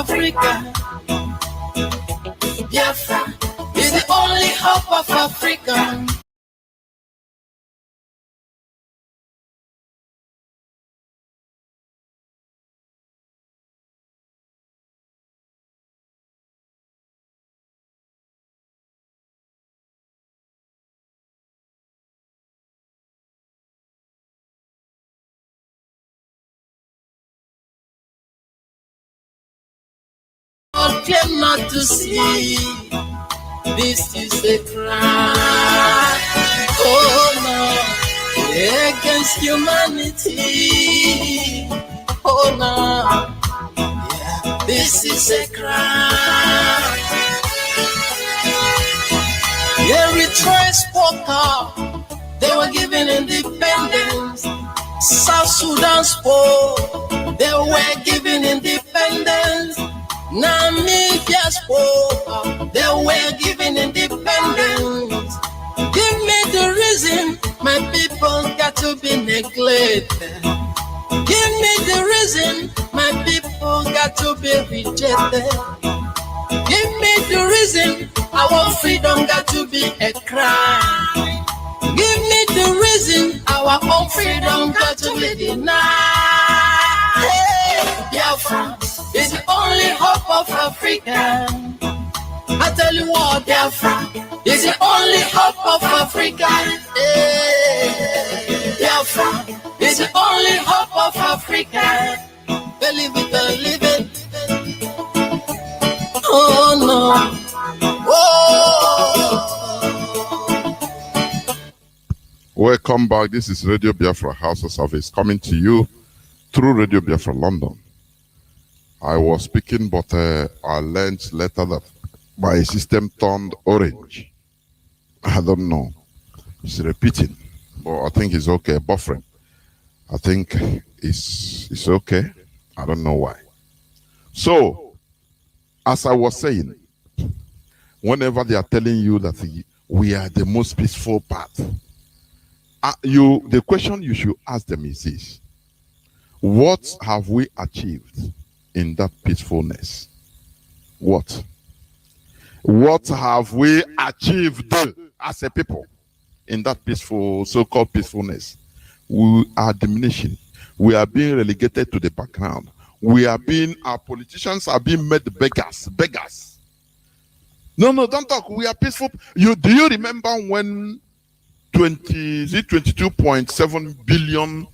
Africa. Biafra is the only hope of Africa. Claim not to see, this is a crime. Oh no, against humanity. Oh no, yeah, this is a crime. Eritrea spoke up, they were given independence. South Sudan spoke, they were given independence. Namibia spoke, they were given independence. Give me the reason my people got to be neglected. Give me the reason my people got to be rejected. Give me the reason our freedom got to be a crime. Give me the reason our own freedom got to be denied. Hey, Biafra is the only hope of Africa. I tell you what, Biafra is the only hope of Africa. Hey, Biafra is the only hope of Africa. Believe it, believe it. Oh no. Oh. Welcome back. This is Radio Biafra Hausa service coming to you through Radio Biafra London. I was speaking, but I learned later that my system turned orange. I don't know. It's repeating, but I think it's okay. Buffering. I think it's okay. I don't know why. So, as I was saying, whenever they are telling you that we are the most peaceful part, the question you should ask them is this: what have we achieved in that peacefulness? What have we achieved as a people in that peaceful, so-called peacefulness? We are diminishing. We are being relegated to the background. Our politicians are being made beggars. No, don't talk. We are peaceful. Do you remember when 22.7 billion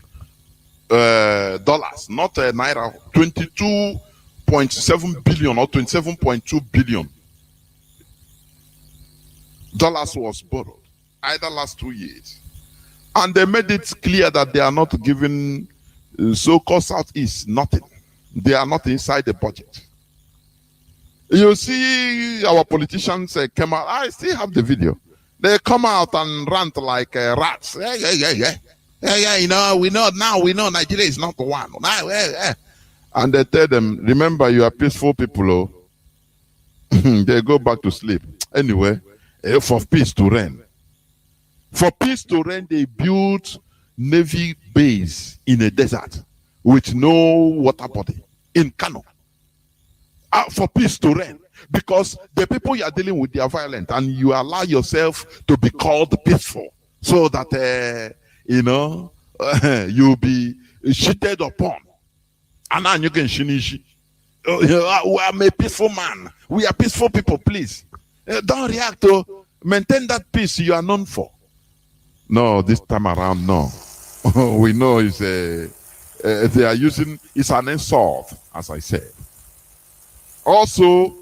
dollars, not naira, 22.7 billion or 27.2 billion dollars was borrowed either last 2 years, and they made it clear that they are not giving so-called Southeast nothing. They are not inside the budget. You see our politicians come out. I still have the video. They come out and rant like rats. Yeah. We know Nigeria is not the one. And they tell them, remember, you are peaceful people. Oh. They go back to sleep. Anyway, for peace to reign. For peace to reign, they built Navy base in a desert with no water body in Kano. For peace to reign. Because the people you are dealing with, they are violent, and you allow yourself to be called peaceful, so that you'll be cheated upon. And now you can shinishi. I'm a peaceful man. We are peaceful people, please. Don't react to maintain that peace you are known for. No, this time around, no. We know they are using, it's an insult, as I said. Also,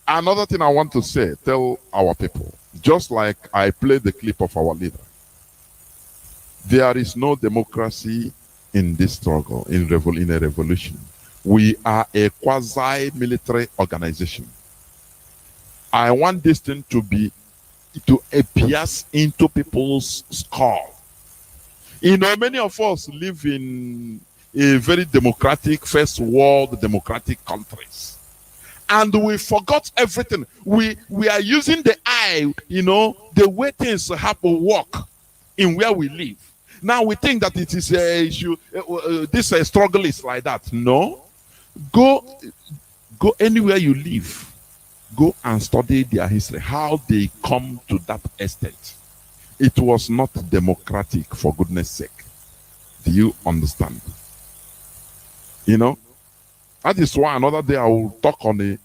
another thing I want to say, tell our people, just like I played the clip of our leader, there is no democracy in this struggle, in a revolution. We are a quasi-military organization. I want this thing to pierce into people's skull. Many of us live in a very democratic, first world democratic countries. And we forgot everything. We are using the eye, the way things happen, work in where we live. Now we think that it is a issue, this struggle is like that. No. Go Go anywhere you live. Go and study their history, how they come to that extent. It was not democratic, for goodness sake. Do you understand? You know, that is why another day I will talk on a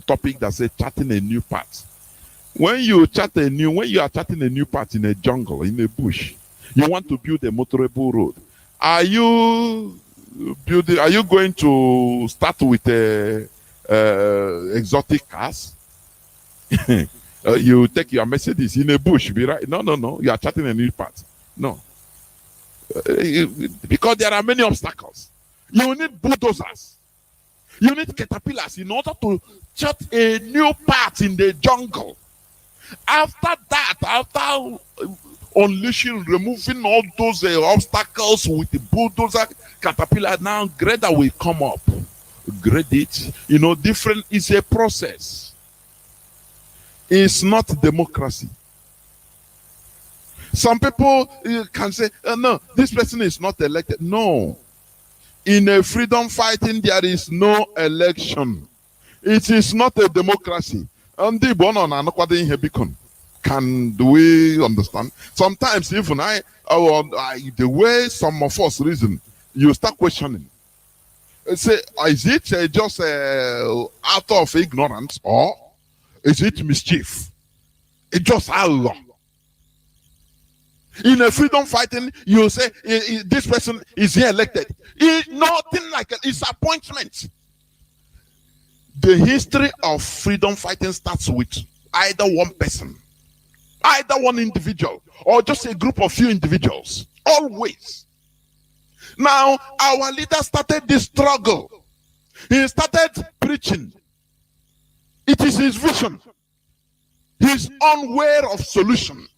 topic that says charting a new path. When you are charting a new path in a jungle, in a bush, you want to build a motorable road. Are you going to start with exotic cars? You take your Mercedes in a bush, be right? No. You are charting a new path. No. Because there are many obstacles. You need bulldozers. You need caterpillars in order to chart a new path in the jungle. After that, after unleashing, removing all those obstacles with the bulldozer, caterpillar, now grader will come up. Grade it. You know, different is a process. It's not democracy. Some people can say, no, this person is not elected. No. In a freedom fighting, there is no election. It is not a democracy. Can do we understand? Sometimes even the way some of us reason, you start questioning. Say, is it just out of ignorance, or is it mischief? It's just Allah. In a freedom fighting, you say this person is here elected. Nothing like it. It's appointment. The history of freedom fighting starts with either one person, either one individual, or just a group of few individuals. Always. Now, our leader started this struggle. He started preaching. It is his vision, his own way of solution.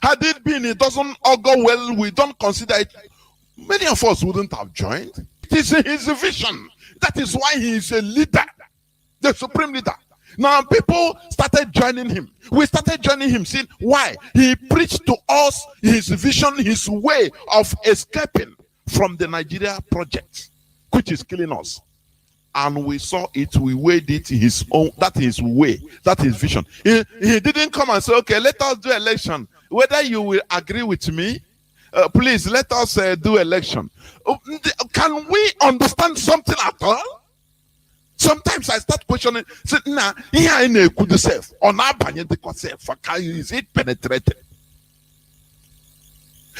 Had it been, it doesn't all go well, we don't consider it, many of us wouldn't have joined. It is his vision. That is why he is a leader, the supreme leader. Now people started joining him. We started joining him, seeing why? He preached to us his vision, his way of escaping from the Nigeria project, which is killing us. And we saw it, we weighed it his own, that is way, that is vision. He didn't come and say, okay, let us do election. Whether you will agree with me, please let us do election. Can we understand something at all? Sometimes I start questioning, say, nah, is it penetrated?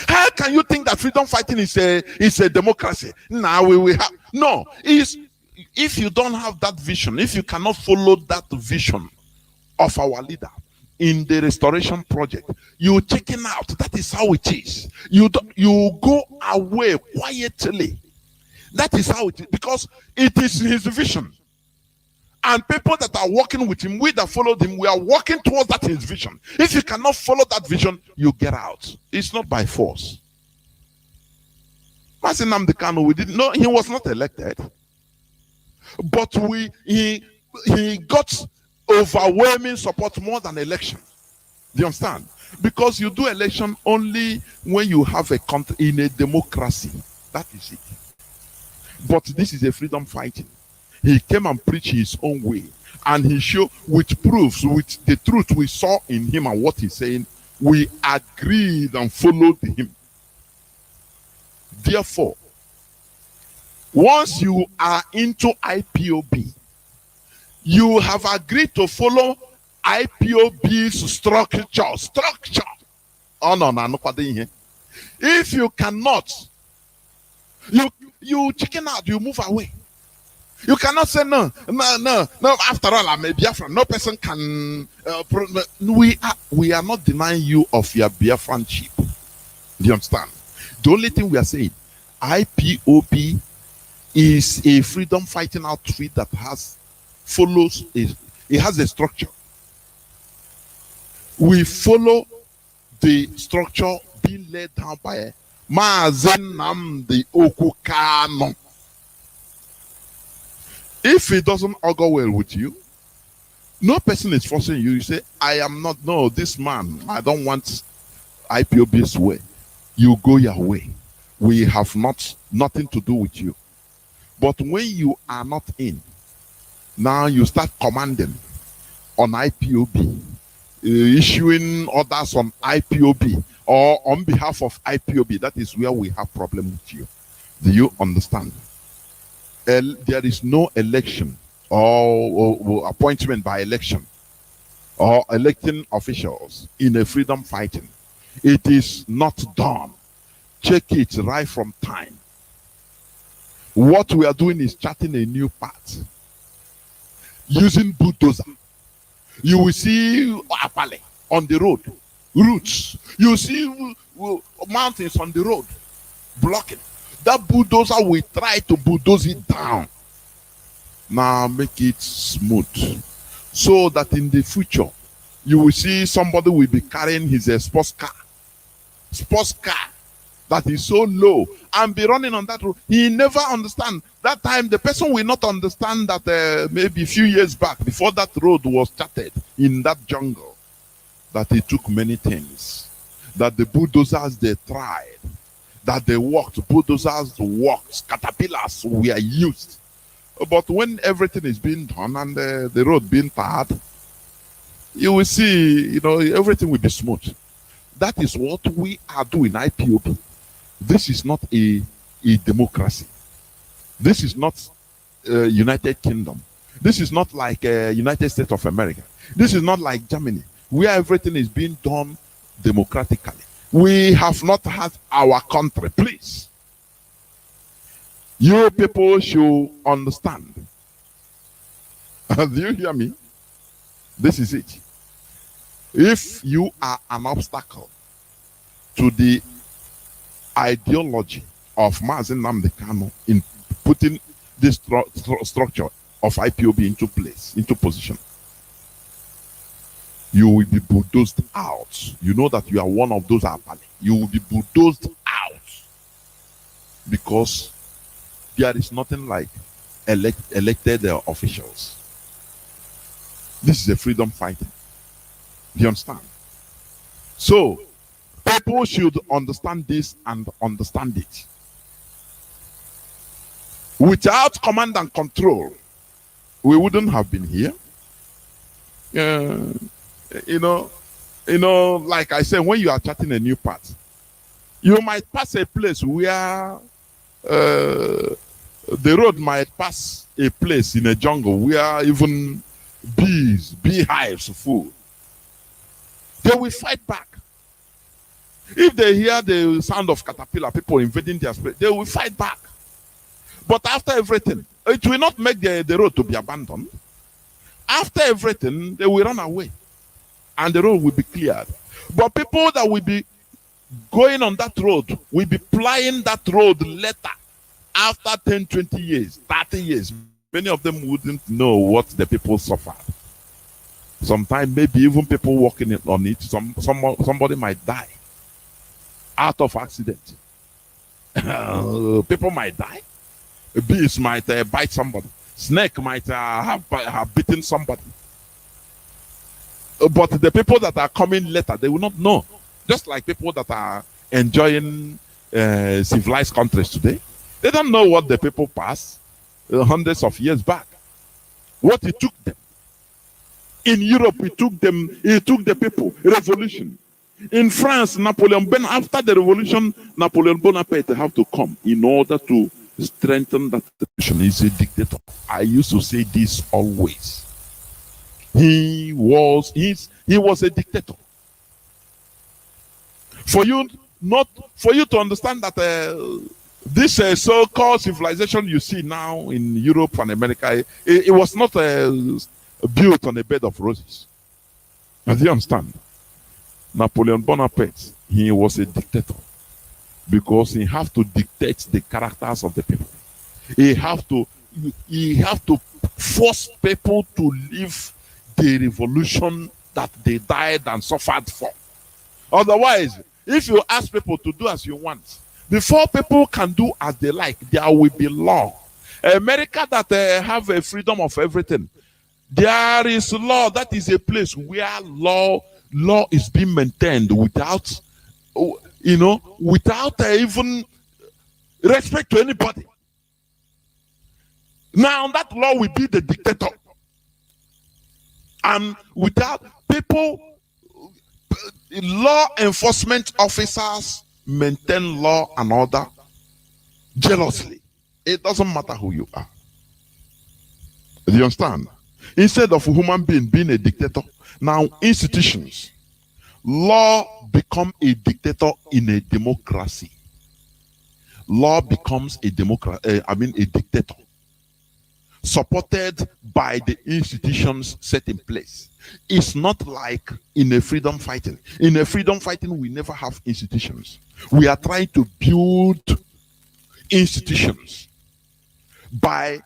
How can you think that freedom fighting is a democracy? Now we will have no. If you don't have that vision, if you cannot follow that vision of our leader in the restoration project, you chicken out. That is how it is. You go away quietly. That is how it is, because it is his vision. And people that are working with him, we that followed him, we are working towards that his vision. If you cannot follow that vision, you get out. It's not by force. Mazi Nnamdi Kanu, we didn't know he was not elected, but he got overwhelming support more than election. Do you understand? Because you do election only when you have a country in a democracy. That is it. But this is a freedom fighting. He came and preached his own way, and he showed with proofs, with the truth we saw in him and what he's saying, we agreed and followed him. Therefore, once you are into IPOB, you have agreed to follow IPOB's structure. Oh no, if you cannot, you chicken out, you move away. You cannot say no. After all, I'm a Biafran. No person can. We are not denying you of your Biafranship. Do you understand? The only thing we are saying, IPOB is a freedom fighting outfit that follows. It has a structure. We follow the structure being led down by Mazi Nnamdi Kanu. If it doesn't all go well with you, no person is forcing you. You say, I am not, no, this man, I don't want IPOB's way. You go your way. We have nothing to do with you. But when you are not in, Now you start commanding on IPOB, issuing orders on IPOB or on behalf of IPOB. That is where we have problem with you. Do you understand? There is no election or appointment by election or electing officials in a freedom fighting. It is not done. Check it right from time. What we are doing is charting a new path using bulldozer. You will see apale on the road, roots. You see mountains on the road blocking. That bulldozer will try to bulldoze it down. Now make it smooth, so that in the future you will see somebody will be carrying his sports car that is so low and be running on that road. He never understand. That time the person will not understand that maybe a few years back, before that road was charted in that jungle, that it took many things, that the bulldozers they tried, that they worked, bulldozers worked, caterpillars were used. But when everything is being done and the road being tarred, you will see, everything will be smooth. That is what we are doing, IPOB. This is not a democracy. This is not United Kingdom. This is not like United States of America. This is not like Germany, where everything is being done democratically. We have not had our country, please. You people should understand. Do you hear me? This is it. If you are an obstacle to the ideology of Mazi Nnamdi Kanu in putting this structure of IPOB into place, into position, you will be bulldozed out. You know that you are one of those apale. You will be bulldozed out, because there is nothing like elected officials. This is a freedom fighting. Do you understand? So people should understand this and understand it. Without command and control, we wouldn't have been here. Like I said, when you are charting a new path, you might pass a place where the road might pass a place in a jungle where even beehives full. They will fight back. If they hear the sound of caterpillar, people invading their space, they will fight back. But after everything, it will not make the road to be abandoned. After everything, they will run away and the road will be cleared. But people that will be going on that road will be plying that road later, after 10, 20 years, 30 years. Many of them wouldn't know what the people suffered. Sometimes maybe even people walking on it, somebody might die out of accident. People might die. Bees might bite somebody. Snake might have bitten somebody. But the people that are coming later, they will not know. Just like people that are enjoying civilized countries today, they don't know what the people passed hundreds of years back. What it took them. In Europe, it took the people. Revolution. In France, after the revolution, Napoleon Bonaparte have to come in order to strengthen that revolution. He's a dictator. I used to say this always. He was a dictator. For you to understand that this so-called civilization you see now in Europe and America, it was not built on a bed of roses. Do you understand? Napoleon Bonaparte, he was a dictator because he have to dictate the characters of the people. He have to force people to live the revolution that they died and suffered for. Otherwise, if you ask people to do as you want, before people can do as they like, there will be law. America that have a freedom of everything, there is law. That is a place where law is being maintained without, without even respect to anybody. Now that law will be the dictator. And without people, law enforcement officers maintain law and order jealously. It doesn't matter who you are. Do you understand? Instead of a human being a dictator, now institutions, law become a dictator in a democracy. Law becomes a dictator, supported by the institutions set in place. It's not like in a freedom fighting. In a freedom fighting, we never have institutions. We are trying to build institutions by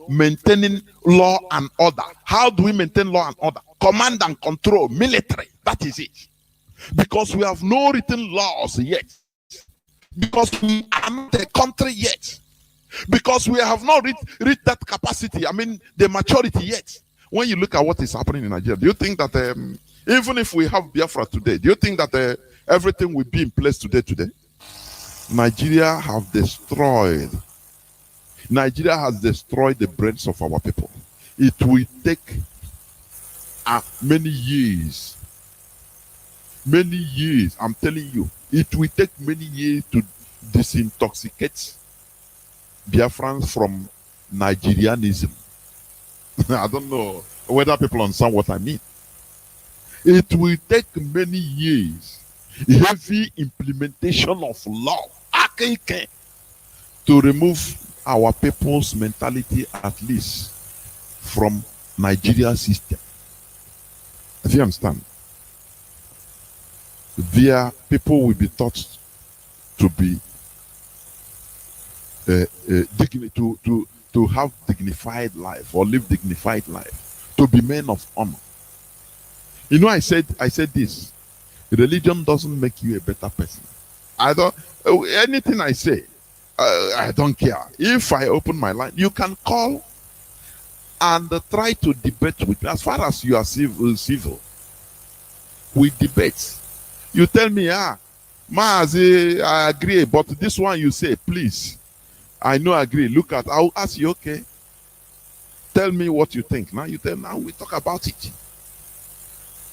maintaining law and order. How do we maintain law and order? Command and control, military. That is it. Because we have no written laws yet. Because we are not a country yet. Because we have not reached that capacity, the maturity yet. When you look at what is happening in Nigeria, do you think that even if we have Biafra today, do you think that everything will be in place today? Nigeria has destroyed the brains of our people. It will take many years. I'm telling you, it will take many years to disintoxicate Biafrans from Nigerianism. I don't know whether people understand what I mean. It will take many years, heavy implementation of law, to remove our people's mentality, at least from Nigeria system. Do you understand? Their people will be taught to be to have dignified life, or live dignified life, to be men of honor. I said this: religion doesn't make you a better person. Anything I say, I don't care. If I open my line, you can call and try to debate with me. As far as you are civil, we debate. You tell me, Mazi, I agree, but this one you say, please, I know, agree. Look at, I'll ask you, okay, tell me what you think. Now we talk about it.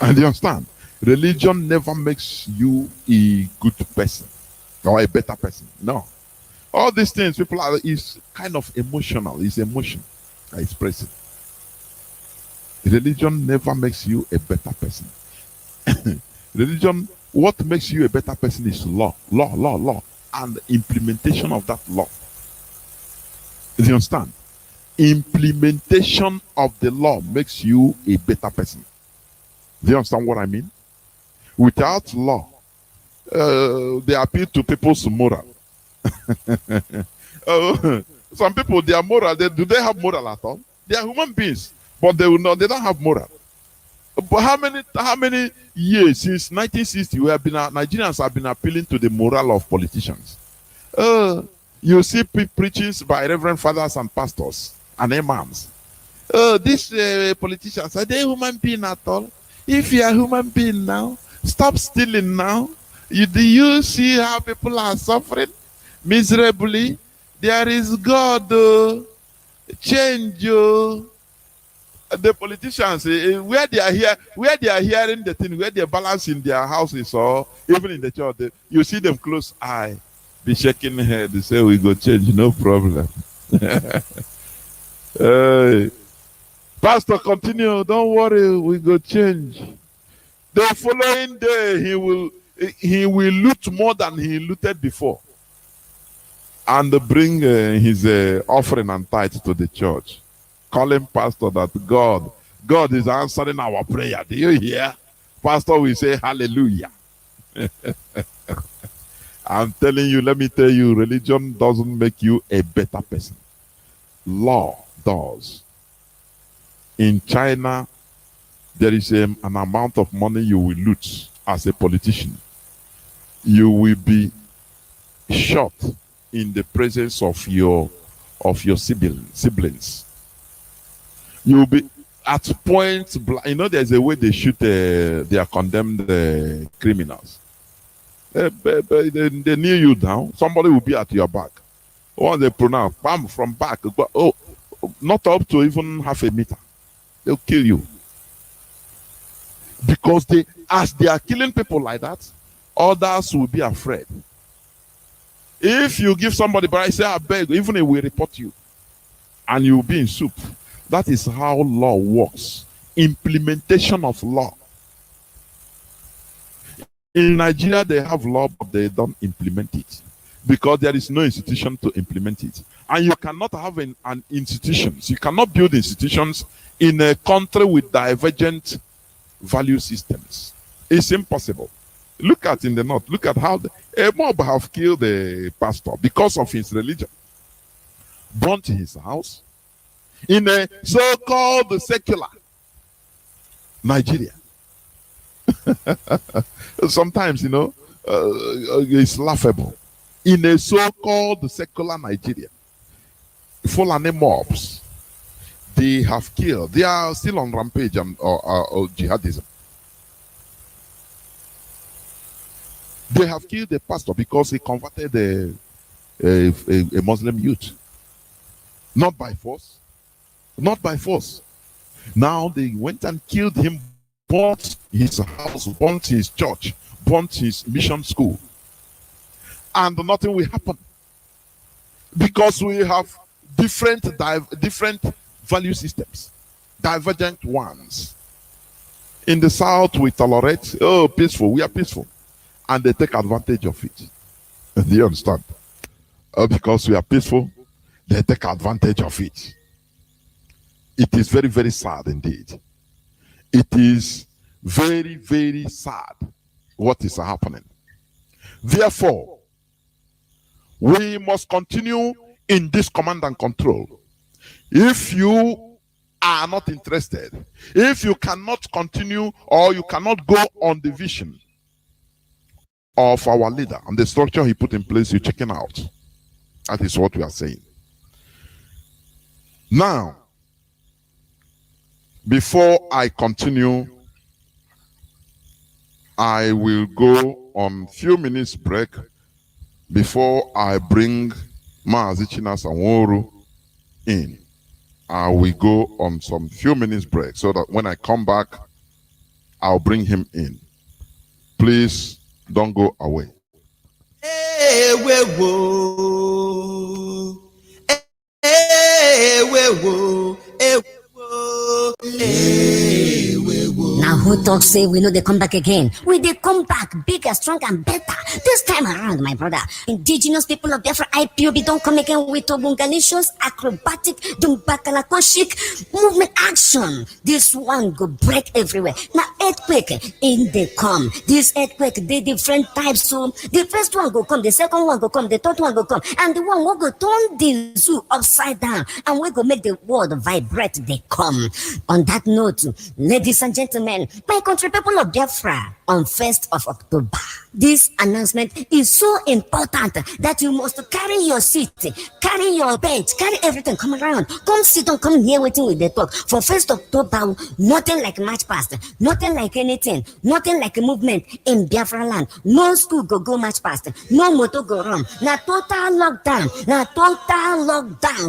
And you understand? Religion never makes you a good person or a better person. No. All these things, is kind of emotional. It's emotion that is present. Religion never makes you a better person. Religion, what makes you a better person is law, and the implementation of that law. Do you understand? Implementation of the law makes you a better person. Do you understand what I mean? Without law, they appeal to people's moral. Some people, their moral, do they have moral at all? They are human beings, but they don't have moral. But how many years since 1960 Nigerians have been appealing to the moral of politicians? You see preachings by reverend fathers and pastors and imams. These politicians, are they human beings at all? If you are human being now, stop stealing now. Do you see how people are suffering miserably? There is God. Change. The politicians, where they are hearing the thing, where they balance in their houses or even in the church, you see them close eye, be shaking head, they say, we go change, no problem. Pastor, continue, don't worry, we go change. The following day, he will loot more than he looted before, and bring his offering and tithe to the church, calling pastor that God is answering our prayer. Do you hear? Pastor will say hallelujah. I'm telling you, let me tell you, religion doesn't make you a better person. Law does. In China, there is an amount of money you will loot as a politician. You will be shot in the presence of your siblings. You will be at point blank. There's a way they shoot their condemned criminals. They kneel you down. Somebody will be at your back. Once they pronounce, bam, from back. Not up to even half a meter. They'll kill you. Because as they are killing people like that, others will be afraid. If you give somebody bribe, say, I beg, even if we report you, and you'll be in soup. That is how law works. Implementation of law. In Nigeria, they have law, but they don't implement it because there is no institution to implement it. And you cannot have an institutions. You cannot build institutions in a country with divergent value systems. It's impossible. Look at in the north. Look at how a mob have killed a pastor because of his religion. Burnt his house in a so-called secular Nigeria. Sometimes, it's laughable. In a so-called secular Nigeria, Fulani mobs, they have killed. They are still on rampage or jihadism. They have killed the pastor because he converted a Muslim youth. Not by force. Not by force. Now they went and killed him, burnt his house, burnt his church, burnt his mission school. And nothing will happen. Because we have different value systems. Divergent ones. In the south, we tolerate, peaceful, we are peaceful. And they take advantage of it. Do you understand? Because we are peaceful, they take advantage of it. It is very, very sad indeed. It is very, very sad what is happening. Therefore, we must continue in this command and control. If you are not interested, if you cannot continue or you cannot go on the vision of our leader and the structure he put in place, you're checking out. That is what we are saying. Now, before I continue, I will go on few minutes break before I bring Mazi, CHINASA, NWORU in. I will go on some few minutes break so that when I come back, I'll bring him in. Please don't go away. Hey, we wo. Hey, we wo. Hey, we wo. Hey, we wo. Now who talks say we know they come back again? We they come back bigger, stronger, and better. This time around, my brother. Indigenous people of Biafra IPOB don't come again with Obungalicious, acrobatic, Dumbakalakoshic movement action. This one go break everywhere. Now earthquake in they come. This earthquake, they different types. So the first one go come, the second one go come, the third one go come, and the one will go turn the zoo upside down, and we go make the world vibrate. They come. On that note, ladies and gentlemen, my country people of Biafra, on 1st of October, this announcement is so important that you must carry your seat, carry your bench, carry everything, come around, come sit down, come here waiting with the talk. For 1st October, nothing like march past, nothing like anything, nothing like a movement in Biafra land. No school go march past, no motor go run. Now total lockdown,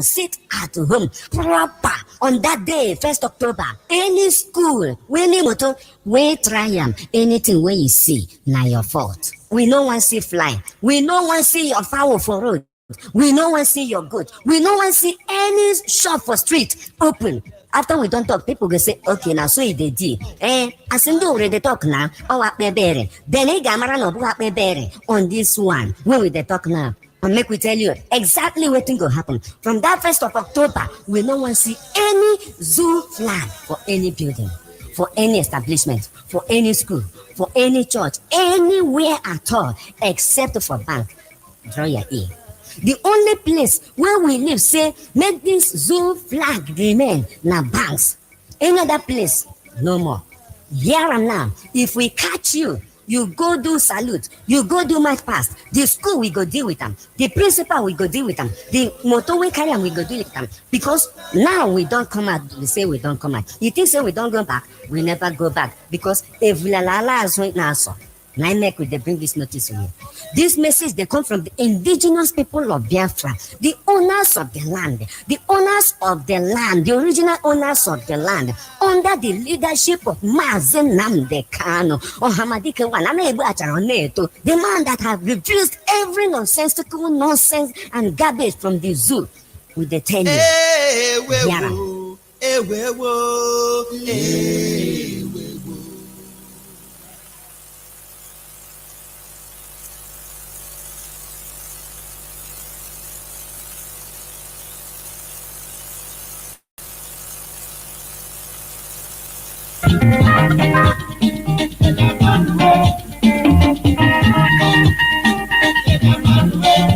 sit at home, proper. On that day, 1st October, any school, any motor, we try anything where you see, now your fault. We no one see fly. We no one see your fowl for road. We no one see your goat. We no one see any shop for street open. After we don't talk, people go say, okay, now so they do. As in do they talk now, what they bearing. Then they gamara no what they bearing on this one. When we they talk now, and make we tell you exactly what thing go happen. From that 1st of October, we no one see any zoo flag for any building, for any establishment, for any school, for any church, anywhere at all, except for bank. Draw your ear. The only place where we live say, make this zoo flag remain, now banks. Any other place, no more. Here and now, if we catch you, you go do salute, you go do march past. The school we go deal with them. The principal we go deal with them. The motorway carrier we go deal with them. Because now we don't come out. We say we don't come out. You think say we don't go back? We never go back. Because if we la is right now, so Now I make with they bring this notice to you. This message they come from the indigenous people of Biafra, the owners of the land, the original owners of the land, under the leadership of Mazi or Hamadike the man that have refused every nonsensical nonsense and garbage from the zoo with the tenure.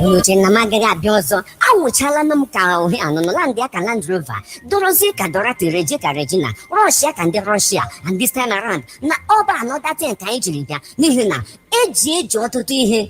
Uche na magaghị abịa ọzọ awụchala m ka ohe anụnụ landị ya ka Land Rover dorozie ka Dorothy reje ka Regina Russia ka ndị Russia and this time around na ọba another thing ka anyị jiri bịa n'ihi na eji ọtụtụ ihe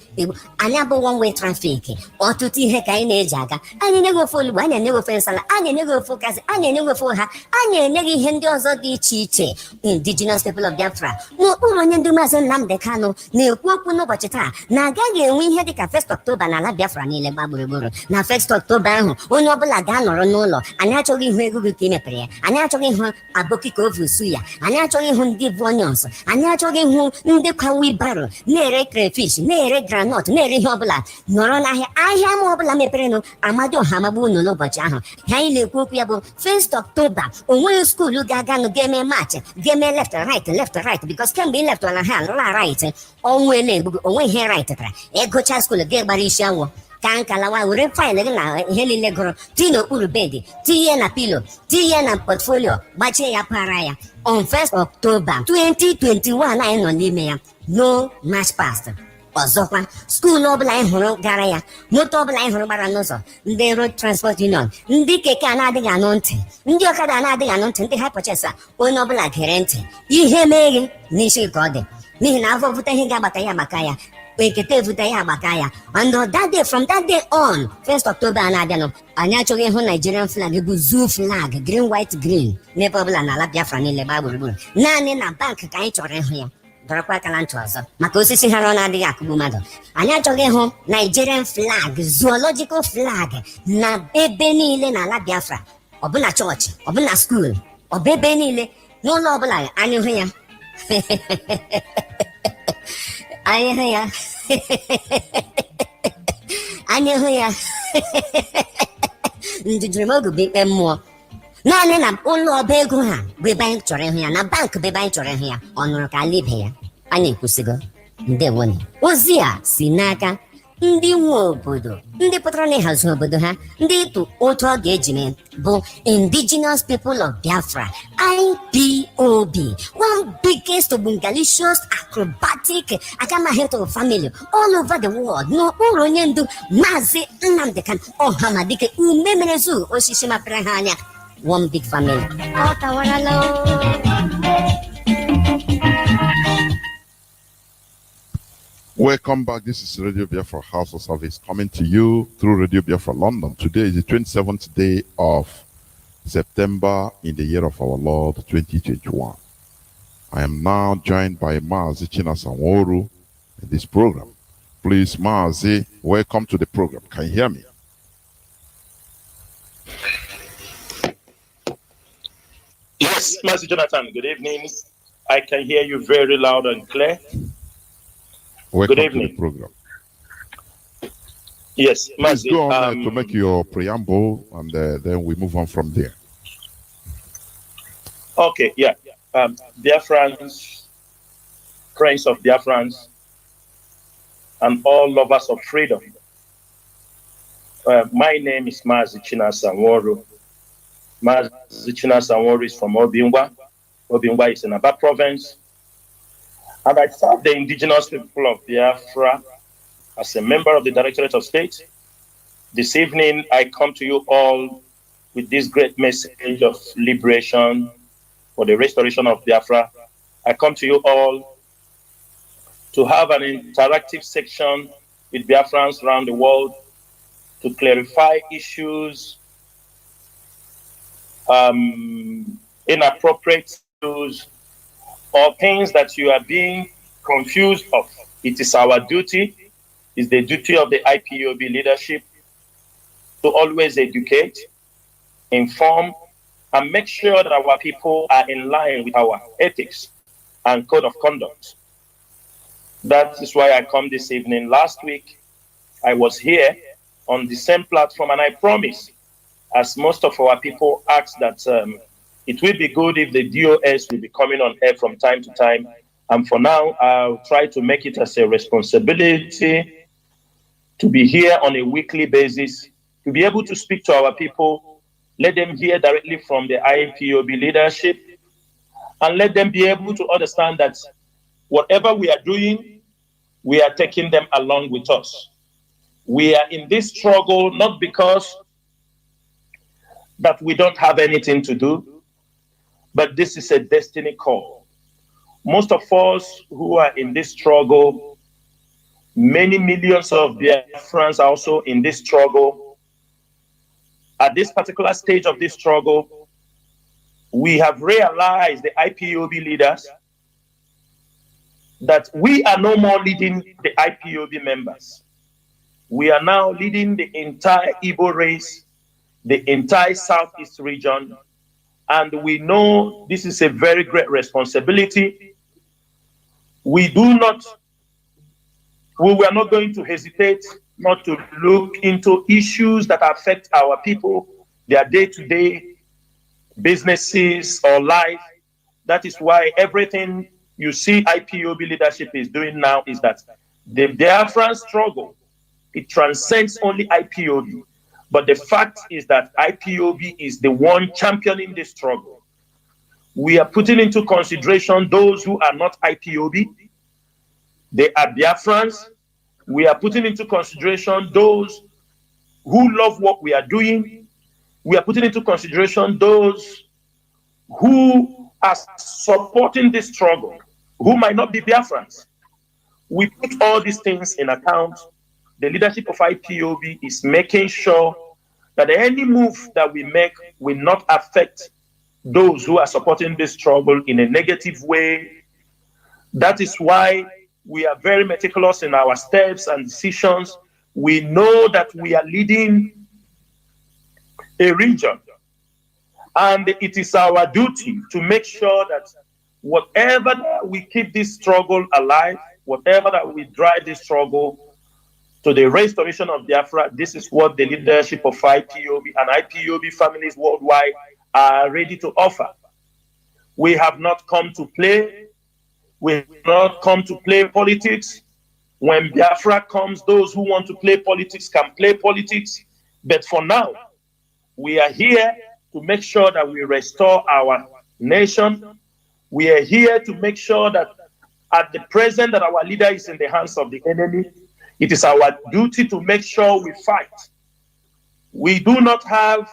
anyị abụ one way traffic ọtụtụ ihe ka anyị na-eji aga anyị enyeghị ofe olugbo anyị enyeghị ofe nsala anyị enyeghị ofe ụkazi anyị enyeghị ofe ha anyị enyeghị ihe ndị ọzọ dị iche iche indigenous people of Biafra n'okpuru onye ndị Maazị Nnamdi Kanu na-ekwu okwu n'ụbọchị taa na agaghị enwe ihe dịka 1st October n'ala Biafra niile gba gburugburu na 1st October ahụ onye ọbụla ga-anọrọ n'ụlọ anyị achọghị ihu ego gị ka ị mepere ya anyị achọghị ihu aboki ka ovu su ya anyị achọghị ihu ndị bụ onions anyị achọghị ihu ndị kwa wheelbarrow na-ere crayfish na-ere groundnut na-ere ihe ọbụla nọrọ n'ahịa ahịa ma ọbụla meperenụ Amadioha amagbu unu n'ụbọchị ahụ ka anyị na-ekwu okwu ya bụ 1st October onweghị skuulu ga-aganụ ga-eme march ga-eme left right because kemgbe ị leftụla ha la right ọnwa ele-egbugo onwe ihe right tara ịgụcha skuulu ga-egbara isi awọ ka nkalawa were faịlụ gị na ihe niile gụrụ tinye n'okpuru bedị tinye na pilo tinye na portfolio gbachie ya para ya on 1st October 2021 anyị nọ n'ime ya no march past ọzọkwa skuulu ọbụla anyị hụrụ gara ya moto ọbụla anyị hụrụ gbara n'ụzọ ndị road transport union ndị keke a na-adịghị anụ ntị ndị ọkada na-adịghị anụ ntị ndị hyperchesa onye ọbụla gere ntị ihe meghe n'isi ka ọ dị n'ihi na afọ vụta ihe ga-agbata ya agbaka ya ekete evụta ya agbaka ya and that day from that day on 1st October a na-abịanụ anyị achọghị ịhụ Nigerian flag bụ zoo flag green white green n'ebe ọbụla n'ala Biafra niile gbaa gburugburu naanị na bank ka anyị chọrọ ịhụ ya dọrọkwa akala ntị ọzọ maka osisi ha na-adịghị akụgbu mmadụ anyị achọghị ịhụ Nigerian flag zoological flag na ebe niile n'ala Biafra ọbụna chọọchị ọbụna skuul ọbụ ebe niile n'ụlọ ọbụla anyị hụ ya anyị hụ ya anyị hụ ya ndụjụrụ m oge bụ ikpe mmụọ naanị na ụlọ ọba ego ha bụ ebe anyị chọrọ ịhụ ya na bank bụ ebe anyị chọrọ ịhụ ya ọ nụrụ ka ala ibe ya anyị ekwusịgo ndewonu ozi a si n'aka ndị nwe obodo ndị pụtara n'ịhazi obodo ha ndị ịtụ otu ọ ga-eji mee bụ indigenous people of Biafra IPOB one biggest bungalicious acrobatic agamahito family all over the world n'okpuru onye ndu Maazị Nnamdi Kanu Ọhamadike umemerezu osisi mapere ha anya one big family ọ tawarala. Welcome back. This is Radio Biafra Hausa service coming to you through Radio Biafra London. Today is the 27th day of September in the year of our Lord 2021. I am now joined by Mazi CHINASA NWORU in this program. Please, Mazi, welcome to the program. Can you hear me? Yes, Mazi Jonathan, good evening. I can hear you very loud and clear. Welcome good evening. To the program. Yes, Mazi. Please go on to um, make your preamble and then we move on from there. Okay, yeah. Biafrans, friends of Biafrans, and all lovers of freedom. My name is Mazi CHINASA NWORU. Mazi CHINASA NWORU is from Obingwa. Obingwa is in Aba province. And I serve the indigenous people of Biafra as a member of the Directorate of State. This evening, I come to you all with this great message of liberation for the restoration of Biafra. I come to you all to have an interactive section with Biafrans around the world to clarify issues, inappropriate issues, or things that you are being confused of. It is our duty, it's the duty of the IPOB leadership to always educate, inform, and make sure that our people are in line with our ethics and code of conduct. That is why I come this evening. Last week, I was here on the same platform, and I promise, as most of our people asked, that it will be good if the DOS will be coming on air from time to time. And for now, I'll try to make it as a responsibility to be here on a weekly basis, to be able to speak to our people, let them hear directly from the IPOB leadership, and let them be able to understand that whatever we are doing, we are taking them along with us. We are in this struggle not because that we don't have anything to do, but this is a destiny call. Most of us who are in this struggle, many millions of Biafrans are also in this struggle. At this particular stage of this struggle, we have realized, the IPOB leaders, that we are no more leading the IPOB members. We are now leading the entire Igbo race, the entire Southeast region, and we know this is a very great responsibility. We were not going to hesitate not to look into issues that affect our people, their day-to-day businesses or life. That is why everything you see IPOB leadership is doing now is that the Biafran struggle, it transcends only IPOB. But the fact is that IPOB is the one championing this struggle. We are putting into consideration those who are not IPOB. They are Biafrans. We are putting into consideration those who love what we are doing. We are putting into consideration those who are supporting this struggle, who might not be Biafrans. We put all these things in account. The leadership of IPOB is making sure that any move that we make will not affect those who are supporting this struggle in a negative way. That is why we are very meticulous in our steps and decisions. We know that we are leading a region, and it is our duty to make sure that whatever that we keep this struggle alive, whatever that we drive this struggle to the restoration of Biafra, this is what the leadership of IPOB and IPOB families worldwide are ready to offer. We have not come to play. We have not come to play politics. When Biafra comes, those who want to play politics can play politics. But for now, we are here to make sure that we restore our nation. We are here to make sure that at the present that our leader is in the hands of the enemy, it is our duty to make sure we fight. We do not have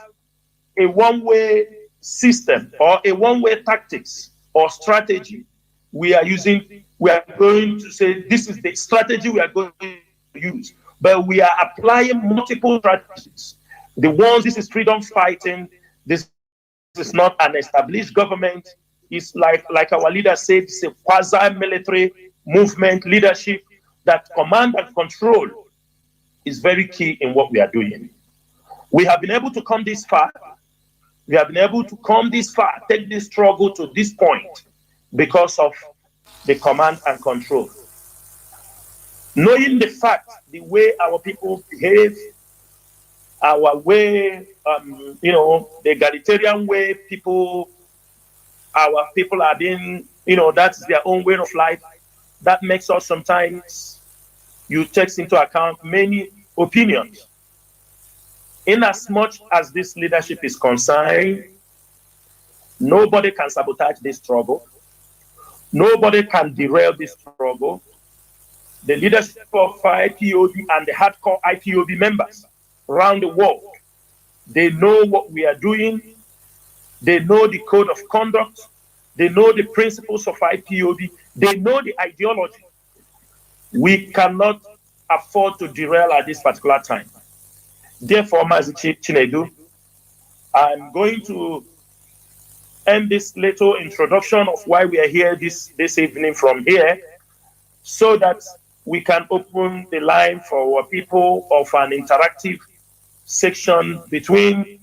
a one-way system or a one-way tactics or strategy we are using. We are going to say this is the strategy we are going to use, but we are applying multiple strategies. The ones, this is freedom fighting. This is not an established government. It's like our leader said, it's a quasi-military movement leadership that command and control is very key in what we are doing. We have been able to come this far. We have been able to come this far, take this struggle to this point because of the command and control. Knowing the fact, the way our people behave, our way, the egalitarian way our people are being, that's their own way of life. That makes us sometimes, you take into account many opinions. In as much as this leadership is concerned, nobody can sabotage this struggle. Nobody can derail this struggle. The leadership of IPOB and the hardcore IPOB members around the world, they know what we are doing. They know the code of conduct. They know the principles of IPOB. They know the ideology. We cannot afford to derail at this particular time. Therefore, Mazi Chinedu, I'm going to end this little introduction of why we are here this evening from here. so that we can open the line for our people of an interactive section between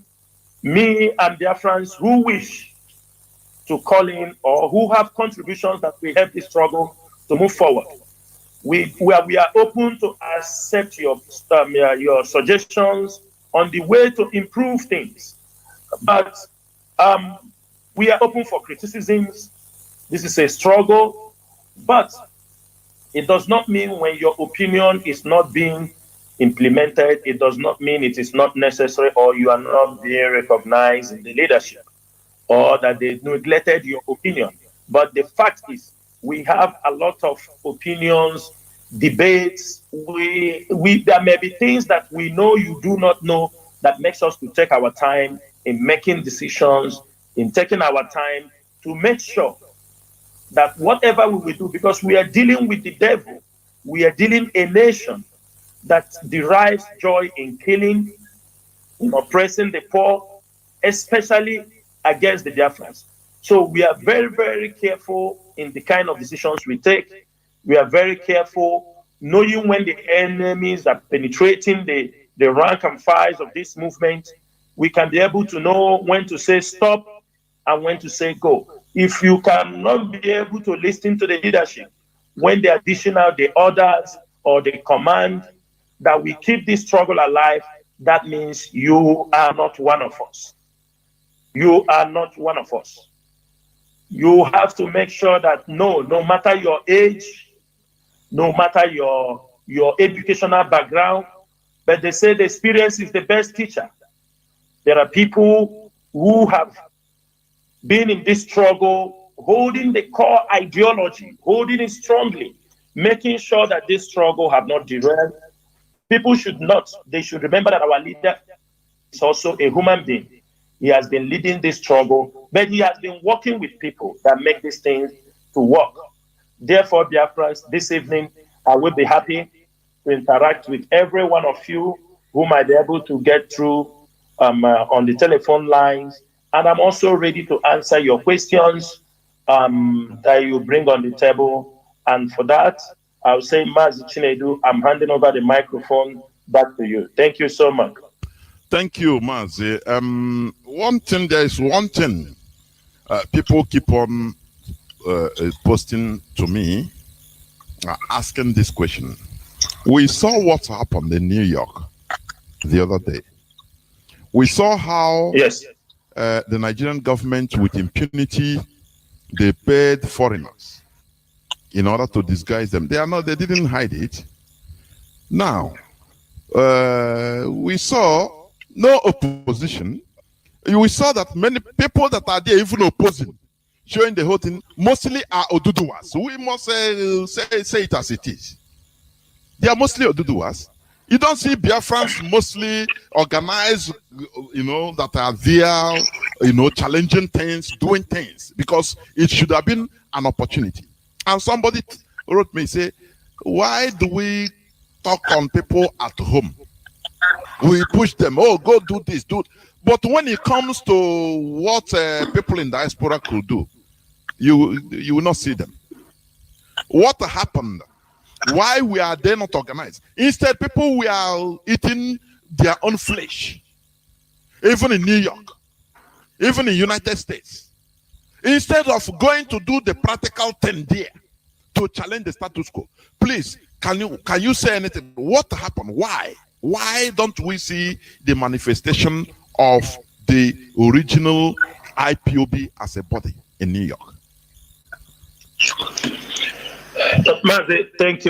me and Biafrans who wish to call in or who have contributions that will help the struggle to move forward. We are open to accept your suggestions on the way to improve things. But we are open for criticisms. This is a struggle, but it does not mean when your opinion is not being implemented, it does not mean it is not necessary or you are not being recognized in the leadership or that they neglected your opinion. But the fact is, we have a lot of opinions, debates. There may be things that we know you do not know that makes us to take our time in making decisions, in taking our time to make sure that whatever we will do, because we are dealing with the devil, we are dealing a nation that derives joy in killing, in oppressing the poor, especially against the Biafrans. So we are very, very careful in the kind of decisions we take. We are very careful knowing when the enemies are penetrating the rank and files of this movement. We can be able to know when to say stop and when to say go. If you cannot be able to listen to the leadership when they are dishing out the orders or the command that we keep this struggle alive, that means you are not one of us. You are not one of us. You have to make sure that no matter your age, no matter your educational background, but they say the experience is the best teacher. There are people who have been in this struggle, holding the core ideology, holding it strongly, making sure that this struggle have not derailed. People should not, they should remember that our leader is also a human being. He has been leading this struggle, but he has been working with people that make these things to work. Therefore, Biafrans, this evening, I will be happy to interact with every one of you who might be able to get through on the telephone lines. And I'm also ready to answer your questions that you bring on the table. And for that, I'll say, Mazi Chinedu, I'm handing over the microphone back to you. Thank you so much. Thank you, Mazi. There is one thing people keep on posting to me, asking this question. We saw what happened in New York the other day. We saw how the Nigerian government, with impunity, they paid foreigners in order to disguise them. They didn't hide it. Now, we saw no opposition. We saw that many people that are there even opposing, showing the whole thing, mostly are Oduduwas. We must say it as it is. They are mostly Oduduwas. You don't see Biafrans mostly organized, that are there, challenging things, doing things, because it should have been an opportunity. And somebody wrote me, say, why do we talk on people at home? We push them, oh, go do this, do it. But when it comes to what people in diaspora could do, you will not see them. What happened? Why we are they not organized? Instead, people were eating their own flesh. Even in New York, even in United States. Instead of going to do the practical thing there to challenge the status quo. Please, can you say anything? What happened? Why? Why don't we see the manifestation of the original IPOB as a body in New York? Mazi, thank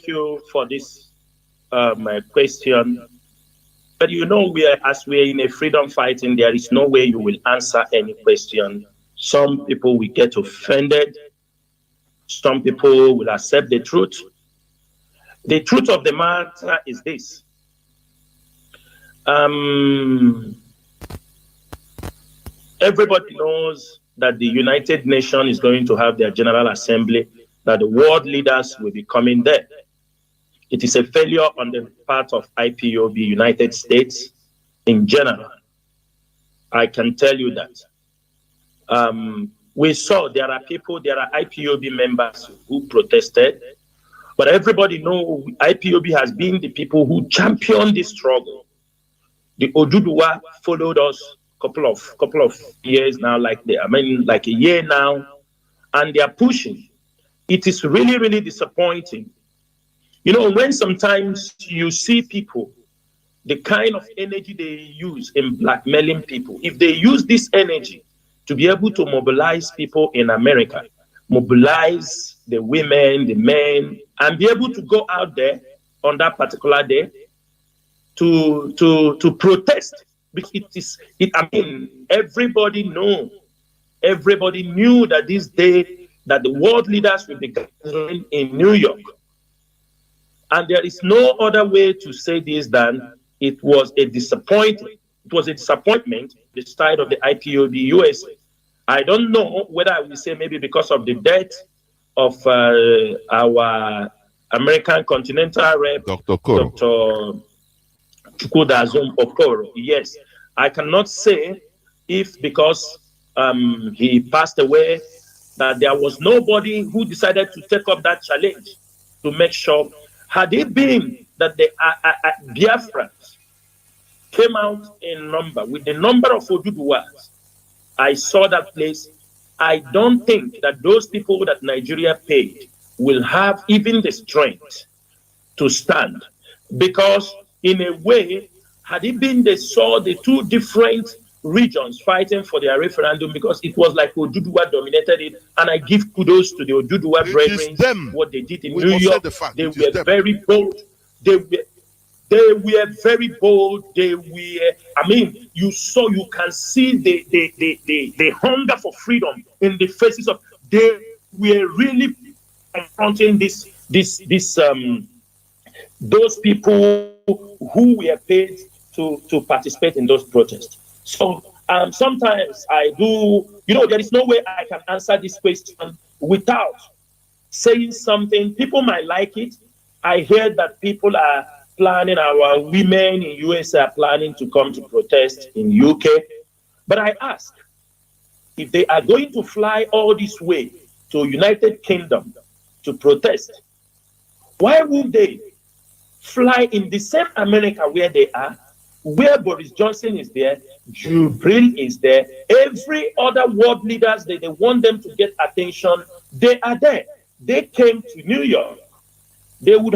you for this my question. But as we are in a freedom fighting, there is no way you will answer any question. Some people will get offended. Some people will accept the truth. The truth of the matter is this. Everybody knows that the United Nations is going to have their General Assembly, that the world leaders will be coming there. It is a failure on the part of IPOB, United States in general. I can tell you that. We saw there are IPOB members who protested, But everybody know IPOB has been the people who championed this struggle. The Oduduwa followed us couple of years now, like a year now, and they are pushing. It is really, really disappointing. You know, when sometimes you see people, the kind of energy they use in blackmailing people, if they use this energy to be able to mobilize people in America, mobilize the women, the men, and be able to go out there on that particular day to protest. Because everybody knew that this day that the world leaders will be gathering in New York. And there is no other way to say this than it was a disappointment. It was a disappointment the side of the IPOB USA. I don't know whether I will say maybe because of the death of our American Continental Rep, Dr. Chukwudazum Okoro. Yes, I cannot say if because he passed away that there was nobody who decided to take up that challenge to make sure. Had it been that the Biafrans came out in number with the number of Oduduwas, I saw that place. I don't think that those people that Nigeria paid will have even the strength to stand. Because in a way, had it been they saw the two different regions fighting for their referendum, because it was like Oduduwa dominated it, and I give kudos to the Oduduwa brethren, what they did in New York. They were very bold. They were very bold. They were, you can see the hunger for freedom in the faces of, they were really confronting those people who were paid to participate in those protests. So sometimes I do, there is no way I can answer this question without saying something. People might like it. I hear that people are planning, our women in US are planning to come to protest in UK. But I ask, if they are going to fly all this way to United Kingdom to protest, why would they fly in the same America where they are, where Boris Johnson is there, Jubril is there, every other world leaders, they want them to get attention, they are there. They came to New York. They would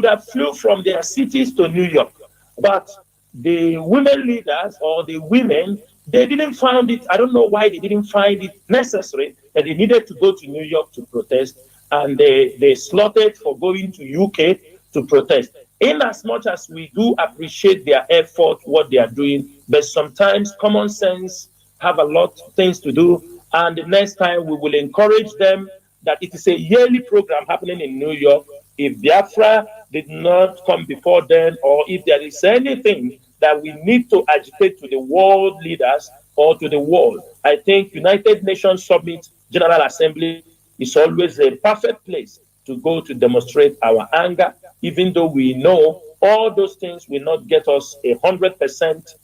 have flew from their cities to New York. But the women leaders or the women, they didn't find it, I don't know why they didn't find it necessary that they needed to go to New York to protest, and they slotted for going to UK to protest. In as much as we do appreciate their effort, what they are doing, but sometimes common sense have a lot of things to do, and the next time we will encourage them that it is a yearly program happening in New York. If Biafra did not come before then, or if there is anything that we need to agitate to the world leaders or to the world, I think United Nations Summit General Assembly is always a perfect place to go to demonstrate our anger, even though we know all those things will not get us 100%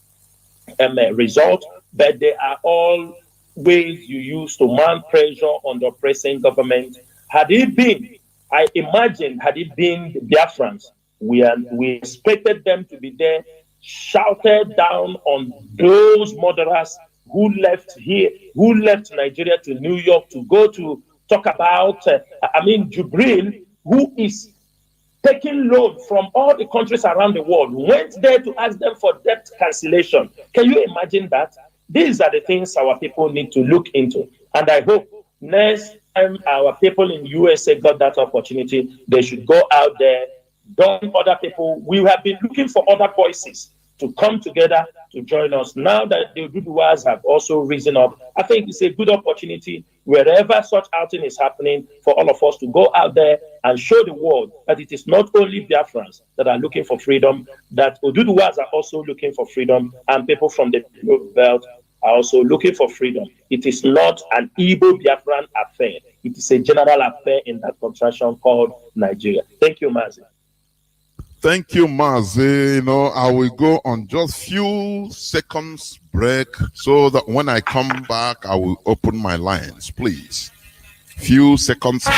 result, but they are all ways you use to mount pressure on the oppressing government. Had it been the Biafrans, we expected them to be there, shouted down on those murderers who left Nigeria to New York to go to talk about, Jubril, who is taking loan from all the countries around the world, went there to ask them for debt cancellation. Can you imagine that? These are the things our people need to look into. And I hope next time our people in USA got that opportunity, they should go out there, join other people. We have been looking for other voices to come together to join us. Now that the Oduduwas have also risen up, I think it's a good opportunity wherever such outing is happening for all of us to go out there and show the world that it is not only Biafrans that are looking for freedom, that Oduduwas are also looking for freedom, and people from the belt are also looking for freedom. It is not an Igbo Biafran affair. It is a general affair in that contraction called Nigeria. Thank you, Mazi. Thank you, Mazi. I will go on just few seconds break so that when I come back, I will open my lines, please. Few seconds break.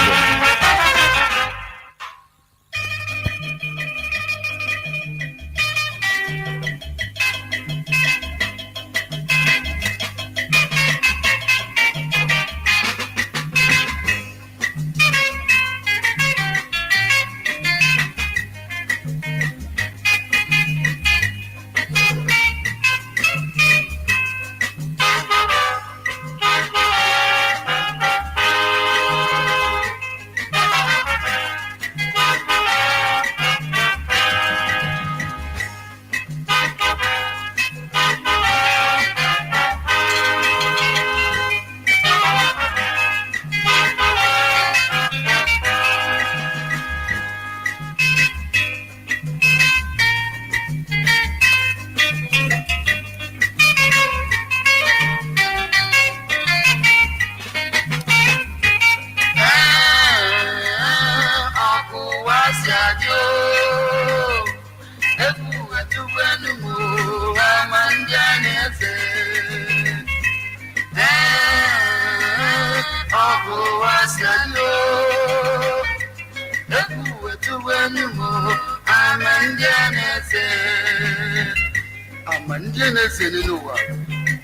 Amandianese n'ụwa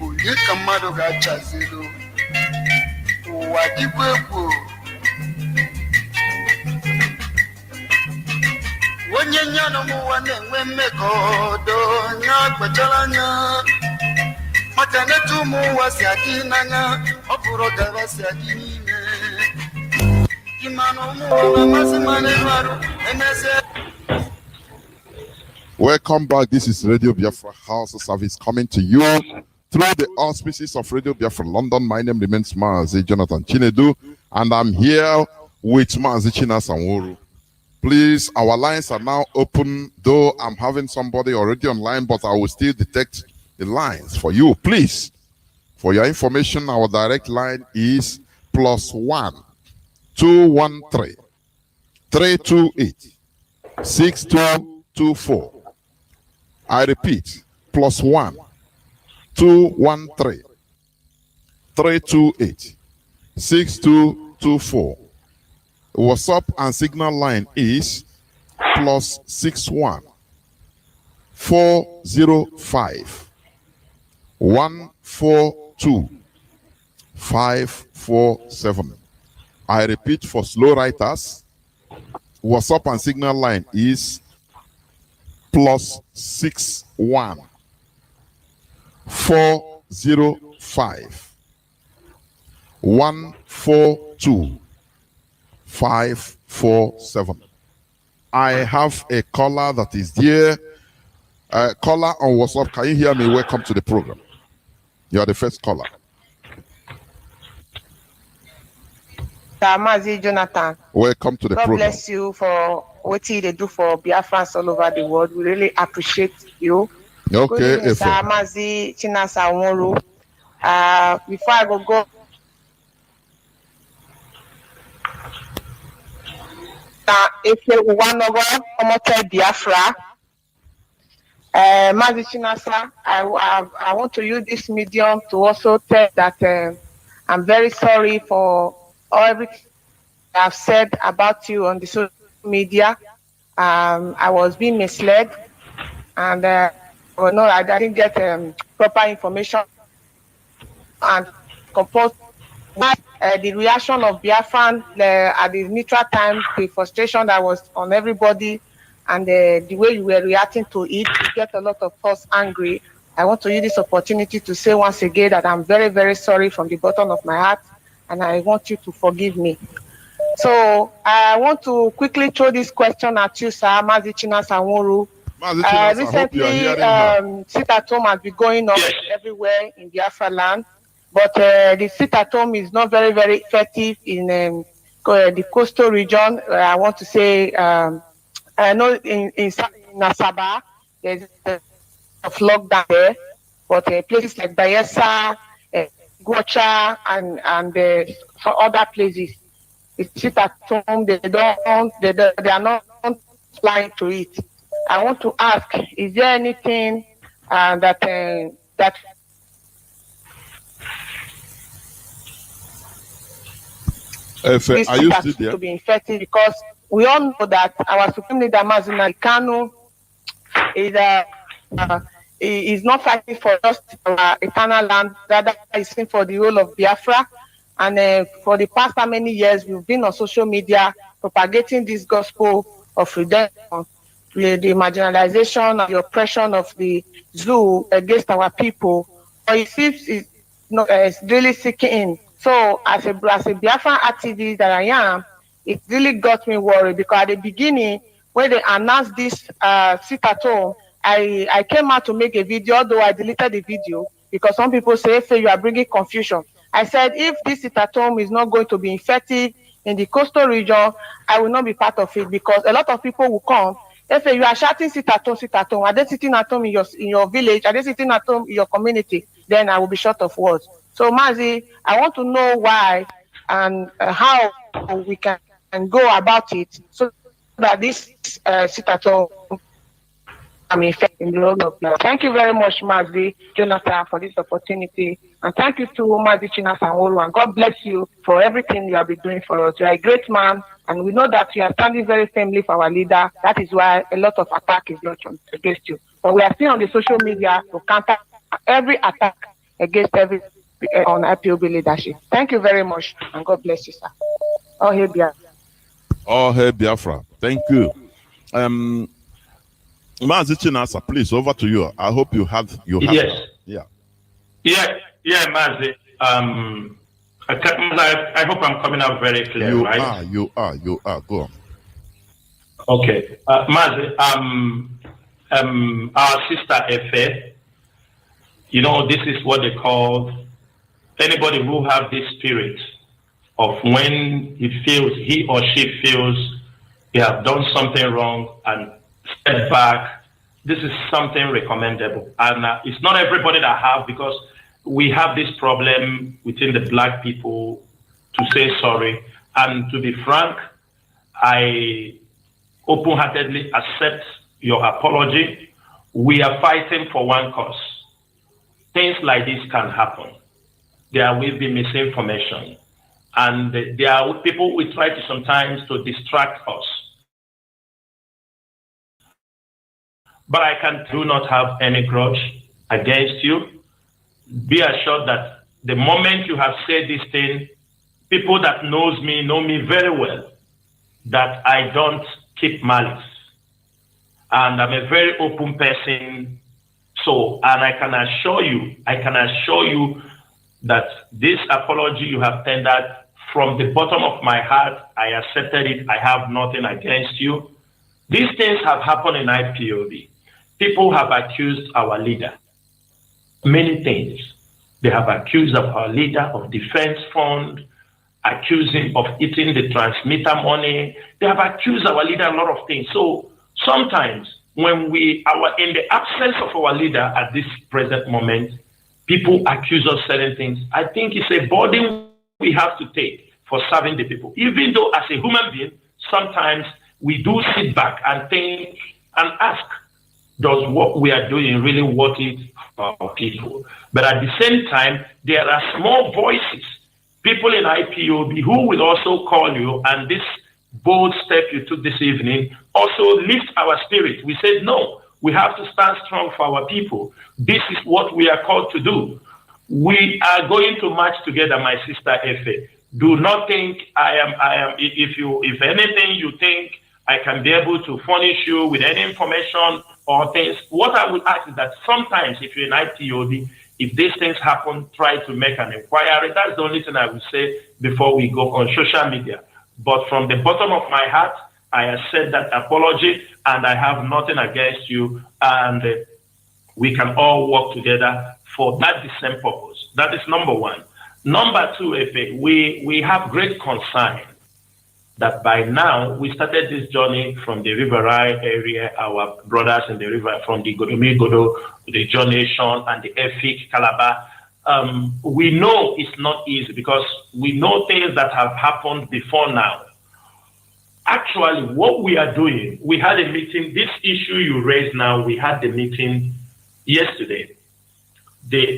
onye ka mmadụ ga-achazelu ụwa dịkwa egwu onye nya n'ụwa na-enwe mmekọ ọdọ nya kpachara anya maka netu ụmụ ụwa si adị n'anya ọ bụrụ gaba si adị n'ime ịmanụ ụmụ ụwa masị mmanụ arụ emeze. Welcome back. This is Radio Biafra Hausa service coming to you through the auspices of Radio Biafra London. My name remains Mazi Jonathan Chinedu, and I'm here with Mazi CHINASA NWORU. Please, our lines are now open, though I'm having somebody already online, but I will still detect the lines for you. Please, for your information, our direct line is +1 213 328 6224. I repeat, +1 213 328 6224. WhatsApp and Signal line is +61 405 142 547. I repeat, for slow writers, WhatsApp and Signal line is +61 405 142 547. I have a caller that is there. Caller on WhatsApp, can you hear me? Welcome to the program. You are the first caller. Mazi Jonathan. Welcome to the program. God bless you for what you do for Biafrans all over the world. We really appreciate you. Okay, good evening, sir. Mazi CHINASA NWORU. Before I go. If you want to go, Biafra. Mazi CHINASA, I want to use this medium to also tell that I'm very sorry for everything I've said about you on the social media. I was being misled, and I didn't get proper information and composed. The reaction of Biafran at the neutral time, the frustration that was on everybody, and the way you were reacting to it, you get a lot of us angry. I want to use this opportunity to say once again that I'm very, very sorry from the bottom of my heart, and I want you to forgive me. So I want to quickly throw this question at you, sir, Mazi CHINASA NWORU. Recently, sit-at-home has been going on everywhere in Biafra land, but the sit-at-home is not very, very effective in the coastal region. I want to say, I know in Asaba, there's a lockdown there, but places like Bayelsa, Gocha, and other places, it's sit-at-home. They are not flying to it. I want to ask: is there anything that are you still there? To be effective? Because we all know that our Supreme Leader Mazi Kanu is not fighting for just our eternal land, rather he's fighting for the whole of Biafra. And for the past how many years, we've been on social media propagating this gospel of redemption, the marginalization and the oppression of the zoo against our people. But it seems it's really sinking in. So as a Biafran activist that I am, it really got me worried, because at the beginning, when they announced this sit-at-home, I came out to make a video, although I deleted the video, because some people say, hey, you are bringing confusion. I said, if this sit-at-home is not going to be effective in the coastal region, I will not be part of it, because a lot of people will come. If you are shouting sit-at-home, are they sitting at home in your village? Are they sitting at home in your community? Then I will be short of words. So Mazi, I want to know why and how we can go about it so that this sit-at-home in the role of Biafra. Thank you very much, Mazi Jonathan, for this opportunity. And thank you to Mazi CHINASA and NWORU. And God bless you for everything you have been doing for us. You are a great man, and we know that you are standing very firmly for our leader. That is why a lot of attack is launched against you. But we are still on the social media to counter every attack against every on IPOB leadership. Thank you very much, and God bless you, sir. All hail Biafra. All hail Biafra. Thank you. Mazi CHINASA, please, over to you. I hope you have. Yes. Yeah. Yeah, Mazi. I hope I'm coming out very clear, right? You are. Go on. Okay. Mazi, our sister Efe, this is what they call anybody who have this spirit of when he or she feels they have done something wrong and step back. This is something recommendable. And it's not everybody that have, because we have this problem within the black people to say sorry. And to be frank, I open-heartedly accept your apology. We are fighting for one cause. Things like this can happen. There will be misinformation. And there are people who try to sometimes to distract us. But I do not have any grudge against you. Be assured that the moment you have said this thing, people that know me very well, that I don't keep malice. And I'm a very open person. So, and I can assure you that this apology you have tendered, from the bottom of my heart, I accepted it. I have nothing against you. These things have happened in IPOB. People have accused our leader. Many things. They have accused of our leader of defense fund, accused him of eating the transmitter money. They have accused our leader a lot of things. So sometimes when in the absence of our leader at this present moment, people accuse us certain things. I think it's a burden we have to take for serving the people. Even though as a human being, sometimes we do sit back and think and ask, does what we are doing really worth it for our people? But at the same time, there are small voices, people in IPOB who will also call you, and this bold step you took this evening also lift our spirit. We said, no, we have to stand strong for our people. This is what we are called to do. We are going to march together, my sister Efe. Do not think if anything you think I can be able to furnish you with any information or things. What I would ask is that sometimes if you're in IPOB, if these things happen, try to make an inquiry. That's the only thing I would say before we go on social media. But from the bottom of my heart, I accept that apology, and I have nothing against you, and we can all work together for that the same purpose. That is number one. Number two, Efe, we have great concern that by now we started this journey from the Riverine area, our brothers in the river, from the Godo, the John Nation, and the Efik, Calabar. We know it's not easy because we know things that have happened before now. Actually, what we are doing, we had a meeting, this issue you raised now, we had the meeting yesterday.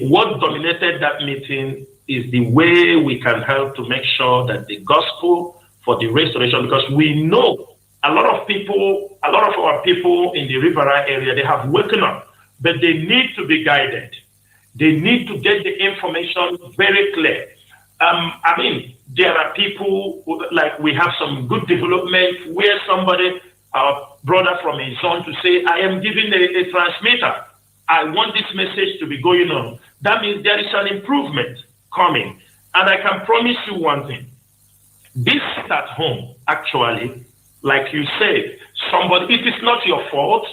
What dominated that meeting is the way we can help to make sure that the gospel for the restoration, because we know a lot of our people in the Riverine area, they have woken up, but they need to be guided. They need to get the information very clear. There are people like we have some good development where somebody, our brother from a zone, to say, I am giving a transmitter. I want this message to be going on. That means there is an improvement coming. And I can promise you one thing. This at home, actually, like you said, it is not your fault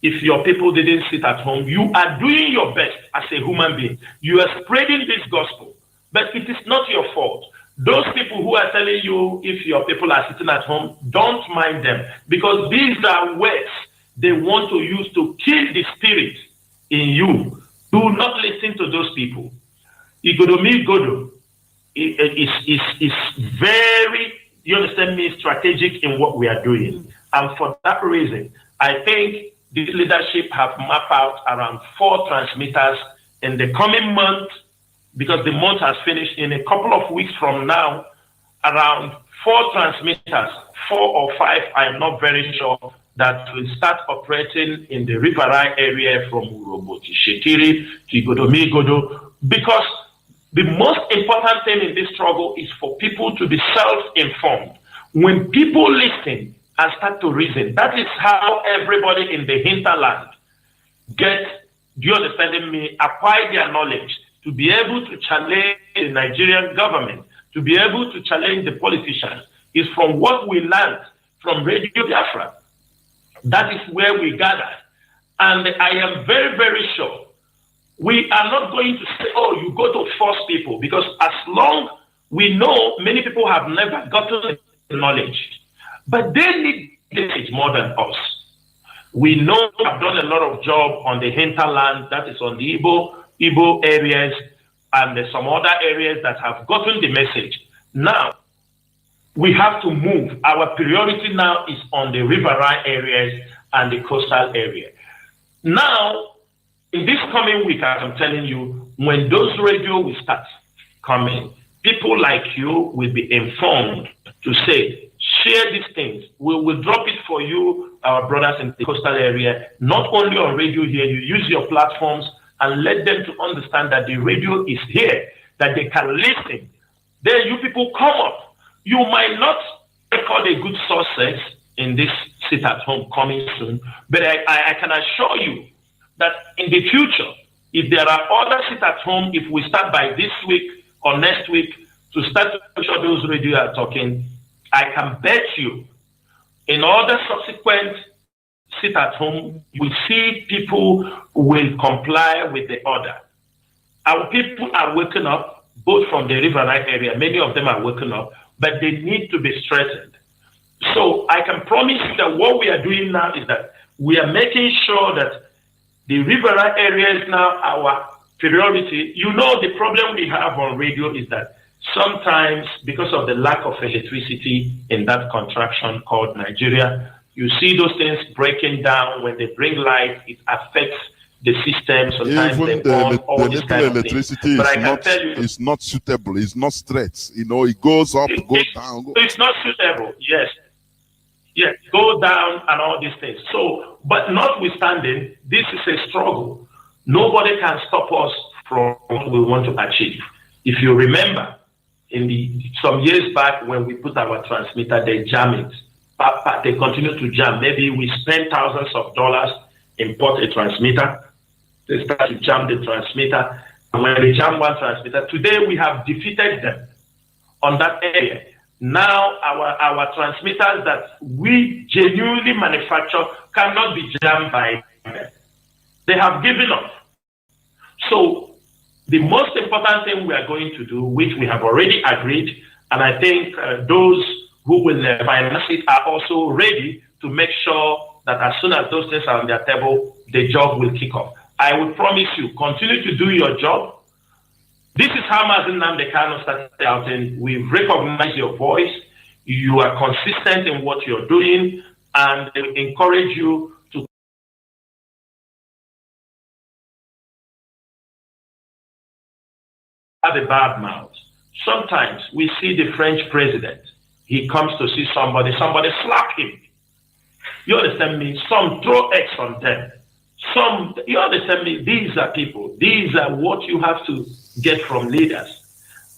if your people didn't sit at home. You are doing your best as a human being. You are spreading this gospel, but it is not your fault. Those people who are telling you if your people are sitting at home, don't mind them, because these are words they want to use to kill the spirit in you. Do not listen to those people. Igodo is very, you understand me, strategic in what we are doing. And for that reason, I think the leadership have mapped out around 4 transmitters in the coming month, because the month has finished. In a couple of weeks from now, around 4 transmitters, 4 or 5, I am not very sure, that will start operating in the Riverine area from Urobo to Shekiri to Igodo, because the most important thing in this struggle is for people to be self-informed. When people listen and start to reason, that is how everybody in the hinterland gets, do you understand me, acquire their knowledge to be able to challenge the Nigerian government, to be able to challenge the politicians, is from what we learned from Radio Biafra. That is where we gather. And I am very, very sure we are not going to say, oh, you go to force people, because as long we know many people have never gotten the knowledge, but they need it more than us. We know we have done a lot of job on the hinterland, that is on the Igbo areas, and there's some other areas that have gotten the message. Now, we have to move. Our priority now is on the riverine areas and the coastal area. Now, in this coming week, as I'm telling you, when those radio will start coming, people like you will be informed to say, share these things. We will drop it for you, our brothers in the coastal area, not only on radio here. You use your platforms and let them to understand that the radio is here, that they can listen. Then you people come up. You might not record a good success in this sit-at-home coming soon, but I can assure you that in the future, if there are other sit-at-home, if we start by this week or next week to start to make sure those radio are talking, I can bet you in other subsequent sit-at-home, you will see people who will comply with the order. Our people are waking up, both from the riverine area, many of them are waking up, but they need to be strengthened. So I can promise you that what we are doing now is that we are making sure that the riverine area is now our priority. You know, the problem we have on radio is that sometimes, because of the lack of electricity in that contraction called Nigeria, you see those things breaking down. When they bring light, it affects the system. Sometimes even the little electricity is not suitable. It's not straight. You know, it goes up, goes down. It's not suitable. Yes. Yes, go down and all these things. So, but notwithstanding, this is a struggle. Nobody can stop us from what we want to achieve. If you remember, some years back when we put our transmitter, they jam it. They continue to jam. Maybe we spend thousands of dollars, import a transmitter. They start to jam the transmitter. And when they jam one transmitter, today we have defeated them on that area. Now our transmitters that we genuinely manufacture cannot be jammed by them. They have given up. So the most important thing we are going to do, which we have already agreed, and I think those who will finance it are also ready to make sure that as soon as those things are on their table, the job will kick off. I will promise you, continue to do your job. This is how Mazi Nnamdi Kanu started out, and we recognize your voice. You are consistent in what you're doing, and they encourage you to have a bad mouth. Sometimes we see the French president. He comes to see somebody slap him. You understand me? Some throw X on them. Some, you understand me? These are people. These are what you have to get from leaders.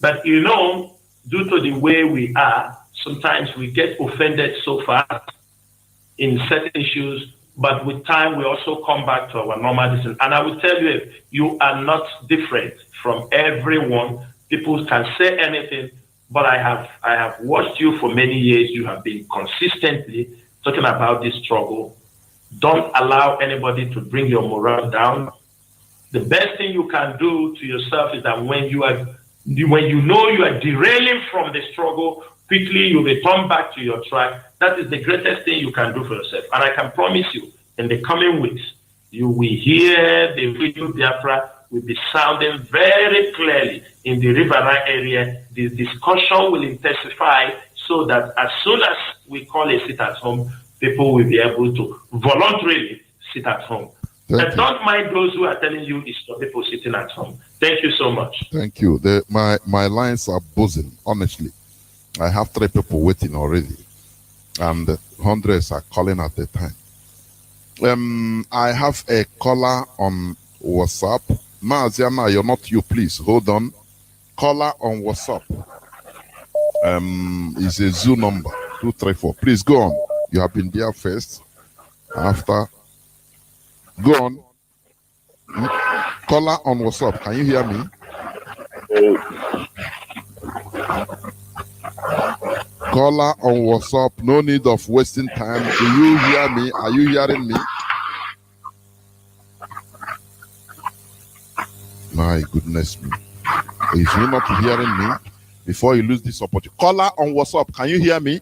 But you know, due to the way we are, sometimes we get offended so fast in certain issues, but with time we also come back to our normal distance. And I will tell you, you are not different from everyone. People can say anything, but I have watched you for many years. You have been consistently talking about this struggle. Don't allow anybody to bring your morale down. The best thing you can do to yourself is that when you know you are derailing from the struggle, quickly you return back to your track. That is the greatest thing you can do for yourself. And I can promise you, in the coming weeks, you will hear the Radio Biafra will be sounding very clearly in the riverine area. The discussion will intensify so that as soon as we call a sit-at-home, people will be able to voluntarily sit at home. Thank And you. don't mind those who are telling you it's for people sitting at home. Thank you so much. Thank you. My lines are buzzing, honestly. I have 3 people waiting already, and hundreds are calling at the time. I have a caller on WhatsApp. Maziana, you're not you, please. Hold on. Caller on WhatsApp. Is a Zoo number 234. Please go on. You have been there first. After. Go on. Caller on WhatsApp. Can you hear me? Caller on WhatsApp. No need of wasting time. Do you hear me? Are you hearing me? My goodness me. If you're not hearing me, before you lose this opportunity. Caller on WhatsApp. Can you hear me?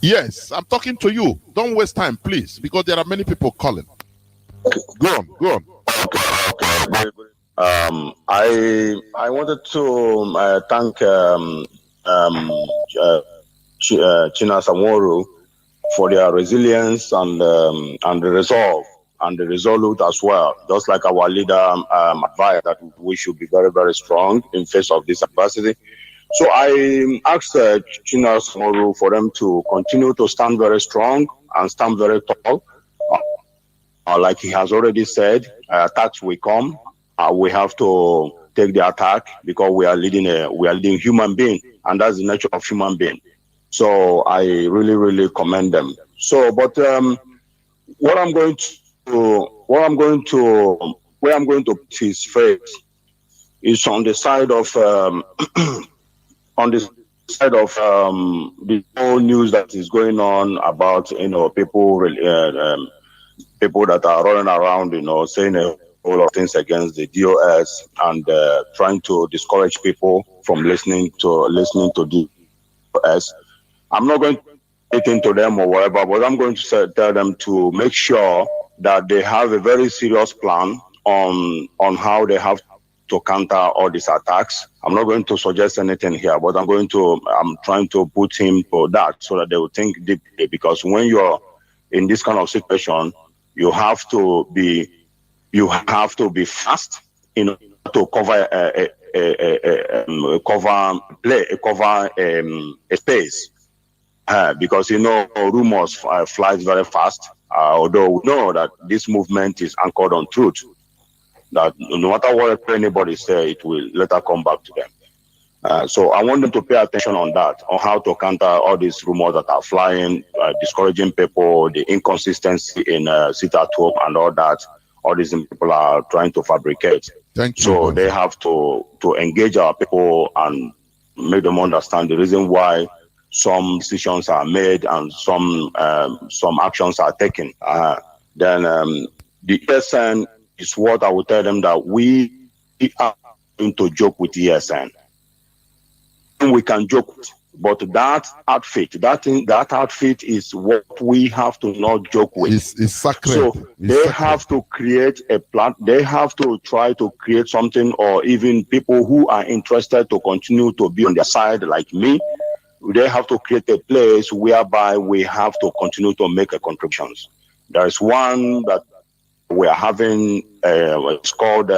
Yes, I'm talking to you. Don't waste time, please, because there are many people calling. Go on, go on. Okay. I wanted to thank CHINASA NWORU for their resilience and the resolve and the resolute as well. Just like our leader advised that we should be very, very strong in face of this adversity. So I asked CHINASA NWORU for them to continue to stand very strong and stand very tall. Like he has already said, attacks will come. We have to take the attack because we are leading human being, and that's the nature of human being. So I really, really commend them. So, but where I'm going to put his faith is on the side of the whole news that is going on about people that are running around, saying a whole lot of things against the DOS and trying to discourage people from listening to DOS. I'm not going to get into them or whatever, but I'm going to tell them to make sure that they have a very serious plan on how they have to counter all these attacks. I'm not going to suggest anything here, but I'm trying to put him for that so that they will think deeply, because when you're in this kind of situation, you have to be fast to cover a space, because rumors flies very fast. Although we know that this movement is anchored on truth, that no matter what anybody say, it will later come back to them. So I want them to pay attention on that, on how to counter all these rumors that are flying, discouraging people, the inconsistency in sit at home and all that. All these people are trying to fabricate. Thank you. So they have to engage our people and make them understand the reason why some decisions are made and some actions are taken. Then the ESN is what I would tell them, that we are going to joke with ESN. We can joke with, but that outfit is what we have to not joke with. It's sacred. So they have to create a plan. They have to try to create something, or even people who are interested to continue to be on their side, like me. They have to create a place whereby we have to continue to make a contributions. There is one that we are having. It's called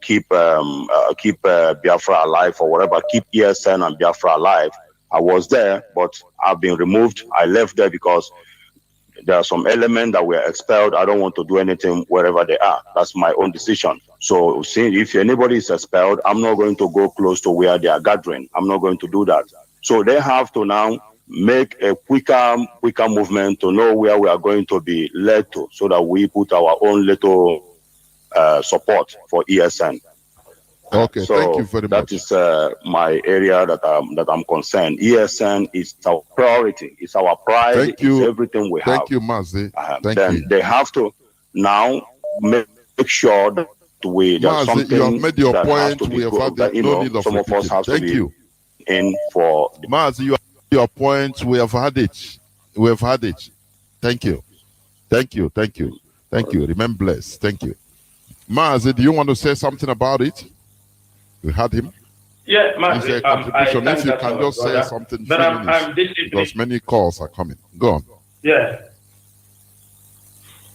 Keep Biafra Alive or whatever. Keep ESN and Biafra Alive. I was there, but I've been removed. I left there because there are some elements that were expelled. I don't want to do anything wherever they are. That's my own decision. So, if anybody is expelled, I'm not going to go close to where they are gathering. I'm not going to do that. So they have to now make a quicker movement to know where we are going to be led to, so that we put our own little support for ESN. Okay, so thank you very much. That is my area that I'm concerned. ESN is our priority. It's our pride. Thank you. It's everything we have. Thank you, Mazi. They have to now make sure that Mazi, you have made your point. We have had no need of some of us have Thank to be you. in for Mazi, you have your point. We have had it. We have had it. Thank you. Thank you. Thank you. Thank you. Remain blessed. Thank you. Mazi, do you want to say something about it? We had him. Yeah, It's a contribution. If you can just say something, but I'm because many calls are coming. Go on. Yeah.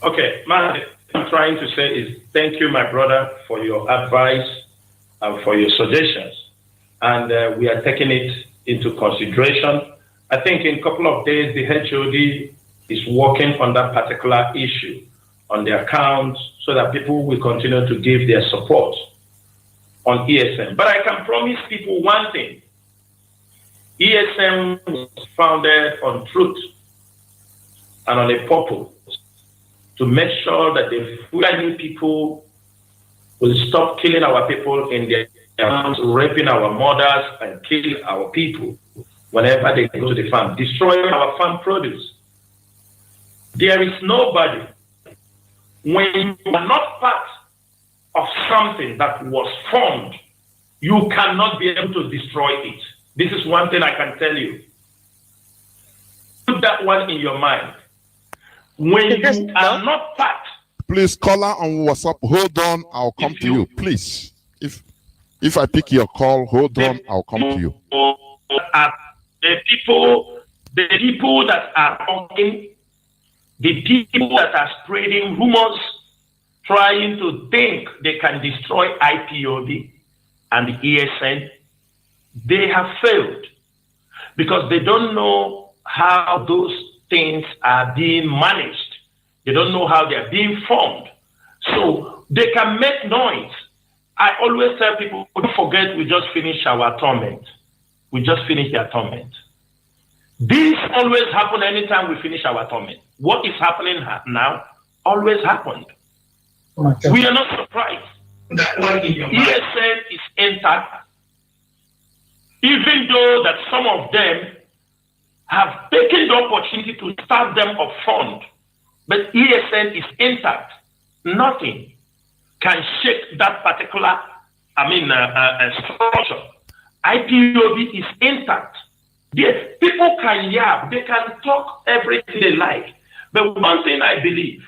Okay, Mazi, I'm trying to say is thank you, my brother, for your advice and for your suggestions. And we are taking it into consideration. I think in a couple of days, the HOD is working on that particular issue on the account so that people will continue to give their support on ESM. But I can promise people one thing. ESM was founded on truth and on a purpose to make sure that the Fulani people will stop killing our people in their farms, raping our mothers and killing our people whenever they go to the farm, destroying our farm produce. There is nobody, when you are not part of something that was formed, you cannot be able to destroy it. This is one thing I can tell you. Put that one in your mind. When you are not part. Please, caller on WhatsApp, hold on, I'll come to you. Please. If I pick your call, hold on, I'll come to you. The people that are talking, the people that are spreading rumors, trying to think they can destroy IPOB and the ESN, they have failed because they don't know how those things are being managed. They don't know how they're being formed. So they can make noise. I always tell people, don't forget we just finished our torment. We just finished their torment. This always happens anytime we finish our torment. What is happening now always happened. We are not surprised. ESN is intact, even though that some of them have taken the opportunity to start them up front, but ESN is intact. Nothing can shake that particular, structure. IPOB is intact. People can yap, they can talk everything they like, but one thing I believe,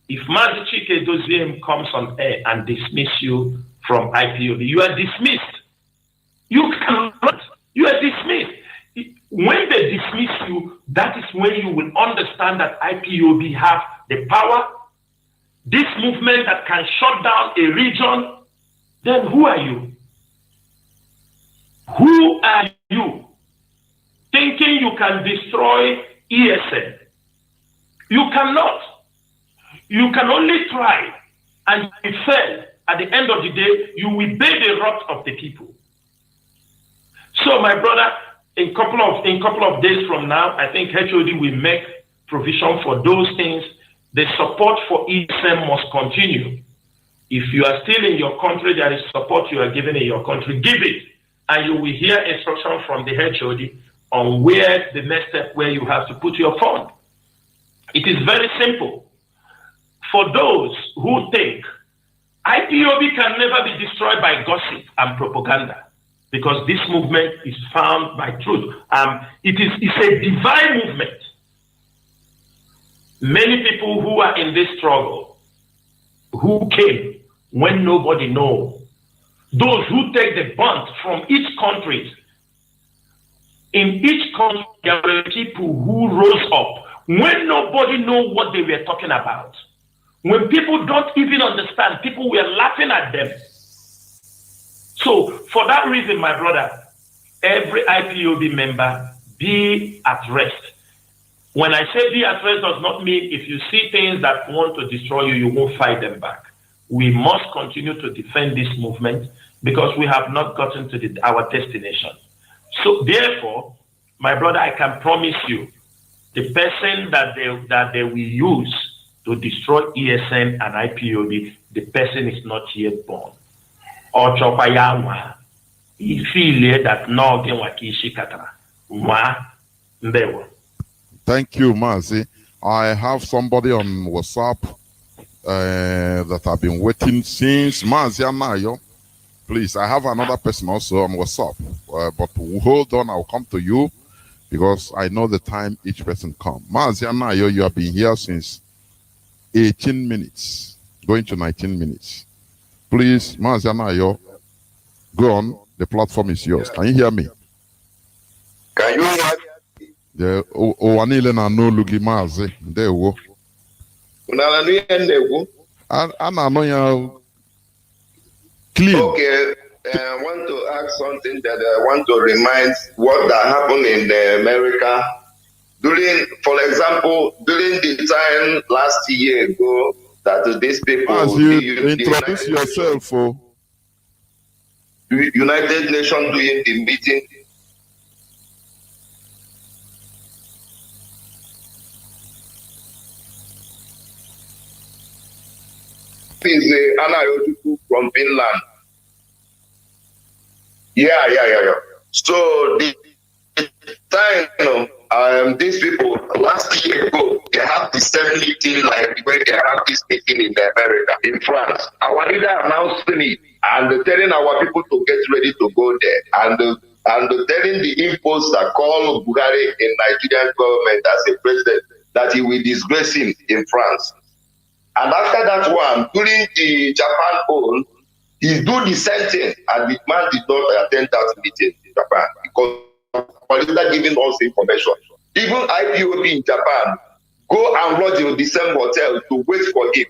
if Mazi Chike Doziem comes on air and dismiss you from IPOB, you are dismissed. You cannot. You are dismissed. When they dismiss you, that is when you will understand that IPOB have the power, this movement that can shut down a region. Then who are you? Who are you? Thinking you can destroy ESN. You cannot. You can only try, and if you fail, at the end of the day, you will bear the wrath of the people. So, my brother, in couple of days from now, I think HOD will make provision for those things. The support for ESM must continue. If you are still in your country, there is support you are given in your country, give it, and you will hear instruction from the HOD on where the next step where you have to put your fund. It is very simple. For those who think IPOB can never be destroyed by gossip and propaganda, because this movement is found by truth. It's a divine movement. Many people who are in this struggle, who came when nobody knows, those who take the brunt from each country, in each country there were people who rose up when nobody knows what they were talking about. When people don't even understand, people were laughing at them. So for that reason, my brother, every IPOB member, be at rest. When I say be at rest does not mean if you see things that want to destroy you, you won't fight them back. We must continue to defend this movement because we have not gotten to our destination. So therefore, my brother, I can promise you, the person that they will use to destroy ESN and IPOB, the person is not yet born. Or Chopayanwa, he feel that no gen wakishi katara. Thank you, Mazi. I have somebody on WhatsApp that I've been waiting since. Mazi Anayo, please. I have another person also on WhatsApp, but hold on, I'll come to you because I know the time each person comes. Mazi Anayo, you have been here since 18 minutes, going to 19 minutes. Please, Mazi Anayo, go on. The platform is yours. Can you hear me? Can you hear me? The Owanile na no lugi Mazi. There wo. Ana no ya clean. Okay. I want to ask something that I want to remind what that happened in America during, for example, during the time last year ago that these people. As you introduce yourself, for United Nations doing the meeting. Is Anna Yojuku from Finland. Yeah. So the time, these people last year ago, they have the same meeting like when they have this meeting in America, in France. Our leader announcing it and telling our people to get ready to go there, and telling the imposter call Buhari in Nigerian government as a president that he will disgrace him in France. And after that one, during the Japan poll, he do the same thing, and the man did not attend that meeting in Japan because Polita giving us information. Even IPOB in Japan go and lodge in the same hotel to wait for him.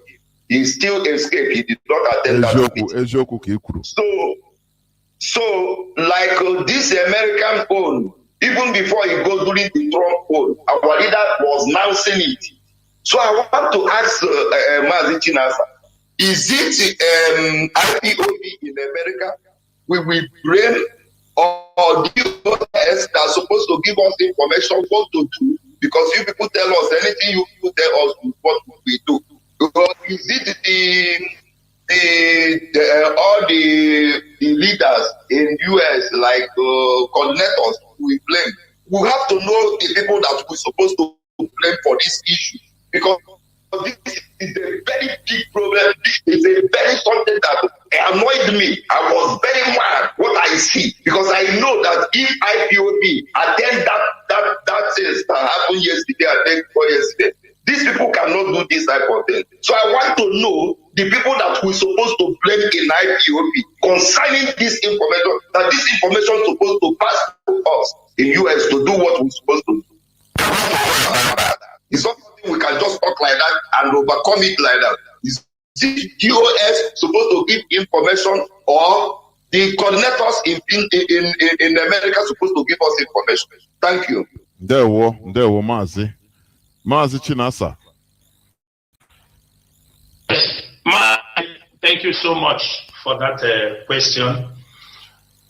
He still escaped. He did not attend that meeting. So like this American poll, even before he goes during the Trump poll, our leader was announcing it. So I want to ask Mazi CHINASA, is it IPOB in America we will blame or DOS that's supposed to give us information what to do? Because you people tell us anything you people tell us what we do. Because is it all the leaders in US like coordinators we blame? We have to know the people that we're supposed to blame for this issue. Because this is a very big problem. It's a very something that annoyed me. I was very mad what I see, because I know that if IPOB attend that things that happened yesterday and day before yesterday, these people cannot do this type of thing. So I want to know the people that we're supposed to blame in IPOB concerning this information, that this information is supposed to pass to us in US to do what we're supposed to do. It's not something we can just talk like that and overcome it like that. Is the DOS supposed to give information, or the coordinators in America supposed to give us information? Thank you. There were Mazi CHINASA. Thank you so much for that question.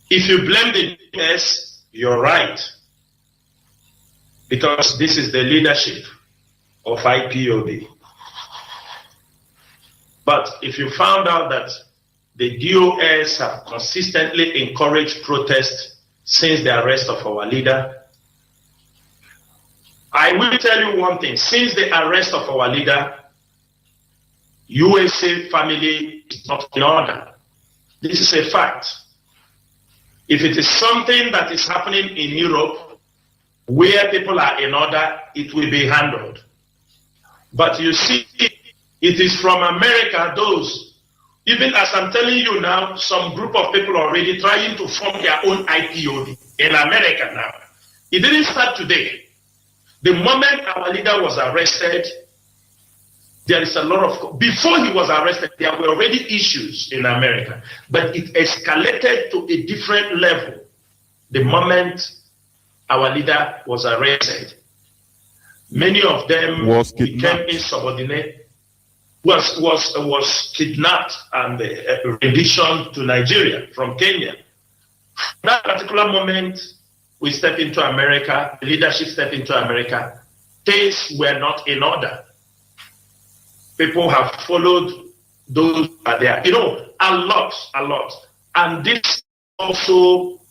If you blame the DS, you're right, because this is the leadership of IPOB. But if you found out that the DOS have consistently encouraged protest since the arrest of our leader, I will tell you one thing. Since the arrest of our leader, USA family is not in order. This is a fact. If it is something that is happening in Europe, where people are in order, it will be handled. But you see, it is from America, those, even as I'm telling you now, some group of people are already trying to form their own IPOB in America now. It didn't start today. The moment our leader was arrested, there is a lot of, before he was arrested, there were already issues in America, but it escalated to a different level the moment our leader was arrested. Many of them became insubordinate, was kidnapped and renditioned to Nigeria from Kenya. That particular moment, we stepped into America, the leadership stepped into America, things were not in order. People have followed those who are there, a lot. And this also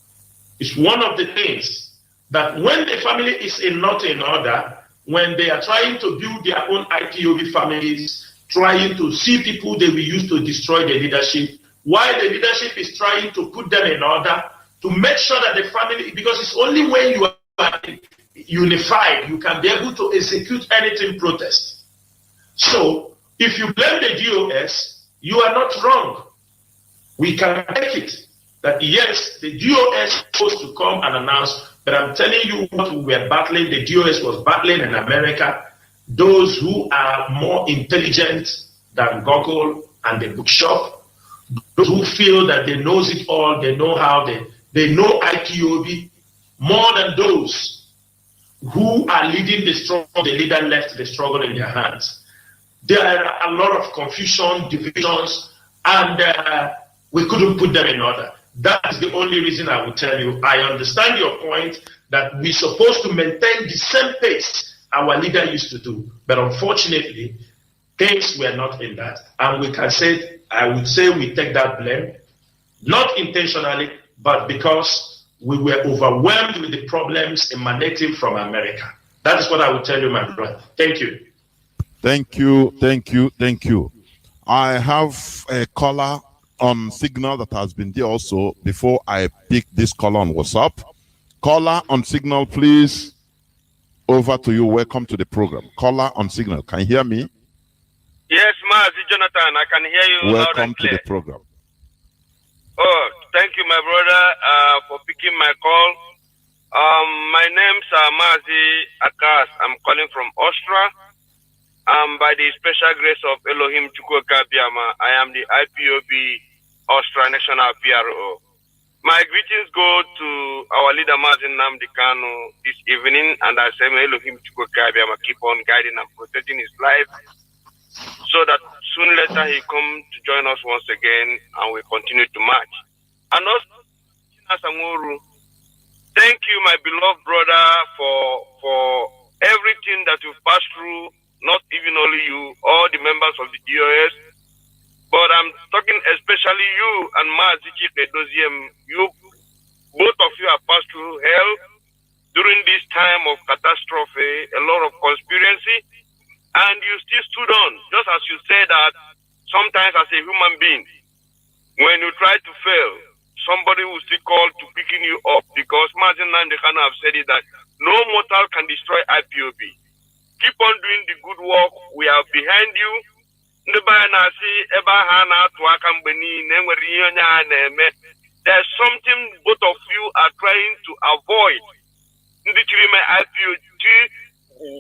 is one of the things that when the family is not in order, when they are trying to build their own IPOB families, trying to see people they will use to destroy the leadership, while the leadership is trying to put them in order to make sure that the family, because it's only when you are unified, you can be able to execute anything protest. So, if you blame the DOS, you are not wrong. We can take it. that yes, the DOS is supposed to come and announce, but I'm telling you what we were battling, the DOS was battling in America, those who are more intelligent than Google and the bookshop, those who feel that they knows it all, they know how, they know IPOB, more than those who are leading the struggle, the leader left the struggle in their hands. There are a lot of confusion, divisions, and we couldn't put them in order. That's the only reason I will tell you. I understand your point that we're supposed to maintain the same pace our leader used to do. But unfortunately, things were not in that. And we can say, I would say we take that blame, not intentionally, but because we were overwhelmed with the problems emanating from America. That is what I would tell you, my brother. Thank you. Thank you, thank you, thank you. I have a caller on Signal that has been there also before I pick this caller on WhatsApp. Caller on Signal, please. Over to you. Welcome to the program. Caller on Signal. Can you hear me? Yes, Mazi, Jonathan. I can hear you. Welcome to the program. Oh, thank you, my brother, for picking my call. My name's Mazi Akas. I'm calling from Austria. By the special grace of Elohim Chukwuka Biama, I am the IPOB Austria National PRO. My greetings go to our leader Mazi Nnamdi Kanu this evening, and I say may Elohim Chukwuka Biama keep on guiding and protecting his life, so that soon later he come to join us once again, and we continue to march. And also, CHINASA NWORU, thank you, my beloved brother, for everything that you've passed through. Not even only you, all the members of the DOS, but I'm talking especially you and Mazi Edoziem. You, both of you have passed through hell during this time of catastrophe, a lot of conspiracy, and you still stood on, just as you said that sometimes as a human being, when you try to fail, somebody will still call to picking you up, because Mazi Nnamdi Kanu have said it that no mortal can destroy IPOB. Keep on doing the good work. We are behind you. There's something both of you are trying to avoid.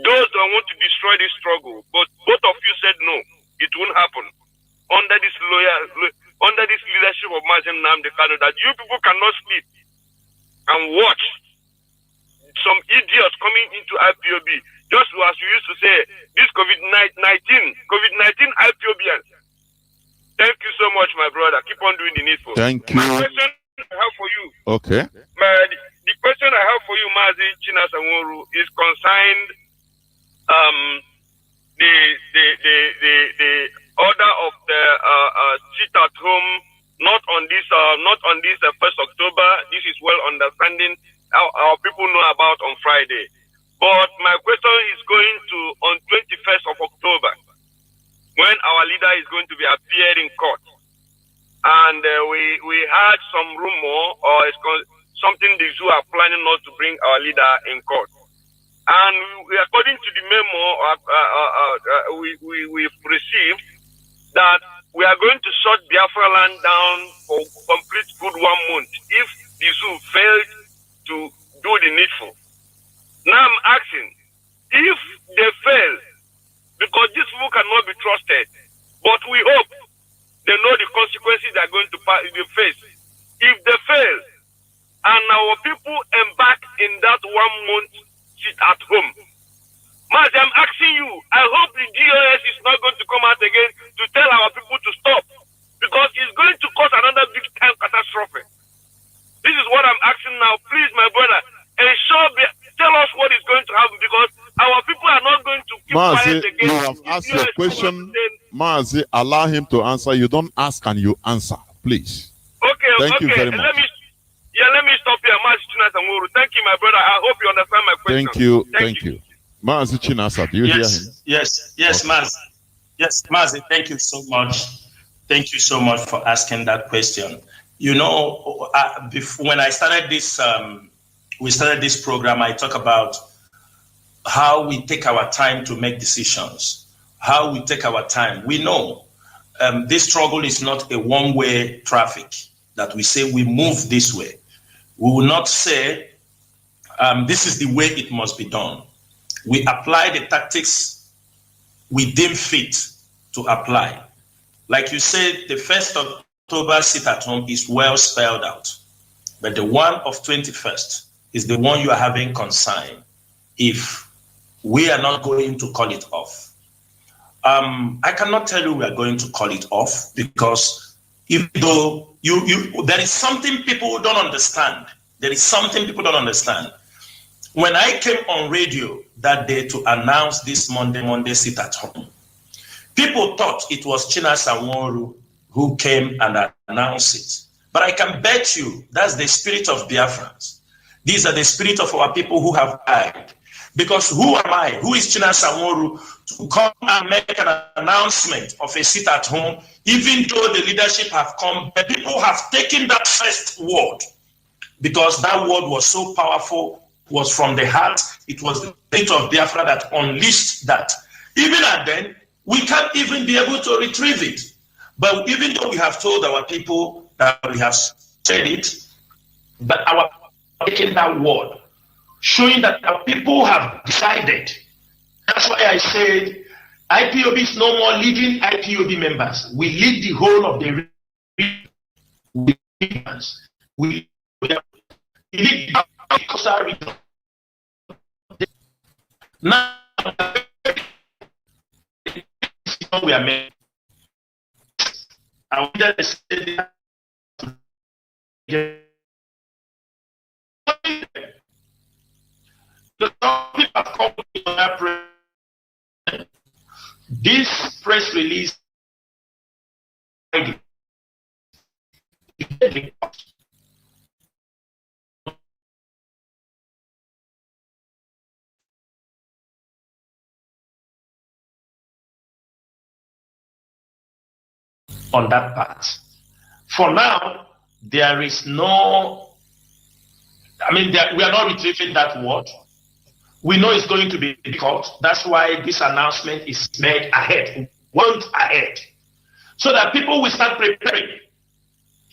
Those who want to destroy this struggle, but both of you said no, it won't happen. Under this leadership of Mazi Nnamdi Kanu, that you people cannot sleep and watch some idiots coming into IPOB. Just as you used to say, this COVID-19 IPOBians. Thank you so much, my brother. Keep on doing the needful. Thank you. My question I have for you. Okay. The question I have for you, Mazi CHINASA NWORU, is concerned the order of the sit at home, not on this 1st October. This is well understanding. Our people know about on Friday. But my question is going to on 21st of October, when our leader is going to be appearing in court. And we had some rumor or something the zoo are planning not to bring our leader in court. And according to the memo we've received, that we are going to shut Biafra land down for complete good 1 month if the zoo failed to do the needful. Now I'm asking, if they fail, because these people cannot be trusted, but we hope they know the consequences they are going to face. If they fail, and our people embark in that 1 month sit at home, Mazi, I'm asking you, I hope the DOS is not going to come out again to tell our people to stop, because it's going to cause another big time catastrophe. This is what I'm asking now. Please, my brother, tell us what is going to happen, because our people are not going to keep quiet again. You have asked your question. Mazi, allow him to answer. You don't ask and you answer, please. Okay, Thank you very much. Let me stop here, Mazi CHINASA NWORU. Thank you, my brother. I hope you understand my question. Thank you. Mazi CHINASA, do you hear him? Yes, Mazi. Yes, Mazi, thank you so much. Thank you so much for asking that question. You know, when I started this, we started this program, I talk about how we take our time to make decisions, how we take our time. We know this struggle is not a one-way traffic that we say we move this way. We will not say this is the way it must be done. We apply the tactics we deem fit to apply. Like you said, the 1st of October sit at home is well spelled out, but the one of 21st is the one you are having concern if we are not going to call it off. I cannot tell you we are going to call it off, because even though there is something people don't understand. There is something people don't understand. When I came on radio that day to announce this Monday sit at home, people thought it was CHINASA NWORU who came and announced it. But I can bet you that's the spirit of Biafrans. These are the spirit of our people who have died. Because who am I? Who is CHINASA NWORU to come and make an announcement of a sit at home, even though the leadership have come? The people have taken that first word, because that word was so powerful, was from the heart. It was the spirit of Biafra that unleashed that. Even at then, we can't even be able to retrieve it. But even though we have told our people that we have said it, but our taking that word, showing that our people have decided. That's why I said IPOB is no more leading IPOB members. We lead the whole of the regions. We lead the Coastal region. Now we are made. I will just say that this press release on that part. For now, there is no, we are not retrieving that word. We know it's going to be difficult. That's why this announcement is made ahead, months ahead, so that people will start preparing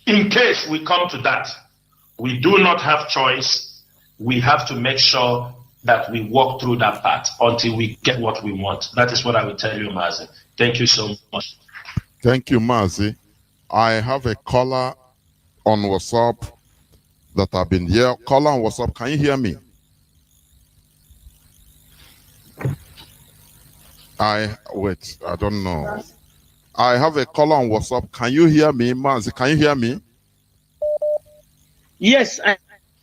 in case we come to that. We do not have choice. We have to make sure that we walk through that path until we get what we want. That is what I will tell you, Mazi. Thank you so much. Thank you, Mazi. I have a caller on WhatsApp that have been here. Caller on WhatsApp, can you hear me? I don't know. I have a caller on WhatsApp. Can you hear me, Mazi? Can you hear me? Yes,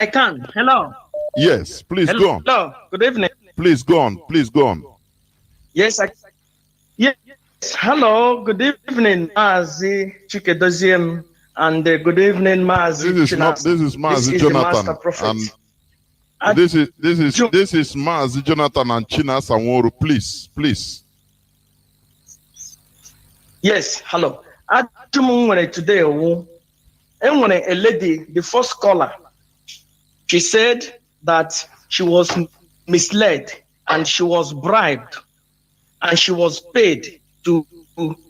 I can. Hello. Yes, please go on. Hello. Good evening. Please go on. Please go on. Yes, yes. Hello. Good evening, Mazi Chikedoziem, and good evening, Mazi. This is Mazi Jonathan, and this is Mazi Jonathan and CHINASA NWORU. Please. Yes, hello. Today, a lady, the first caller, she said that she was misled and she was bribed and she was paid to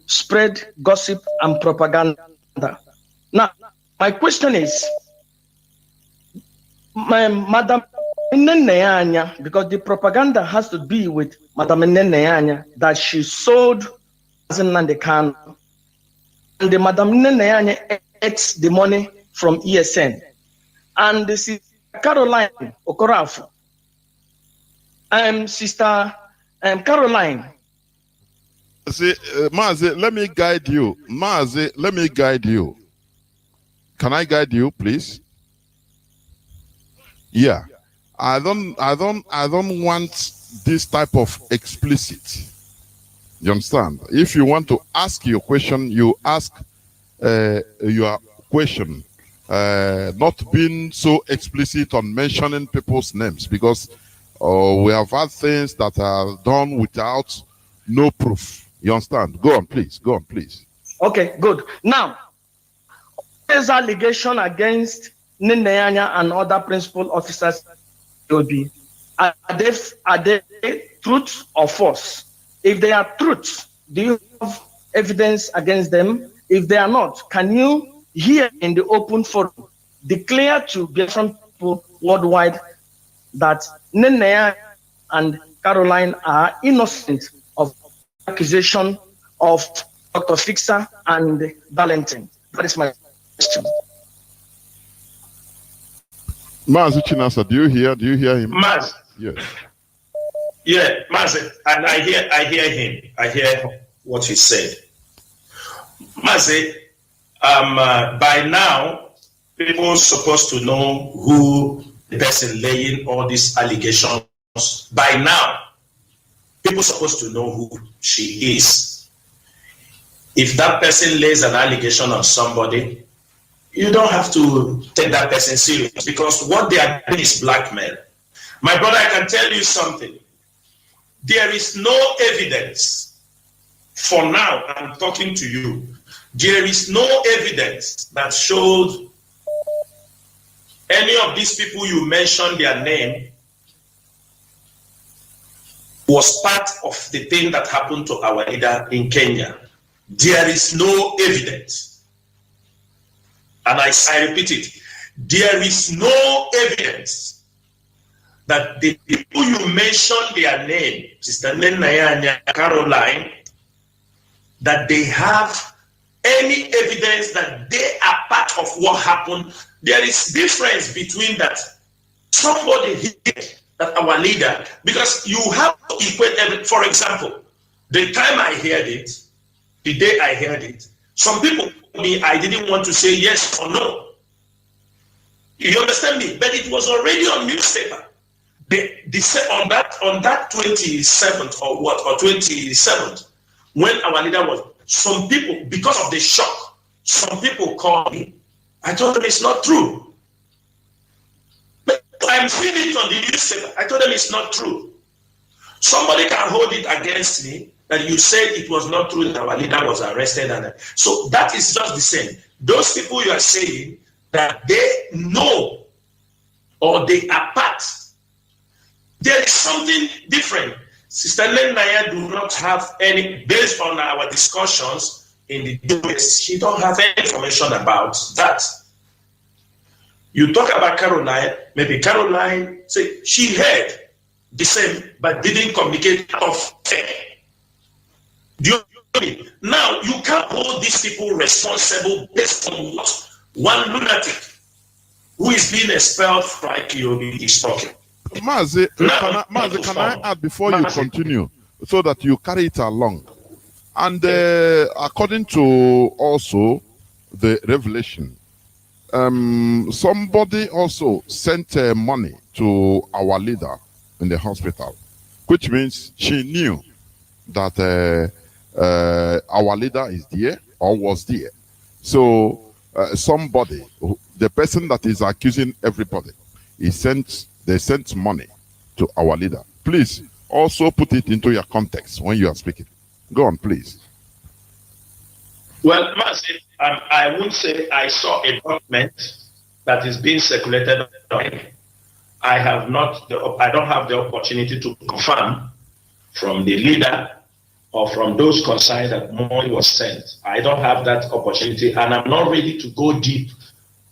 spread gossip and propaganda. Now, my question is, Madam Neneanya, because the propaganda has to be with Madam Neneanya, that she sold Nandekano, and the Madam Neneanya ate the money from ESN, and this is Caroline Okorafu. Sister Caroline. See, Mazi, let me guide you. Mazi, let me guide you. Can I guide you, please? Yeah. I don't want this type of explicit. You understand? If you want to ask your question, you ask your question, not being so explicit on mentioning people's names, because we have had things that are done without no proof. You understand? Go on, please. Go on, please. Okay, good. Now, there's allegation against Neneanya and other principal officers. Are they truth or false? If they are truth, do you have evidence against them? If they are not, can you here in the open forum declare to Biafran people worldwide that Nenea and Caroline are innocent of accusation of Dr. Fixer and Valentin? That is my question. Mazi CHINASA, do you hear him? Mazi. Yes. Yeah, Mazi, and I hear him. I hear what he said. Mazi, by now, people are supposed to know who the person laying all these allegations. By now, people are supposed to know who she is. If that person lays an allegation on somebody, you don't have to take that person serious, because what they are doing is blackmail. My brother, I can tell you something. There is no evidence, for now, I'm talking to you, there is no evidence that showed any of these people you mentioned their name was part of the thing that happened to our leader in Kenya. There is no evidence. And I repeat it, there is no evidence that the people you mentioned their name, Sister Nenaya and Caroline, that they have any evidence that they are part of what happened. There is difference between that. Somebody here, that our leader, because you have to equate everything. For example, the time I heard it, the day I heard it, some people told me I didn't want to say yes or no. You understand me? But it was already on newspaper. On that 27th or what, or 27th, when our leader was, some people, because of the shock, some people called me. I told them it's not true. But I'm seeing it on the newspaper. I told them it's not true. Somebody can hold it against me that you said it was not true that our leader was arrested. And so that is just the same. Those people you are saying that they know or they are part, there is something different. Sister Nenaya do not have any, based on our discussions in the US, she don't have any information about that. You talk about Caroline, maybe Caroline say she heard the same but didn't communicate of fair. Do you know me? Now you can't hold these people responsible based on what one lunatic who is being expelled from IPOB is talking. Mazi, can I add before you continue, so that you carry it along? And according to also the revelation, somebody also sent money to our leader in the hospital, which means she knew that our leader is there or was there. So somebody, the person that is accusing everybody, they sent money to our leader. Please also put it into your context when you are speaking. Go on, please. Well, Mazi, I would say I saw a document that is being circulated. I don't have the opportunity to confirm from the leader or from those concerned that money was sent. I don't have that opportunity, and I'm not ready to go deep.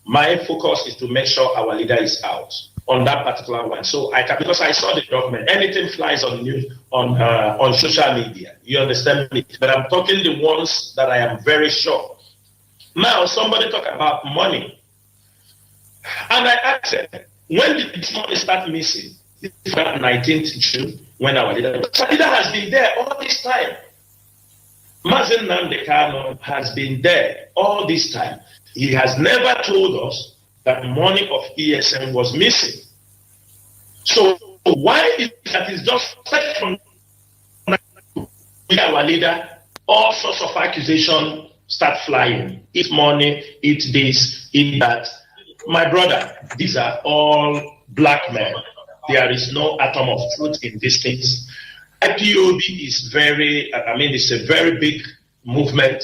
My focus is to make sure our leader is out on that particular one. So because I saw the document, anything flies on news on social media. You understand me? But I'm talking the ones that I am very sure. Now somebody talk about money, and I asked them, when did this money start missing? 19th June, when our leader has been there all this time. Mazi Nnamdi Kanu has been there all this time. He has never told us that money of ESM was missing. So why is that is just from our leader, all sorts of accusations start flying. Eat money, eat this, eat that. My brother, these are all blackmail. There is no atom of truth in these things. IPOB is it's a very big movement.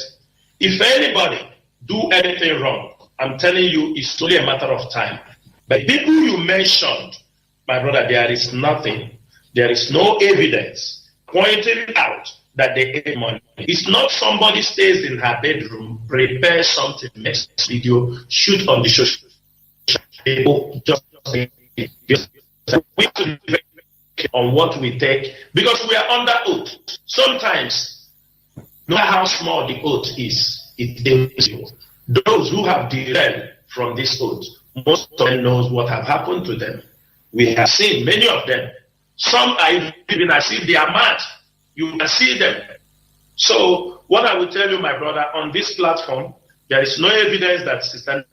If anybody do anything wrong, I'm telling you, it's only a matter of time. But people you mentioned, my brother, there is nothing. There is no evidence pointing out that they earn money. It's not somebody stays in her bedroom, prepares something, makes video, shoot on the social media, just we have to be on what we take, because we are under oath. Sometimes, no matter how small the oath is, it deals you. Those who have derailed from this oath, most of them knows what have happened to them. We have seen many of them. Some are even as if they are mad. You can see them. So what I will tell you, my brother, on this platform, there is no evidence that Sister,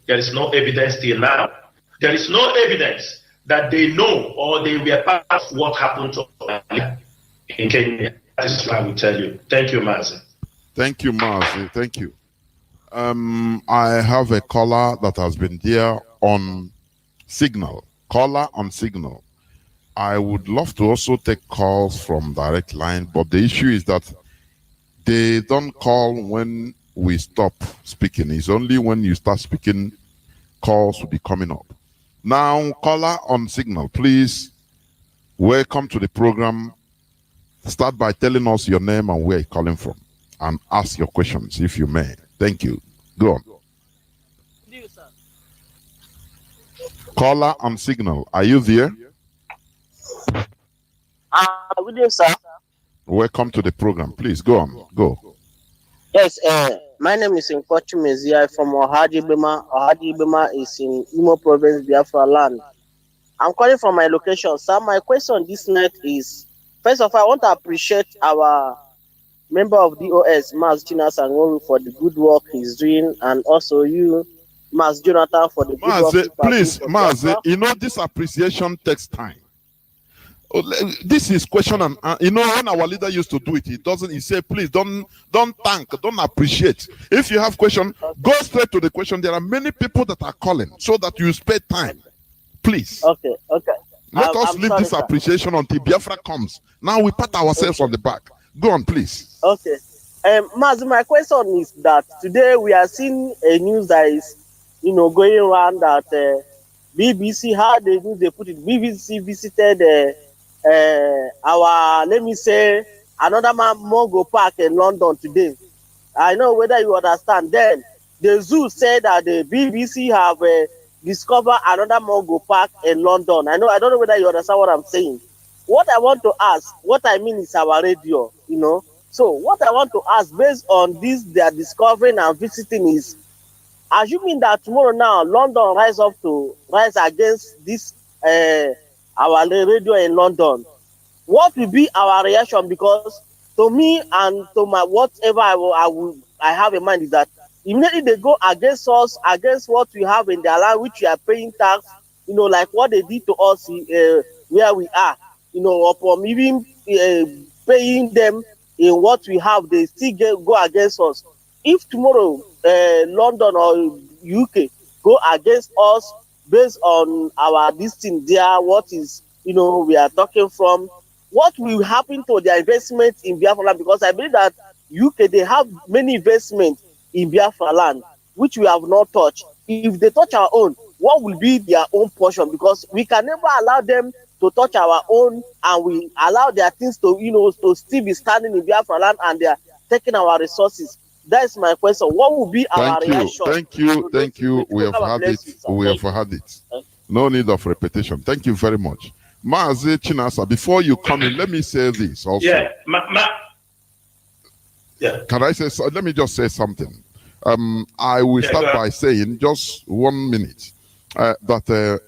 there is no evidence till now. There is no evidence that they know or they were part of what happened to them in Kenya. That is what I will tell you. Thank you, Mazi. Thank you, Mazi. Thank you. I have a caller that has been there on Signal. Caller on Signal. I would love to also take calls from direct line, but the issue is that they don't call when we stop speaking. It's only when you start speaking, calls will be coming up. Now, caller on Signal, please, welcome to the program. Start by telling us your name and where you're calling from, and ask your questions, if you may. Thank you. Go on. Caller on Signal, are you there? Good day, sir. Welcome to the program. Please, go on. Go. Yes, my name is Nkochi Mezia from Ohadi Bema. Ohadi Bema is in Imo Province, Biafra land. I'm calling from my location. Sir, my question this night is, first of all, I want to appreciate our member of DOS, Mazi CHINASA, for the good work he's doing, and also you, Mazi Jonathan, for the good work. Please, Mazi, you know, this appreciation takes time. This is question and you know, when our leader used to do it, he said, please don't thank, don't appreciate. If you have question, go straight to the question. There are many people that are calling so that you spend time. Please. Okay. Let us leave this appreciation until Biafra comes. Now we pat ourselves on the back. Go on, please. Okay. Mazi, my question is that today we are seeing a news that is, going around that BBC, how they put it, BBC visited our, let me say, another man Mongo Park in London today. I know whether you understand. Then the zoo said that the BBC have discovered another Mongo Park in London. I don't know whether you understand what I'm saying. What I want to ask, what I mean is our radio, So what I want to ask, based on this they are discovering and visiting, is assuming that tomorrow now London rise against this our radio in London, what will be our reaction? Because to me and to my whatever I have in mind is that immediately they go against us, against what we have in their land, which we are paying tax, like what they did to us where we are, upon even paying them in what we have, they still go against us. If tomorrow London or UK go against us based on our listing there, what is, we are talking from, what will happen to their investment in Biafra land? Because I believe that UK, they have many investments in Biafra land, which we have not touched. If they touch our own, what will be their own portion? Because we can never allow them to touch our own, and we allow their things to, to still be standing in Biafra land, and they are taking our resources. That's my question. What will be our reaction? Thank you. We have had it. We have had it. No need of repetition. Thank you very much. Mazi CHINASA, before you come in, let me say this also. Can I say so? Let me just say something. I will start by saying, just 1 minute, that,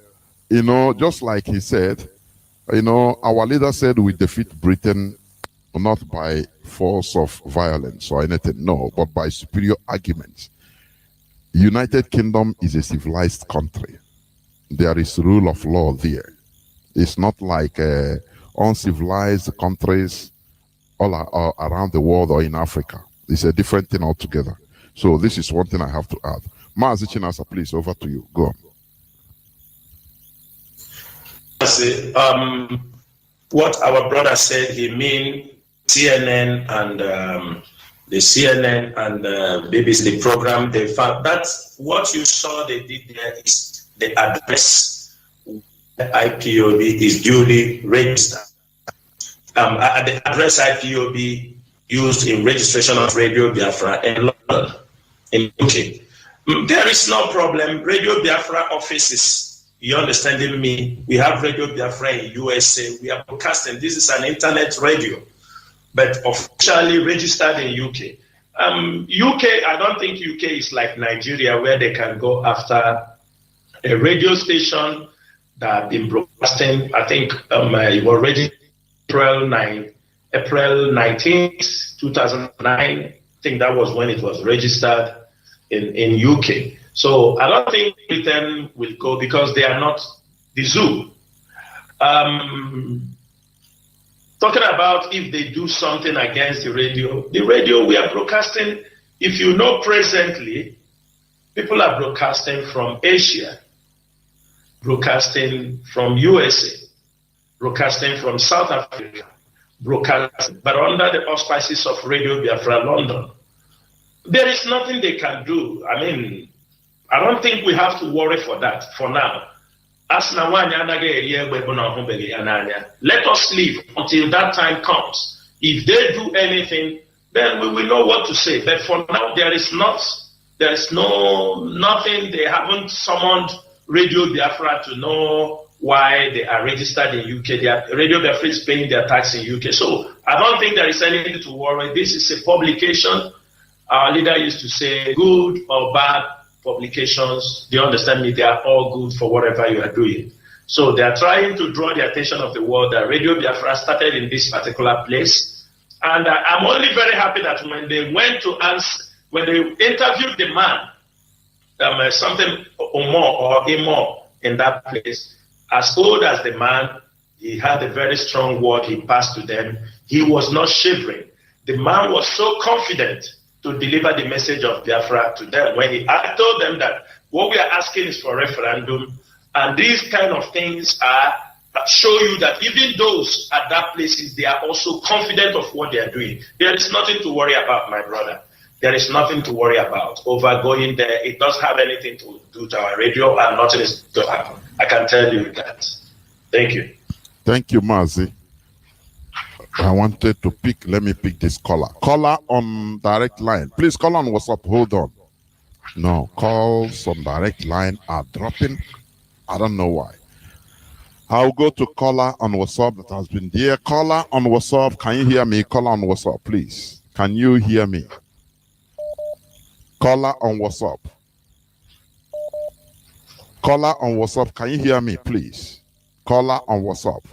just like he said, our leader said we defeat Britain not by force of violence or anything, no, but by superior arguments. United Kingdom is a civilized country. There is rule of law there. It's not like uncivilized countries all around the world or in Africa. It's a different thing altogether. So this is one thing I have to add. Mazi CHINASA, please, over to you. Go on. What our brother said, he mean CNN and the CNN and BBC, the program, they found that's what you saw they did there is the address. The IPOB is duly registered. the address IPOB used in registration of Radio Biafra in London, in UK. There is no problem. Radio Biafra offices, you understanding me? We have Radio Biafra in USA. We are broadcasting. This is an internet radio, but officially registered in UK. UK, I don't think UK is like Nigeria where they can go after a radio station that have been broadcasting. I think it was registered April 19th, 2009. I think that was when it was registered in UK. So I don't think Britain will go because they are not the zoo. Talking about if they do something against the radio we are broadcasting, if you know presently, people are broadcasting from Asia, broadcasting from USA, broadcasting from South Africa, broadcasting, but under the auspices of Radio Biafra London. There is nothing they can do. I mean, I don't think we have to worry for that for now. Let us leave until that time comes. If they do anything, then we will know what to say. But for now, there is nothing. They haven't summoned Radio Biafra to know why they are registered in UK. Radio Biafra is paying their tax in UK. So I don't think there is anything to worry. This is a publication. Our leader used to say, good or bad publications, do you understand me? They are all good for whatever you are doing. So they are trying to draw the attention of the world that Radio Biafra started in this particular place. And I'm only very happy that when they went to answer, when they interviewed the man, something or more in that place, as old as the man, he had a very strong word he passed to them. He was not shivering. The man was so confident to deliver the message of Biafra to them. When he told them that what we are asking is for referendum, and these kind of things show you that even those at that places, they are also confident of what they are doing. There is nothing to worry about, my brother. There is nothing to worry about. Over going there, it doesn't have anything to do to our radio, and nothing is going to happen. I can tell you that. Thank you. Thank you, Mazi. I wanted to let me pick this caller. Caller on direct line. Please call on WhatsApp. Hold on. No, calls on direct line are dropping. I don't know why. I'll go to caller on WhatsApp that has been there. Caller on WhatsApp. Can you hear me? Caller on WhatsApp, please. Can you hear me? Caller on WhatsApp. Caller on WhatsApp. Can you hear me, please? Caller on WhatsApp.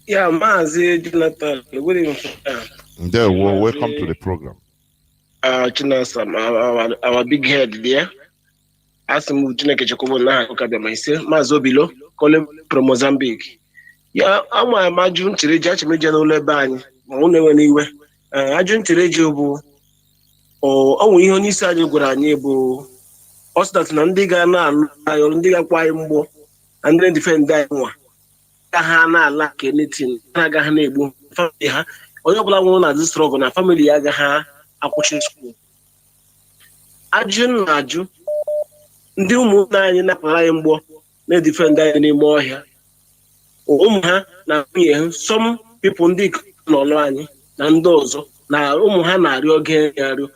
Yeah, Mazi, Jonathan, good evening. There, well, welcome to the program. CHINASA, our big head there. As I'm Chineke Jacobo na Okabe myself, Mazobilo, calling from Mozambique. Yeah, I'm a Majun Tireja, Major Lebani, Monewe. Ajun Tirejo, or only only side of Guranebo, Ostat Nandiga, Nandiga Quaimbo, and then defend that one. Kahana lack anything, Nagahanebu, family, or your one as this struggle, and family Agaha, a coaching school. Ajun Naju, ndị ụmụnna anyị napụrụ anyị mgbọ na-edifend anyị n'ime ọhịa ụmụ ha na nwunye ha some people ndị n'ọlụ anyị na ndị ọzọ na ụmụ ha na-arịọ oge arịọ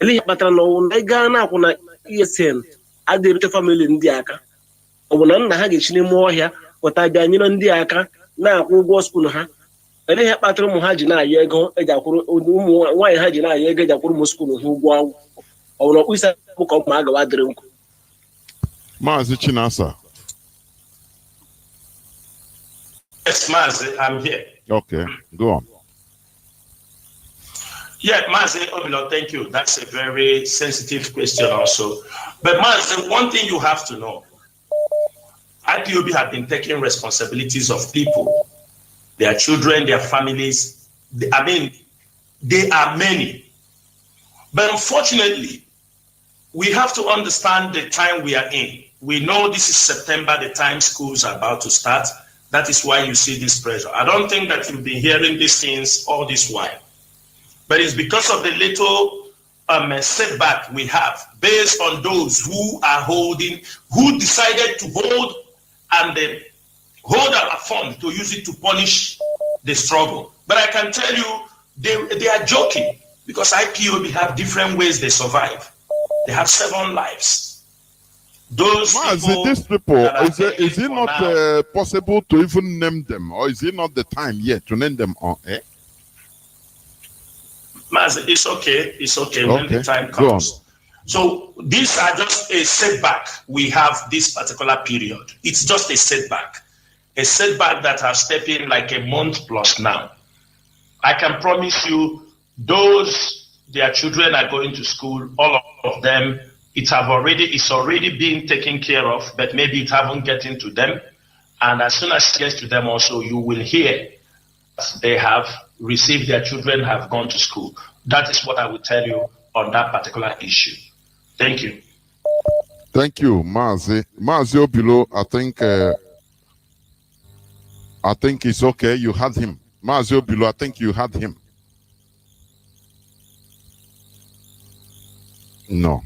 ele ihe kpatara na ọnwụ na gaa na-akwụ na ESN adịrịte famili ndị aka ọ bụ na nna ha ga-echi n'ime ọhịa pụta bịa nyere ndị aka na-akwụ ụgwọ skuul ha ele ihe kpatara ụmụ ha ji na-ayọ ego eji akwụrụ ụmụ nwaanyị ha ji na-ayọ ego eji akwụrụ ụmụ skuul ha ụgwọ akwụkwọ ọ bụ na ọkpụ isi akpụ ka ụmụ agawa dịrị nkụ. Mazi CHINASA. Yes, Mazi, I'm here. Okay, go on. Yeah, Mazi, Obilo, thank you. That's a very sensitive question also. But Mazi, one thing you have to know, IPOB have been taking responsibilities of people, their children, their families. I mean, they are many. But unfortunately, we have to understand the time we are in. We know this is September, the time schools are about to start. That is why you see this pressure. I don't think that you've been hearing these things all this while. But it's because of the little setback we have based on those who are holding, who decided to hold and hold our fund to use it to punish the struggle. But I can tell you, they are joking, because IPOB have different ways they survive. They have 7 lives. Those people, these people, is it not possible to even name them, or is it not the time yet to name them on air? Mazi, it's okay. It's okay when the time comes. So these are just a setback. We have this particular period. It's just a setback that has stepped in like a month plus now. I can promise you, their children are going to school, all of them. It's already being taken care of, but maybe it haven't gotten to them. And as soon as it gets to them also, you will hear they have received, their children have gone to school. That is what I will tell you on that particular issue. Thank you. Thank you, Mazi. Mazi Obilo, I think it's okay. You had him. Mazi Obilo, I think you had him. No,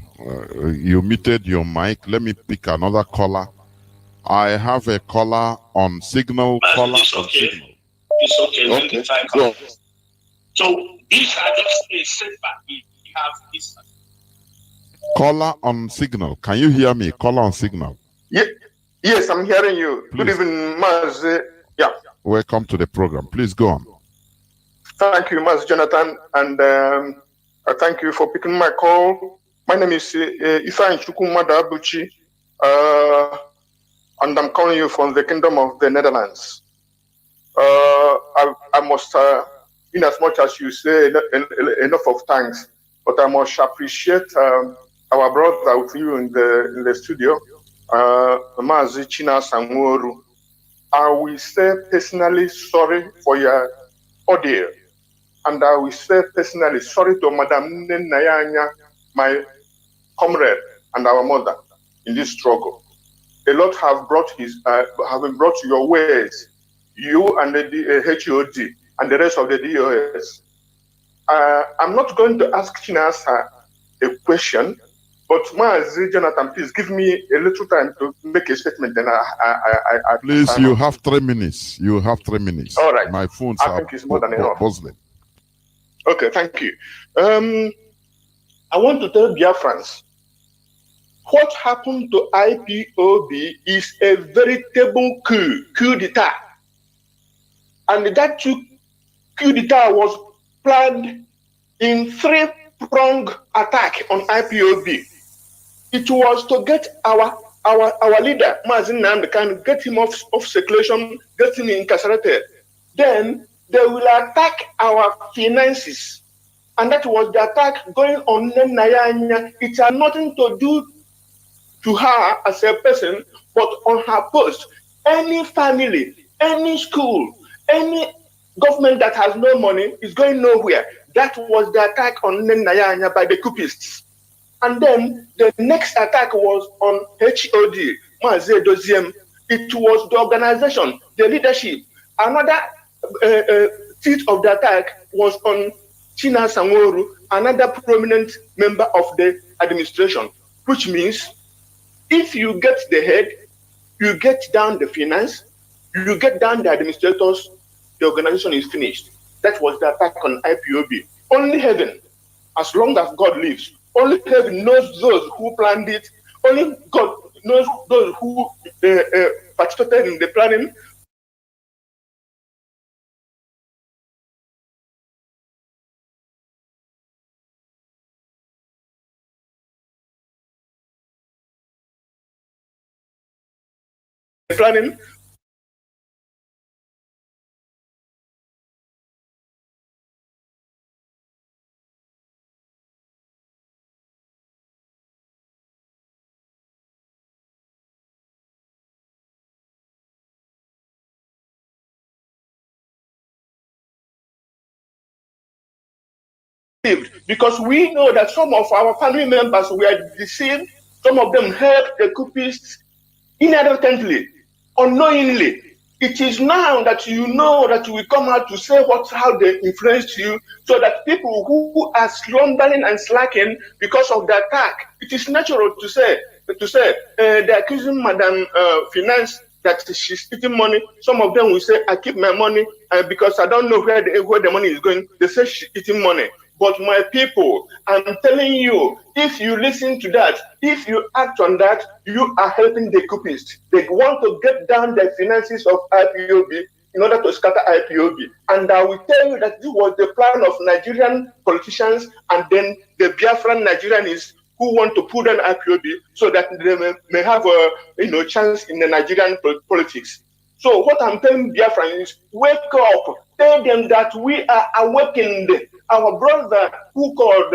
you muted your mic. Let me pick another caller. I have a caller on signal. It's okay. It's okay. When the time comes. So these are just a setback. We have this. Caller on signal. Can you hear me? Caller on signal. Yes, I'm hearing you. Please. Good evening, Mazi. Yeah. Welcome to the program. Please go on. Thank you, Mazi Jonathan, and I thank you for picking my call. My name is Ifeanyi Chukwumada Abuchi, and I'm calling you from the Kingdom of the Netherlands. I must, in as much as you say enough of thanks, but I must appreciate our brother with you in the studio, Mazi CHINASA and NWORU. I will say personally sorry for your ordeal, and I will say personally sorry to Madam Nayanya, my comrade and our mother in this struggle. A lot have been brought to your ways, you and the HOD and the rest of the DOS. I'm not going to ask CHINASA a question, but Mazi Jonathan, please give me a little time to make a statement. Then please, you have 3 minutes. You have 3 minutes. All right. My phones I think it's more than enough. Buzzing. Okay, thank you. I want to tell Biafrans, what happened to IPOB is a veritable coup d'etat. And that coup d'etat was planned in 3-pronged attack on IPOB. It was to get our leader, Mazi Nnamdi, get him off circulation, get him incarcerated. Then they will attack our finances. And that was the attack going on Nayanya. It had nothing to do to her as a person, but on her post. Any family, any school, any government that has no money is going nowhere. That was the attack on Nayanya by the coupists. And then the next attack was on HOD, Mazi Doziem. It was the organization, the leadership. Another seat of the attack was on CHINASA and NWORU, another prominent member of the administration, which means if you get the head, you get down the finance, you get down the administrators, the organization is finished. That was the attack on IPOB. Only heaven, as long as God lives, only heaven knows those who planned it. Only God knows those who participated in the planning. Because we know that some of our family members were deceived, some of them helped the coupists inadvertently, unknowingly. It is now that you know that you will come out to say how they influenced you, so that people who are slumbering and slacking because of the attack, it is natural to say they're accusing Madam Finance that she's eating money. Some of them will say, I keep my money because I don't know where the money is going. They say she's eating money. But my people, I'm telling you, if you listen to that, if you act on that, you are helping the coupists. They want to get down the finances of IPOB in order to scatter IPOB. And I will tell you that this was the plan of Nigerian politicians and then the Biafran Nigerians who want to put down IPOB so that they may have a chance in the Nigerian politics. So what I'm telling Biafran is, wake up, tell them that we are awakened. Our brother who called,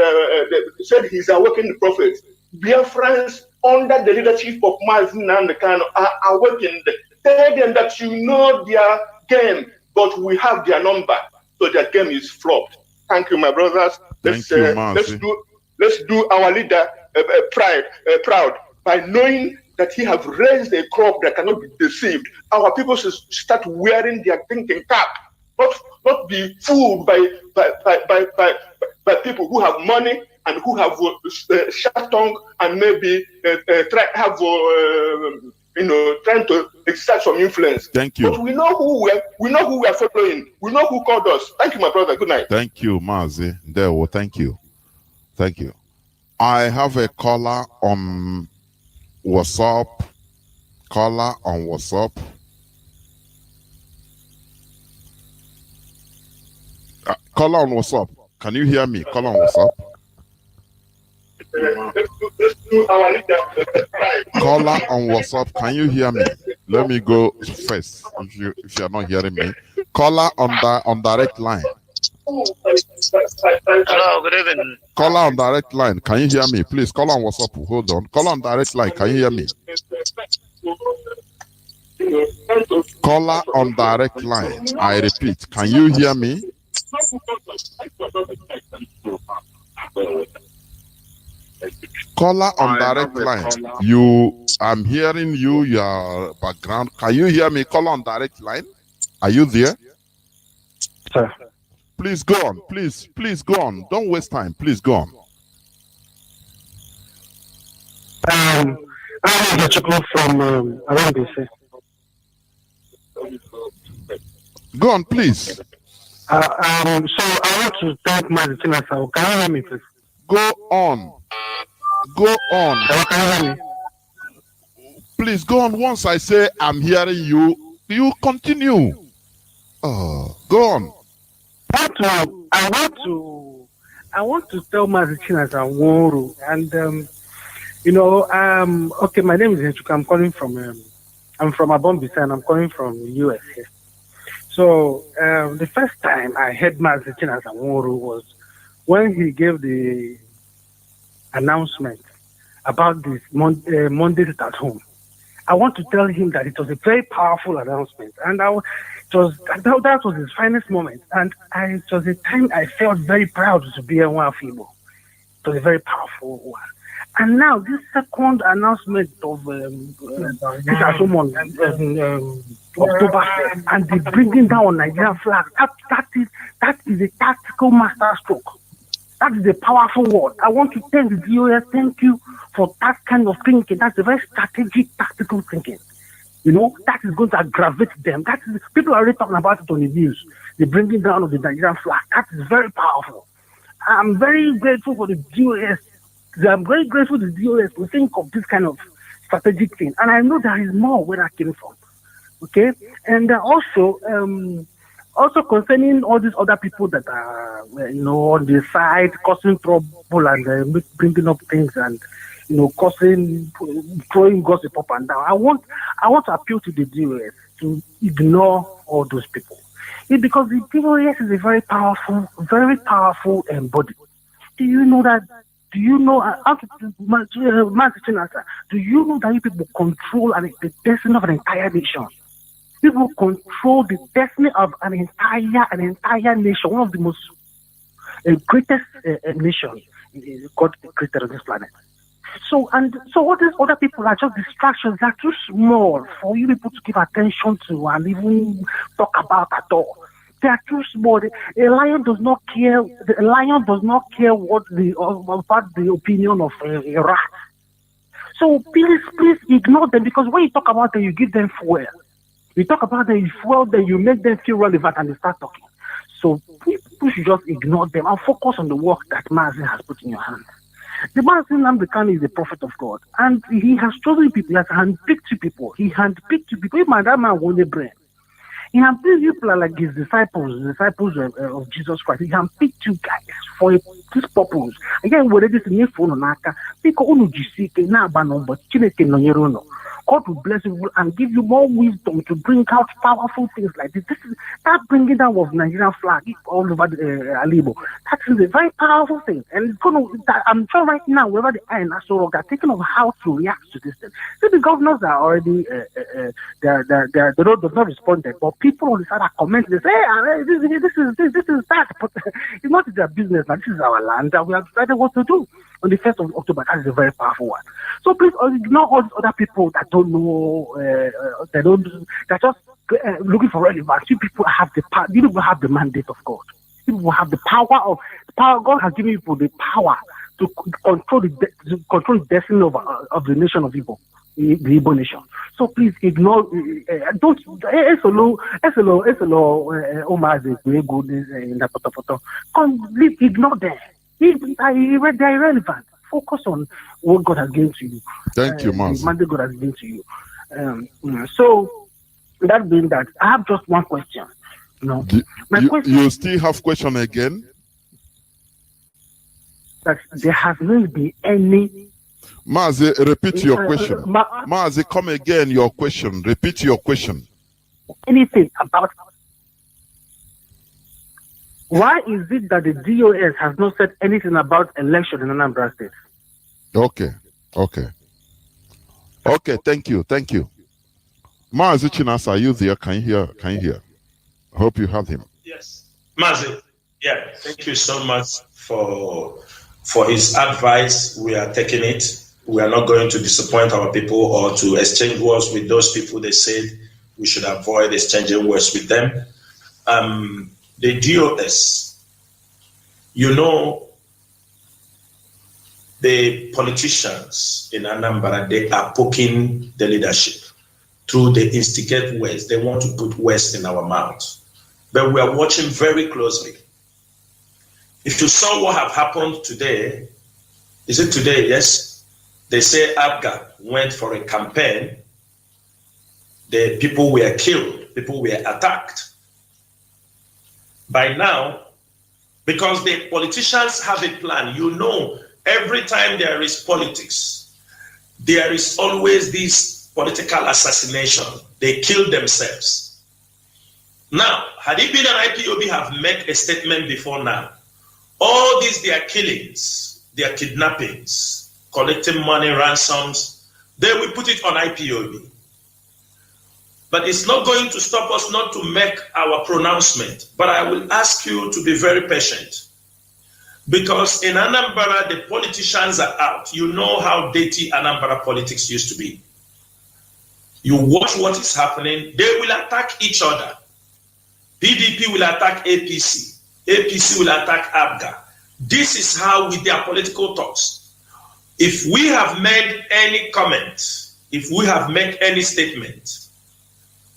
said he's awakened prophet. Biafrans under the leadership of Mazi are awakened. Tell them that you know their game, but we have their number, so their game is flopped. Thank you, my brothers. Let's do our leader proud by knowing that he have raised a crop that cannot be deceived. Our people should start wearing their thinking cap, not be fooled by people who have money and who have sharp tongue and maybe trying to exert some influence. Thank you. But we know who we are following. We know who called us. Thank you, my brother. Good night. Thank you, Mazi. Thank you. Thank you. I have a caller on WhatsApp. Caller on WhatsApp. Caller on WhatsApp. Can you hear me? Caller on WhatsApp. Caller on WhatsApp, can you hear me? Let me go first if you are not hearing me. Caller on direct line. Hello, good evening. Caller on direct line, can you hear me? Please, caller on WhatsApp, hold on. Caller on direct line, can you hear me? Caller on direct line, I repeat, can you hear me? Caller on direct line. I'm hearing you, your background. Can you hear me? Caller on direct line. Are you there? Sir. Please go on. Please go on. Don't waste time. Please go on. I'm from around BC. Go on, please. So I want to thank Mazi CHINASA. Can you hear me, please? Go on. Go on. Can you hear me? Please go on. Once I say I'm hearing you, you continue. Oh, go on. I want to tell Mazi CHINASA NWORU, and okay, my name is Henchuka. I'm calling from I'm from Abombisa, and I'm calling from the US here. So the first time I heard Mazi CHINASA NWORU was when he gave the announcement about this Mondays at home. I want to tell him that it was a very powerful announcement, and that was his finest moment. And it was a time I felt very proud to be a Wafibo. It was a very powerful one. And now this second announcement of this at home on October 1st, and the bringing down Nigerian flag, that is a tactical masterstroke. That is a powerful word. I want to thank the DOS. Thank you for that kind of thinking. That's a very strategic, tactical thinking. That is going to aggravate them. People are already talking about it on the news. The bringing down of the Nigerian flag. That is very powerful. I'm very grateful for the DOS. I'm very grateful to the DOS to think of this kind of strategic thing. And I know there is more where that came from. Okay? And also concerning all these other people that are, on the side causing trouble and bringing up things and, throwing gossip up and down. I want to appeal to the DOS to ignore all those people. Because the DOS is a very powerful body. Do you know that? Do you know, Mazi CHINASA, do you know that you people control the destiny of an entire nation? People control the destiny of an entire nation, one of the most greatest nations God created on this planet. So all these other people are just distractions. They are too small for you people to give attention to and even talk about at all. They are too small. A lion does not care. The lion does not care about the opinion of a rat. So please ignore them, because when you talk about them, you give them fuel. You talk about them, you fuel them, you make them feel relevant, and they start talking. So people should just ignore them and focus on the work that Mazi has put in your hands. The Mazi Nnamdi is the prophet of God, and he has chosen people. He has handpicked people. He handpicked people. Even that man won the brain. He handpicked people like his disciples of Jesus Christ. He handpicked you guys for this purpose. Again, we're ready to make phone on Aka. Because unu jisike na abanom, but Chineke no yerono. God will bless you and give you more wisdom to bring out powerful things like this. This is that bringing down of Nigerian flag all over the Alibo. That is a very powerful thing, and it's going to. I'm sure right now, wherever the are in Asorok are thinking of how to react to this thing. See, the governors are already they're not responding, but people on the side are commenting. They say, hey, this is that, but it's not their business. Now this is our land, and we have decided what to do on the 1st of October. That is a very powerful one. So please ignore all these other people that don't know, they're just looking for relevance. You people have the power. You people have the mandate of God. You people have the power. God has given people the power to control the destiny of the nation of Igbo, the Igbo nation. So please ignore. Don't. Ignore them. They're irrelevant. Focus on what God has given to you. Thank you, Mazi. The mandate God has given to you. So, that being that, I have just one question. You still have question again? That there has not been any. Mazi, repeat your question. Mazi, come again. Your question. Repeat your question. Anything about. Why is it that the DOS has not said anything about election in Anambra State? Okay. Thank you. Mazi CHINASA, are you there? Can you hear? I hope you have him. Yes. Mazi, yeah, thank you so much for his advice. We are taking it. We are not going to disappoint our people or to exchange words with those people. They said we should avoid exchanging words with them. The DOS, the politicians in Anambra, they are poking the leadership through the instigate words. They want to put words in our mouths. But we are watching very closely. If you saw what have happened today, is it today? Yes. They say Abga went for a campaign. The people were killed. People were attacked. By now, because the politicians have a plan, every time there is politics, there is always this political assassination. They kill themselves. Now, had it been an IPOB have made a statement before now, all these their killings, their kidnappings, collecting money, ransoms, they will put it on IPOB. But it's not going to stop us not to make our pronouncement. But I will ask you to be very patient. Because in Anambra, the politicians are out. You know how dirty Anambra politics used to be. You watch what is happening. They will attack each other. PDP will attack APC. APC will attack ABGA. This is how with their political talks. If we have made any comment, if we have made any statement,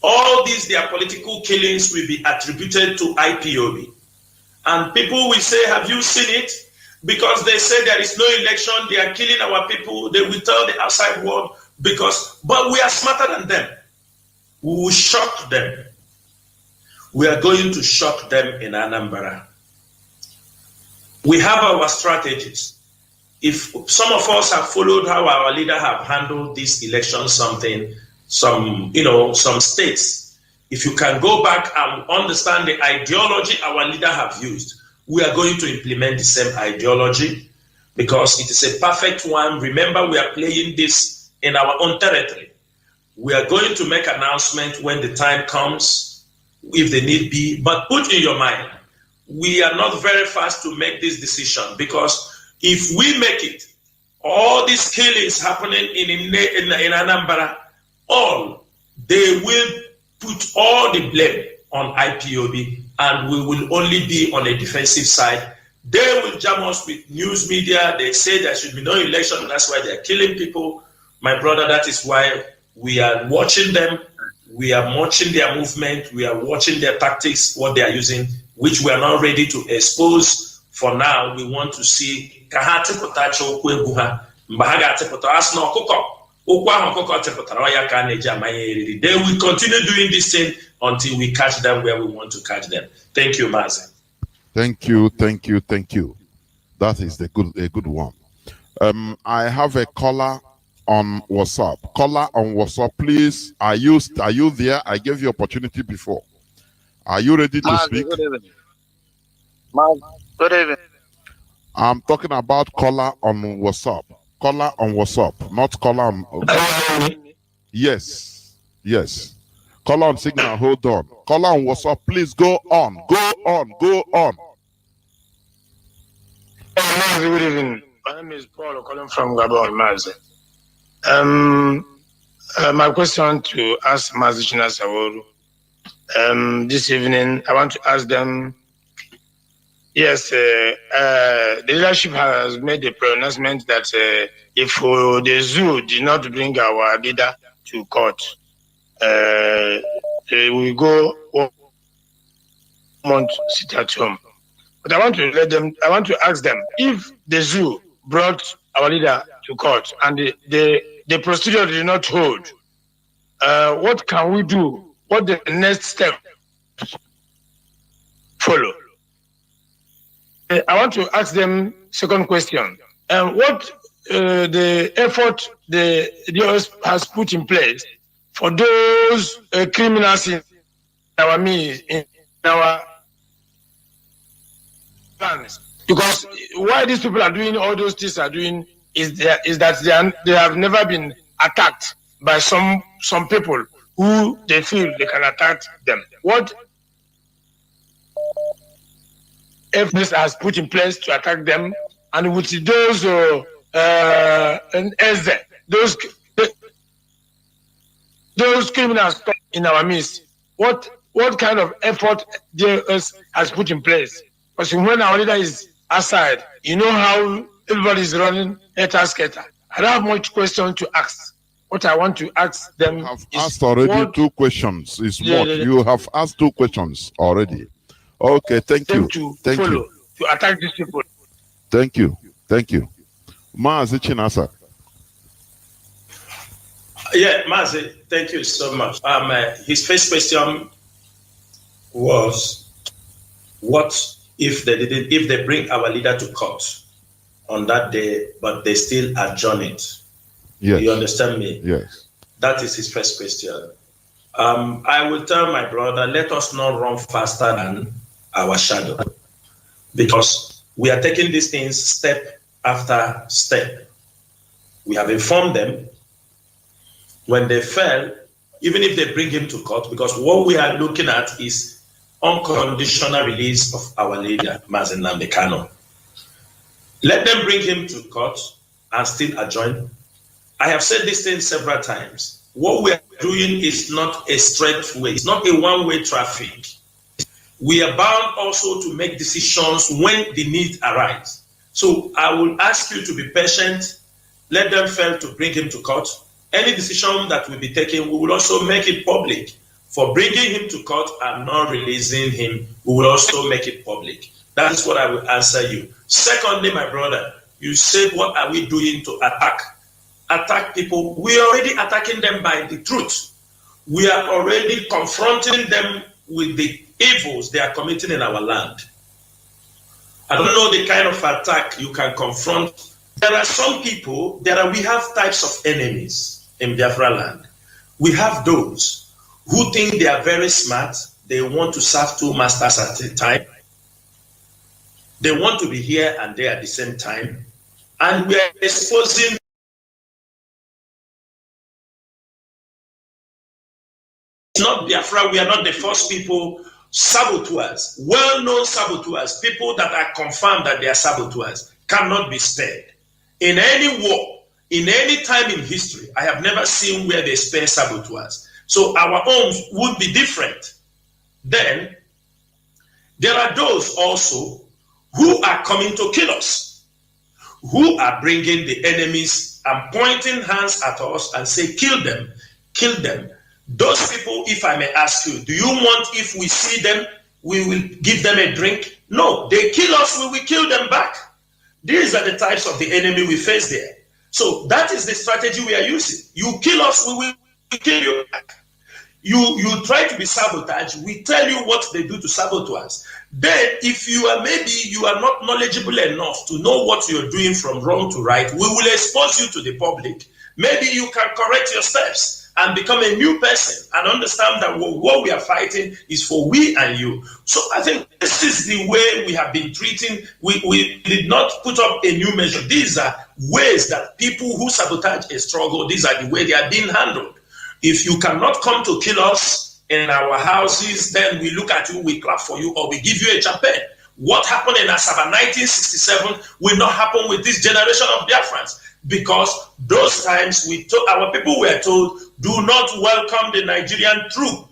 all these, their political killings will be attributed to IPOB. And people will say, have you seen it? Because they say there is no election, they are killing our people, they will tell the outside world, but we are smarter than them. We will shock them. We are going to shock them in Anambra. We have our strategies. If some of us have followed how our leader have handled this election, some states, if you can go back and understand the ideology our leader have used, we are going to implement the same ideology because it is a perfect one. Remember, we are playing this in our own territory. We are going to make announcement when the time comes, if the need be, but put in your mind, we are not very fast to make this decision because if we make it, all these killings happening in Anambra, they will put all the blame on IPOB and we will only be on a defensive side. They will jam us with news media. They say there should be no election. That's why they're killing people. My brother, that is why we are watching them We are watching their movement. We are watching their tactics, what they are using, which we are not ready to expose for now. We want to see. Then we continue doing this thing until we catch them where we want to catch them. Thank you, Mazi. Thank you, thank you, thank you. That is a good one. I have a caller on WhatsApp. Caller on WhatsApp, please. Are you there? I gave you opportunity before. Are you ready to speak? Good evening. Good evening. I'm talking about caller on WhatsApp. Caller on WhatsApp, not caller on. Yes, yes. Caller on Signal. Hold on. Caller on WhatsApp, please go on. Go on. Go on. Good evening. My name is Paul calling from Gabon, Mazi. My question to ask Mazi CHINASA this evening, I want to ask them. Yes, the leadership has made a pronouncement that if the zoo did not bring our leader to court, we go 1 month sit at home. But I want to ask them, if the zoo brought our leader to court and the procedure did not hold, what can we do? What the next step follow? I want to ask them second question. What the effort the US has put in place for those criminals in our plans? Because why these people are doing all those things are doing is that they have never been attacked by some people who they feel they can attack them. What FS has put in place to attack them, and with those those criminals in our midst, what kind of effort JS has put in place? Because when our leader is aside, you know how everybody is running skater. I don't have much question to ask. What I want to ask them have asked already 2 questions. It's what you have asked 2 questions already. Okay, thank you. Thank you. To attack these people. Thank you. Thank you. Mazi CHINASA. Yeah, Mazi, thank you so much. His first question was, what if they bring our leader to court on that day, but they still adjourn it? Yes. You understand me? Yes. That is his first question. I will tell my brother, let us not run faster than our shadow, because we are taking these things step after step. We have informed them when they fail, even if they bring him to court, because what we are looking at is unconditional release of our leader, Mazi Nnamdi Kanu. Let them bring him to court and still adjourn. I have said this thing several times. What we are doing is not a straight way. It's not a one-way traffic. We are bound also to make decisions when the need arises. So I will ask you to be patient. Let them fail to bring him to court. Any decision that will be taken, we will also make it public. For bringing him to court and not releasing him, we will also make it public. That is what I will answer you. Secondly, my brother, you said, what are we doing to attack people? We are already attacking them by the truth. We are already confronting them with the evils they are committing in our land. I don't know the kind of attack you can confront. There are some people, we have types of enemies in Biafra land. We have those who think they are very smart. They want to serve 2 masters at a time. They want to be here and there at the same time. And we are exposing not Biafra, we are not the first people, saboteurs, well-known saboteurs, people that are confirmed that they are saboteurs, cannot be spared. In any war, in any time in history, I have never seen where they spare saboteurs. So our own would be different. Then, there are those also who are coming to kill us, who are bringing the enemies and pointing hands at us and say, kill them, kill them. Those people, if I may ask you, do you want, if we see them, we will give them a drink? No, they kill us, we will kill them back. These are the types of the enemy we face there. So that is the strategy we are using. You kill us, we will kill you back. You try to be sabotaged, we tell you what they do to sabotage us. Then if you are not knowledgeable enough to know what you're doing from wrong to right, we will expose you to the public. Maybe you can correct your steps and become a new person and understand that what we are fighting is for we and you. So I think this is the way we have been treating. We did not put up a new measure. These are ways that people who sabotage a struggle, these are the way they are being handled. If you cannot come to kill us in our houses, then we look at you, we clap for you, or we give you a champagne. What happened in Asaba 1967 will not happen with this generation of Biafrans, because those times our people were told, do not welcome the Nigerian troop,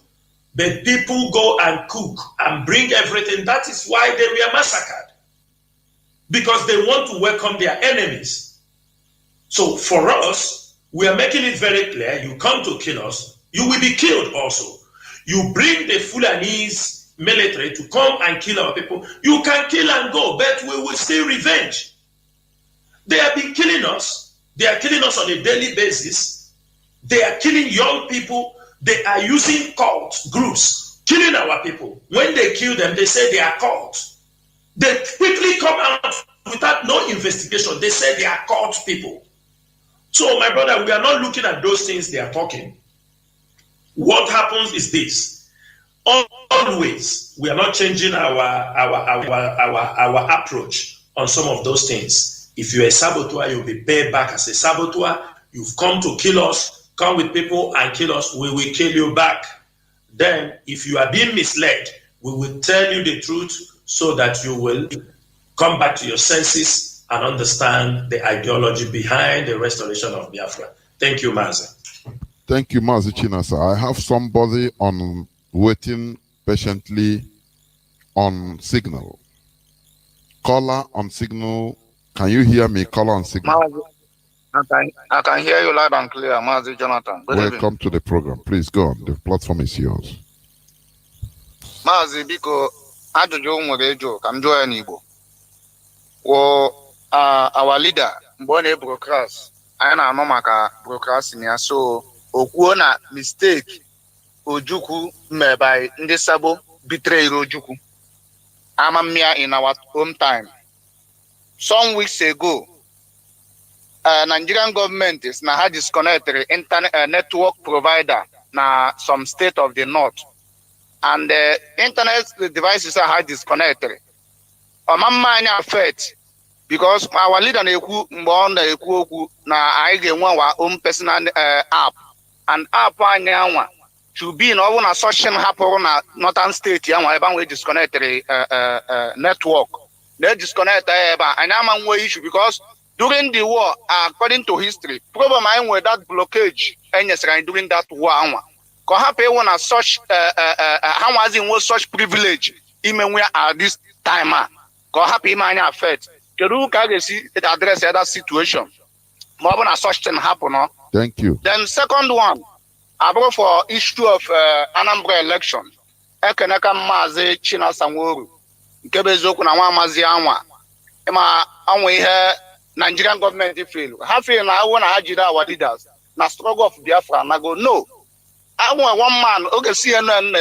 but people go and cook and bring everything. That is why they were massacred, because they want to welcome their enemies. So for us, we are making it very clear, you come to kill us, you will be killed also. You bring the Fulanese military to come and kill our people, you can kill and go, but we will still revenge. They have been killing us. They are killing us on a daily basis. They are killing young people. They are using cult groups, killing our people. When they kill them, they say they are cults. They quickly come out without no investigation. They say they are cult people. So, my brother, we are not looking at those things they are talking. What happens is this. Always, we are not changing our approach on some of those things. If you're a saboteur, you'll be paid back as a saboteur. You've come to kill us, come with people and kill us, we will kill you back. Then, if you are being misled, we will tell you the truth so that you will come back to your senses and understand the ideology behind the restoration of Biafra. Thank you, Mazi. Thank you, Mazi Chinasa. I have somebody waiting patiently on signal. Caller on signal. Can you hear me? Caller on signal. Mazi, I can hear you loud and clear, Mazi Jonathan. Welcome to the program. Please go on. The platform is yours. Mazi, biko ajụjụ nwere ejo ka m jụọ ya n'Igbo. Our leader, mgbe ọ na-ebrokras, anyị na-anụ maka brokrasin ya, so o kwuo na mistake Ojukwu by ndị Sabo betray Ojukwu. Amamia in our home time. Some weeks ago, Nigerian government is now disconnected internet network provider na some state of the north, and the internet devices are disconnected. Amamia affect. Because our leader na-ekwu mgbe ọ na-ekwu okwu na anyị ga-enwe our own personal app, and app anyị anwa to be na ọ bụ na session hapụrụ na northern state anwa ebe anwa disconnected network na disconnect ebe anyị ama nwe issue, because during the war, according to history, problem anyị nwere that blockage enyesara anyị during that war anwa ka ọ hapụ ịwụ na such ha nwazi nwe such privilege ime nwe at this time ka ọ hapụ ime anyị affect. Address that situation. More than such thing happen. Thank you. Then second one, about for issue of Anambra election. Ekeneka Mazi CHINASA NWORU. Nkebezoku na Mazi anwa. Ema anwe ihe Nigerian government feel. Ha feel na I na ajida our leaders. Na struggle of Biafra na go no. Anwe one man oge CNN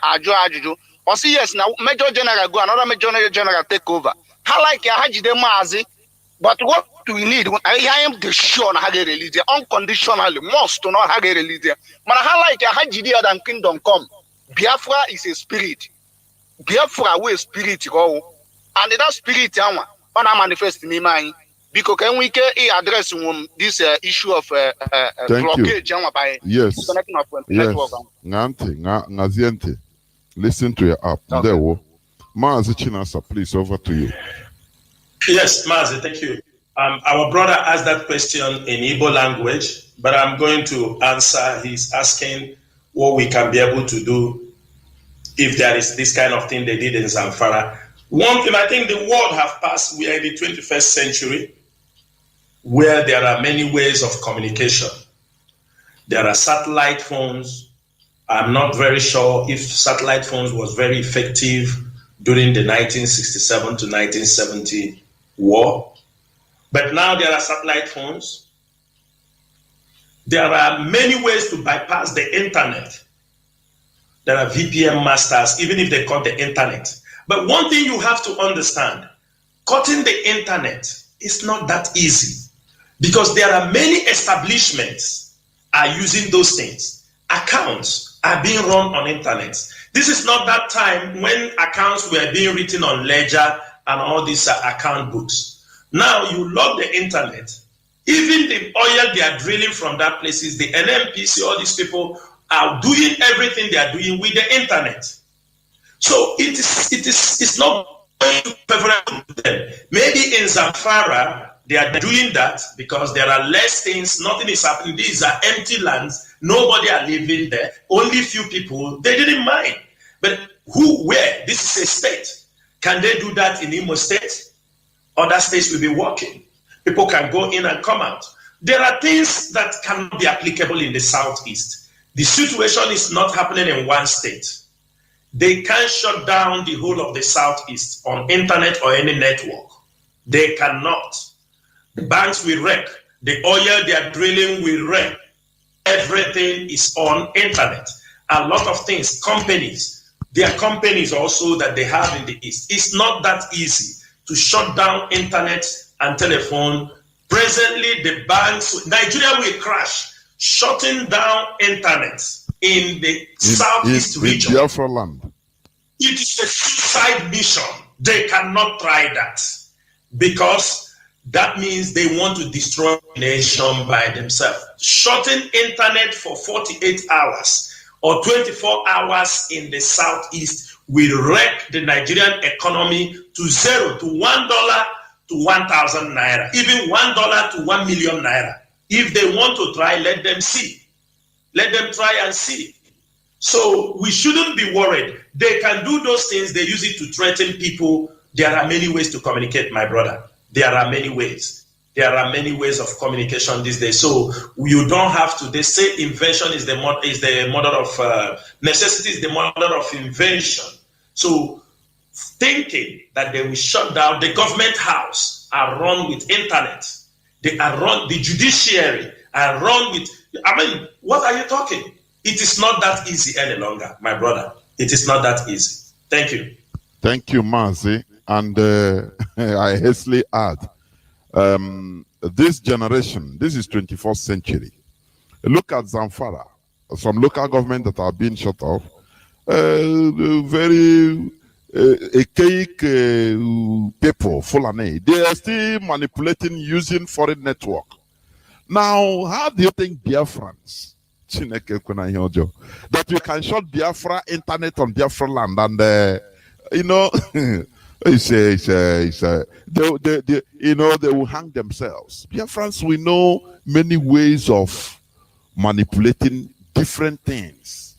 ajụjụ. Or see yes na Major General go, another Major General take over. How like Hajide Mazi, but what do we need? I am the sure na Hage release unconditionally, must to not Hage release. But how like Hajide and kingdom come? Biafra is a spirit. Biafra we spirit go, and that spirit on manifest in mind. Because can we address this issue of blockage? Yes. Yes. Listen to your app. Okay. There we Mazi Chinasa, please, over to you. Yes, Mazi, thank you. Our brother asked that question in Igbo language, but I'm going to answer. He's asking what we can be able to do if there is this kind of thing they did in Zamfara. One thing, I think the world have passed. We are in the 21st century where there are many ways of communication. There are satellite phones. I'm not very sure if satellite phones was very effective during the 1967 to 1970 war. But now there are satellite phones. There are many ways to bypass the internet. There are VPN masters, even if they cut the internet. But one thing you have to understand, cutting the internet is not that easy because there are many establishments are using those things. Accounts are being run on internet. This is not that time when accounts were being written on ledger and all these account books. Now you log the internet. Even the oil they are drilling from that places, the NMPC, all these people are doing everything they are doing with the internet. So it's not favorable to them. Maybe in Zamfara they are doing that because there are less things, nothing is happening. These are empty lands, nobody are living there, only few people, they didn't mind. But where? This is a state. Can they do that in Imo State? Other states will be working. People can go in and come out. There are things that cannot be applicable in the Southeast. The situation is not happening in one state. They can't shut down the whole of the Southeast on internet or any network. They cannot. The banks will wreck. The oil they are drilling will wreck. Everything is on internet. A lot of things, companies, there are companies also that they have in the East. It's not that easy to shut down internet and telephone. Presently, the banks, Nigeria will crash, shutting down internet in the Southeast region. In Biafra land. It is a suicide mission. They cannot try that because that means they want to destroy the nation by themselves. Shutting internet for 48 hours or 24 hours in the Southeast will wreck the Nigerian economy to zero, to $1 to 1,000 naira, even $1 to 1 million naira. If they want to try, let them see. Let them try and see. So we shouldn't be worried. They can do those things. They use it to threaten people. There are many ways to communicate, my brother. There are many ways. There are many ways of communication these days. So you don't have to. They say invention is the mother of necessity is the mother of invention. So thinking that they will shut down the government house are run with internet. They are run, the judiciary are run with, I mean, what are you talking? It is not that easy any longer, my brother. It is not that easy. Thank you. Thank you, Mazi. And I hastily add, this generation, this is 21st century. Look at Zamfara, some local government that are being shut off. Very archaic people, Fulani, they are still manipulating using foreign network. Now, how do you think Biafrans, that we can shut Biafra internet on Biafra land and, you know, they will hang themselves. Biafrans, we know many ways of manipulating different things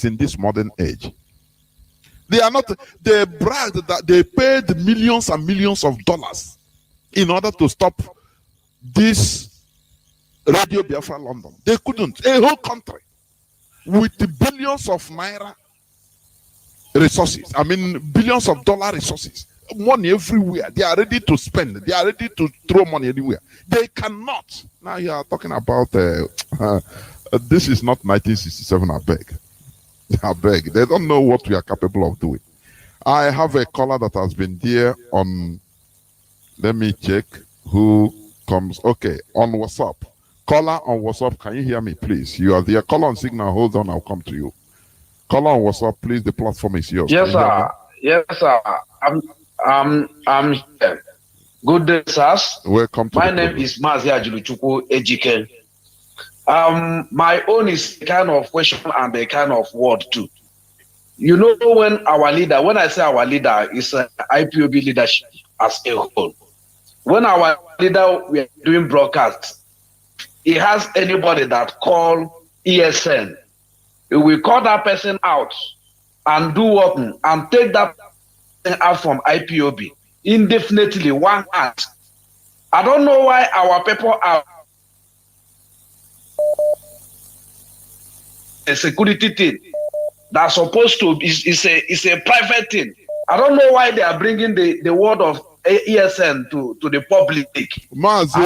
in this modern age. They are not, they bragged that they paid millions and millions of dollars in order to stop this Radio Biafra London. They couldn't. A whole country with the billions of naira resources, I mean billions of dollar resources, money everywhere. They are ready to spend. They are ready to throw money anywhere. They cannot. Now you are talking about this is not 1967. I beg. They don't know what we are capable of doing. I have a caller that has been there on. Let me check who comes. Okay, on WhatsApp. Caller on WhatsApp. Can you hear me, please? You are there. Caller on Signal. Hold on. I'll come to you. Caller on WhatsApp, please. The platform is yours. Yes, sir. Yes, sir. I'm here. Good day, sirs. Welcome to my name is Mazi Ajuluchukwu Ejike. My own is a kind of question and a kind of word too. You know, when I say our leader is IPOB leadership as a whole. When our leader we are doing broadcast, he has anybody that call ESN. He will call that person out and do what and take that person out from IPOB indefinitely, one hand. I don't know why our people are. a security thing that's supposed to is a private thing. I don't know why they are bringing the word of ESN to the public. Mazi,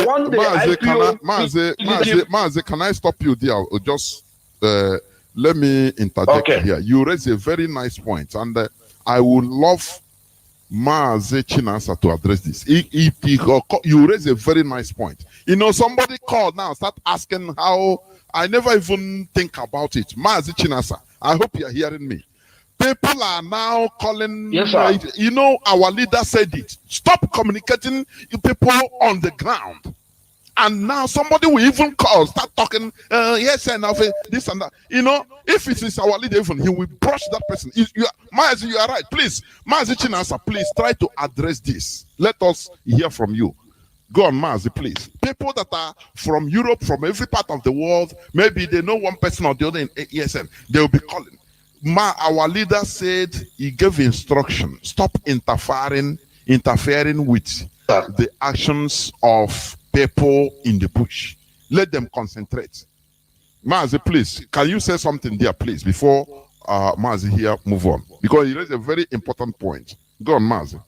can I stop you there? Or just let me interject here. You raise a very nice point, and I would love Mazi CHINASA to address this. You raise a very nice point. You know, somebody called now, start asking how. I never even think about it. Mazi CHINASA, I hope you're hearing me. People are now calling, yes, sir. You know, our leader said it. Stop communicating with people on the ground. And now somebody will even call, start talking, yes, and this and that. You know, if it is our leader, even he will brush that person. Mazi, you are right. Please, Mazi CHINASA, please try to address this. Let us hear from you. Go on, Mazi, please. People that are from Europe, from every part of the world, maybe they know one person or the other in ESN, they will be calling. Our leader said he gave instruction, stop interfering with the actions of people in the bush. Let them concentrate. Mazi, please, can you say something there, please, before Mazi here move on? Because he raised a very important point. Go on, Mazi.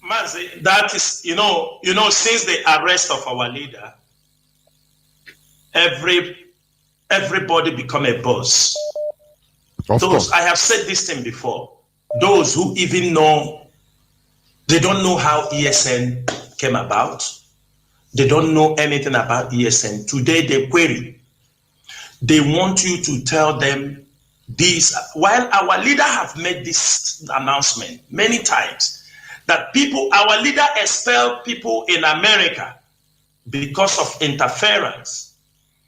Mazi, that is, you know, since the arrest of our leader, everybody become a boss. I have said this thing before. Those who even know, they don't know how ESN came about. They don't know anything about ESN. Today they query. They want you to tell them this. While our leader have made this announcement many times, that our leader expelled people in America because of interference.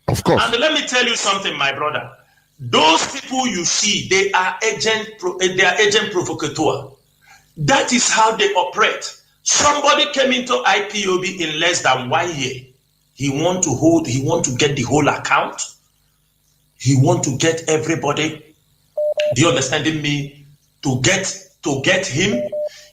Of course. And let me tell you something, my brother. Those people you see, they are agent provocateur. That is how they operate. Somebody came into IPOB in less than 1 year. He want to get the whole account. He want to get everybody. Do you understand me? To get him.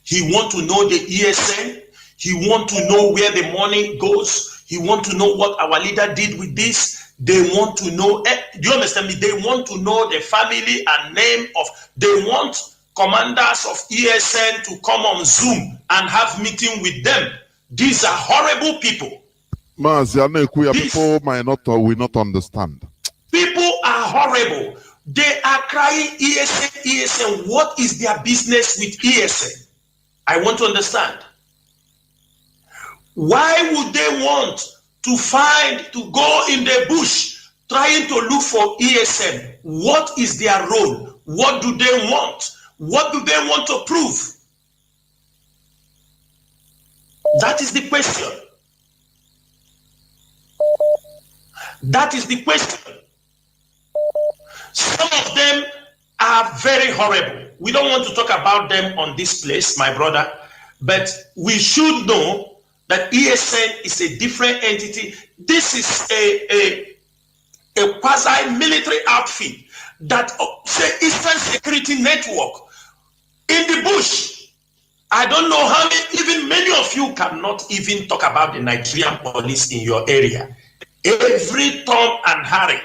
He want to know the ESN. He want to know where the money goes. He want to know what our leader did with this. They want to know, do you understand me? They want to know the family and name of, they want commanders of ESN to come on Zoom and have meeting with them. These are horrible people. People will not understand. People are horrible. They are crying ESN, ESN. What is their business with ESN? I want to understand. Why would they want to go in the bush trying to look for ESN? What is their role? What do they want? What do they want to prove? That is the question. That is the question. Some of them are very horrible. We don't want to talk about them on this place, my brother, but we should know that ESN is a different entity. This is a quasi-military outfit that say Eastern Security Network in the bush. I don't know how many of you cannot even talk about the Nigerian police in your area. Every Tom and Harry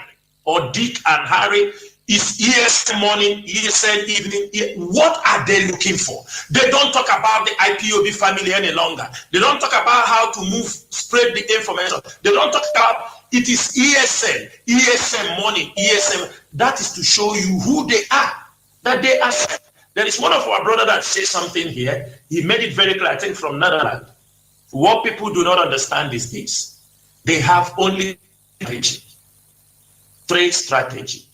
or Dick and Harry is ESN morning, ESN evening. What are they looking for? They don't talk about the IPOB family any longer. They don't talk about how to spread the information. They don't talk about it is ESN, ESN morning, ESN. That is to show you who they are, that they are. There is one of our brother that says something here. He made it very clear, I think from Netherlands. What people do not understand is this. They have only trade strategy.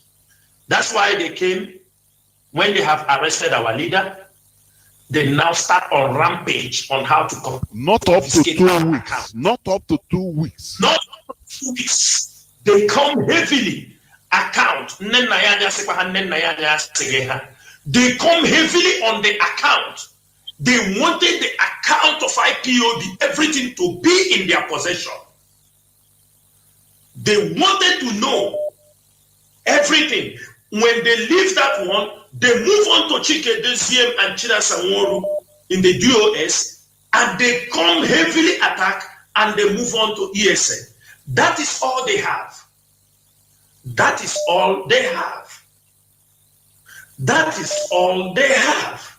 That's why they came, when they have arrested our leader, they now start on rampage on how to not up to 2 weeks. Not up to 2 weeks. Not up to 2 weeks. They come heavily. Account. They come heavily on the account. They wanted the account of IPOB, everything to be in their possession. They wanted to know everything. When they leave that one, they move on to Chike Deziem and CHINASA NWORU in the DOS, and they come heavily attack and they move on to ESN. That is all they have. That is all they have. That is all they have.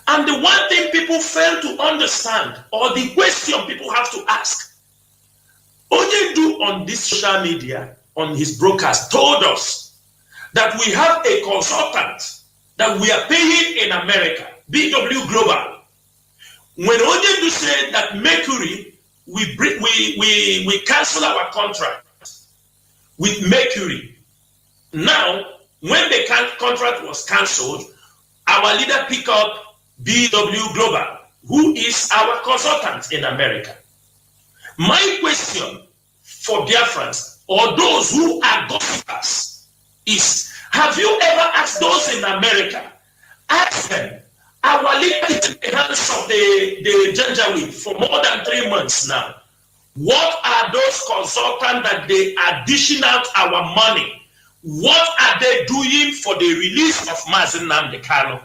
And the one thing people fail to understand, or the question people have to ask, Oyedu on this social media, on his broadcast, told us that we have a consultant that we are paying in America, BW Global. When Oyedu said that Mercury, we cancel our contract with Mercury. Now, when the contract was cancelled, our leader picked up BW Global, who is our consultant in America. My question for Biafrans or those who are gossipers is, have you ever asked those in America, ask them, our leader is in the hands of the Janjaweed for more than 3 months now. What are those consultants that they are dishing out our money? What are they doing for the release of Mazi Nnamdi Kanu?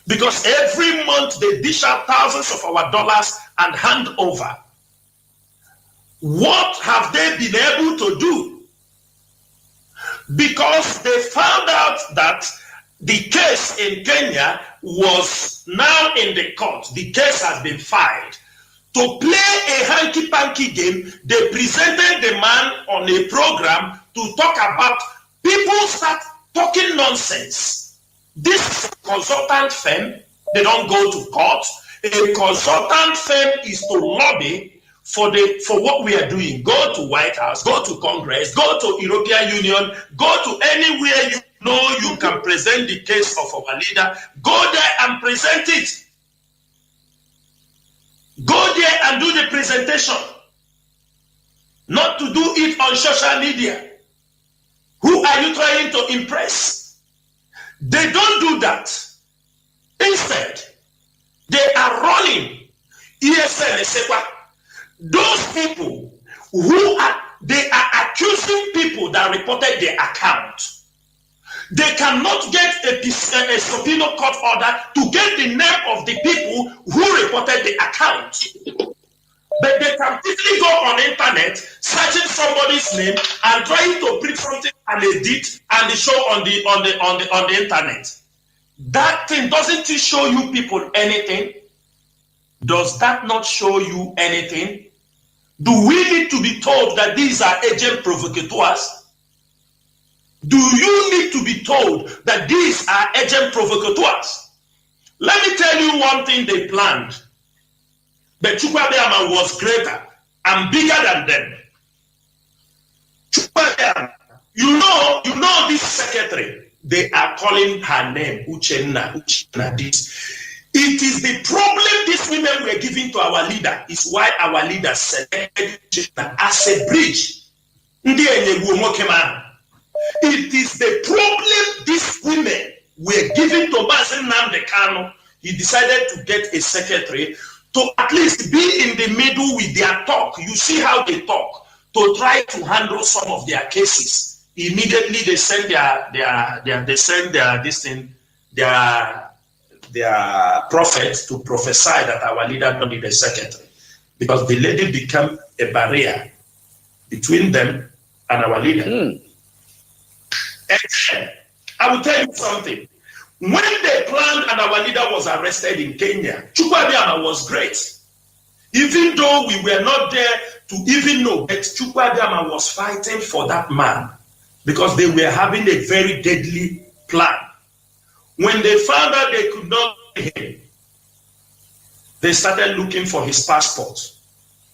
Because every month they dish out thousands of our dollars and hand over. What have they been able to do? Because they found out that the case in Kenya was now in the court. The case has been filed. To play a hanky-panky game, they presented the man on a program to talk about people start talking nonsense. This consultant firm, they don't go to court. A consultant firm is to lobby for what we are doing. Go to White House, go to Congress, go to European Union, go to anywhere you know you can present the case of our leader. Go there and present it. Go there and do the presentation. Not to do it on social media. Who are you trying to impress? They don't do that. Instead, they are running ESN. Those people they are accusing people that reported their account. They cannot get a subpoena court order to get the name of the people who reported the account. But they can quickly go on the internet, searching somebody's name and trying to print something and edit and show on the internet. That thing, doesn't it show you people anything? Does that not show you anything? Do we need to be told that these are agent provocateurs? Do you need to be told that these are agent provocateurs? Let me tell you one thing they planned. But Chukwuabiama was greater and bigger than them. Chukwuabiama, you know this secretary, they are calling her name Uchenna this. It is the problem these women were giving to our leader, is why our leader selected Uchenna as a bridge. It is the problem these women were giving to Mazi Nnamdi Kanu. He decided to get a secretary to at least be in the middle with their talk. You see how they talk, to try to handle some of their cases. Immediately they send their prophets to prophesy that our leader don't need a secretary, because the lady became a barrier between them and our leader. I will tell you something. When they planned and our leader was arrested in Kenya, Chukwuabiama was great. Even though we were not there to even know, but Chukwuabiama was fighting for that man because they were having a very deadly plan. When they found out they could not get him, they started looking for his passport.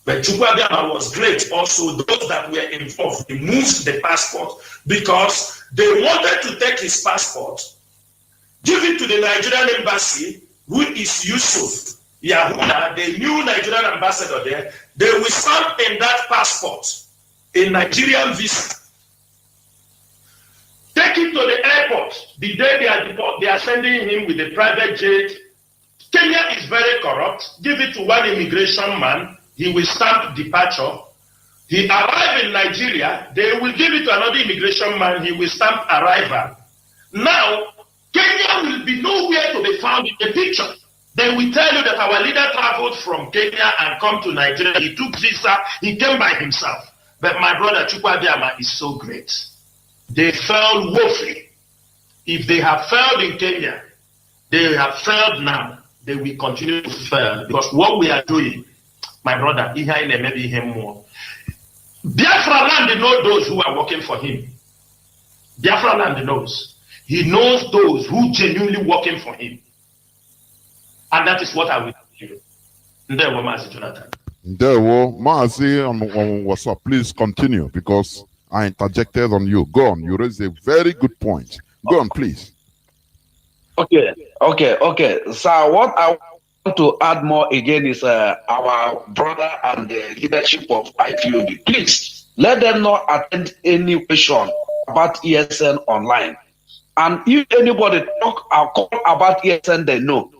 But Chukwuabiama was great. Also, those that were involved removed the passport because they wanted to take his passport, give it to the Nigerian embassy, who is Yusuf Yahuda, the new Nigerian ambassador there. They will stamp in that passport a Nigerian visa. Take him to the airport. The day they are sending him with a private jet. Kenya is very corrupt. Give it to one immigration man. He will stamp departure. He arrived in Nigeria. They will give it to another immigration man. He will stamp arrival. Now, Kenya will be nowhere to be found in the picture. They will tell you that our leader traveled from Kenya and come to Nigeria. He took visa. He came by himself. But my brother Chukwuabiama is so great. They fell woefully. If they have failed in Kenya, they have failed now. They will continue to fail because what we are doing, my brother, maybe him more. Biafra land knows those who are working for him. Biafra land knows. He knows those who genuinely working for him. And that is what I will do. There were Mazi Jonathan. There were Mazi on WhatsApp. Please continue because I interjected on you. Go on. You raised a very good point. Go on, please. Okay. So what I want to add more again is our brother and the leadership of IPOB. Please let them not attend any question about ESN online. And if anybody talk or call about ESN, they know.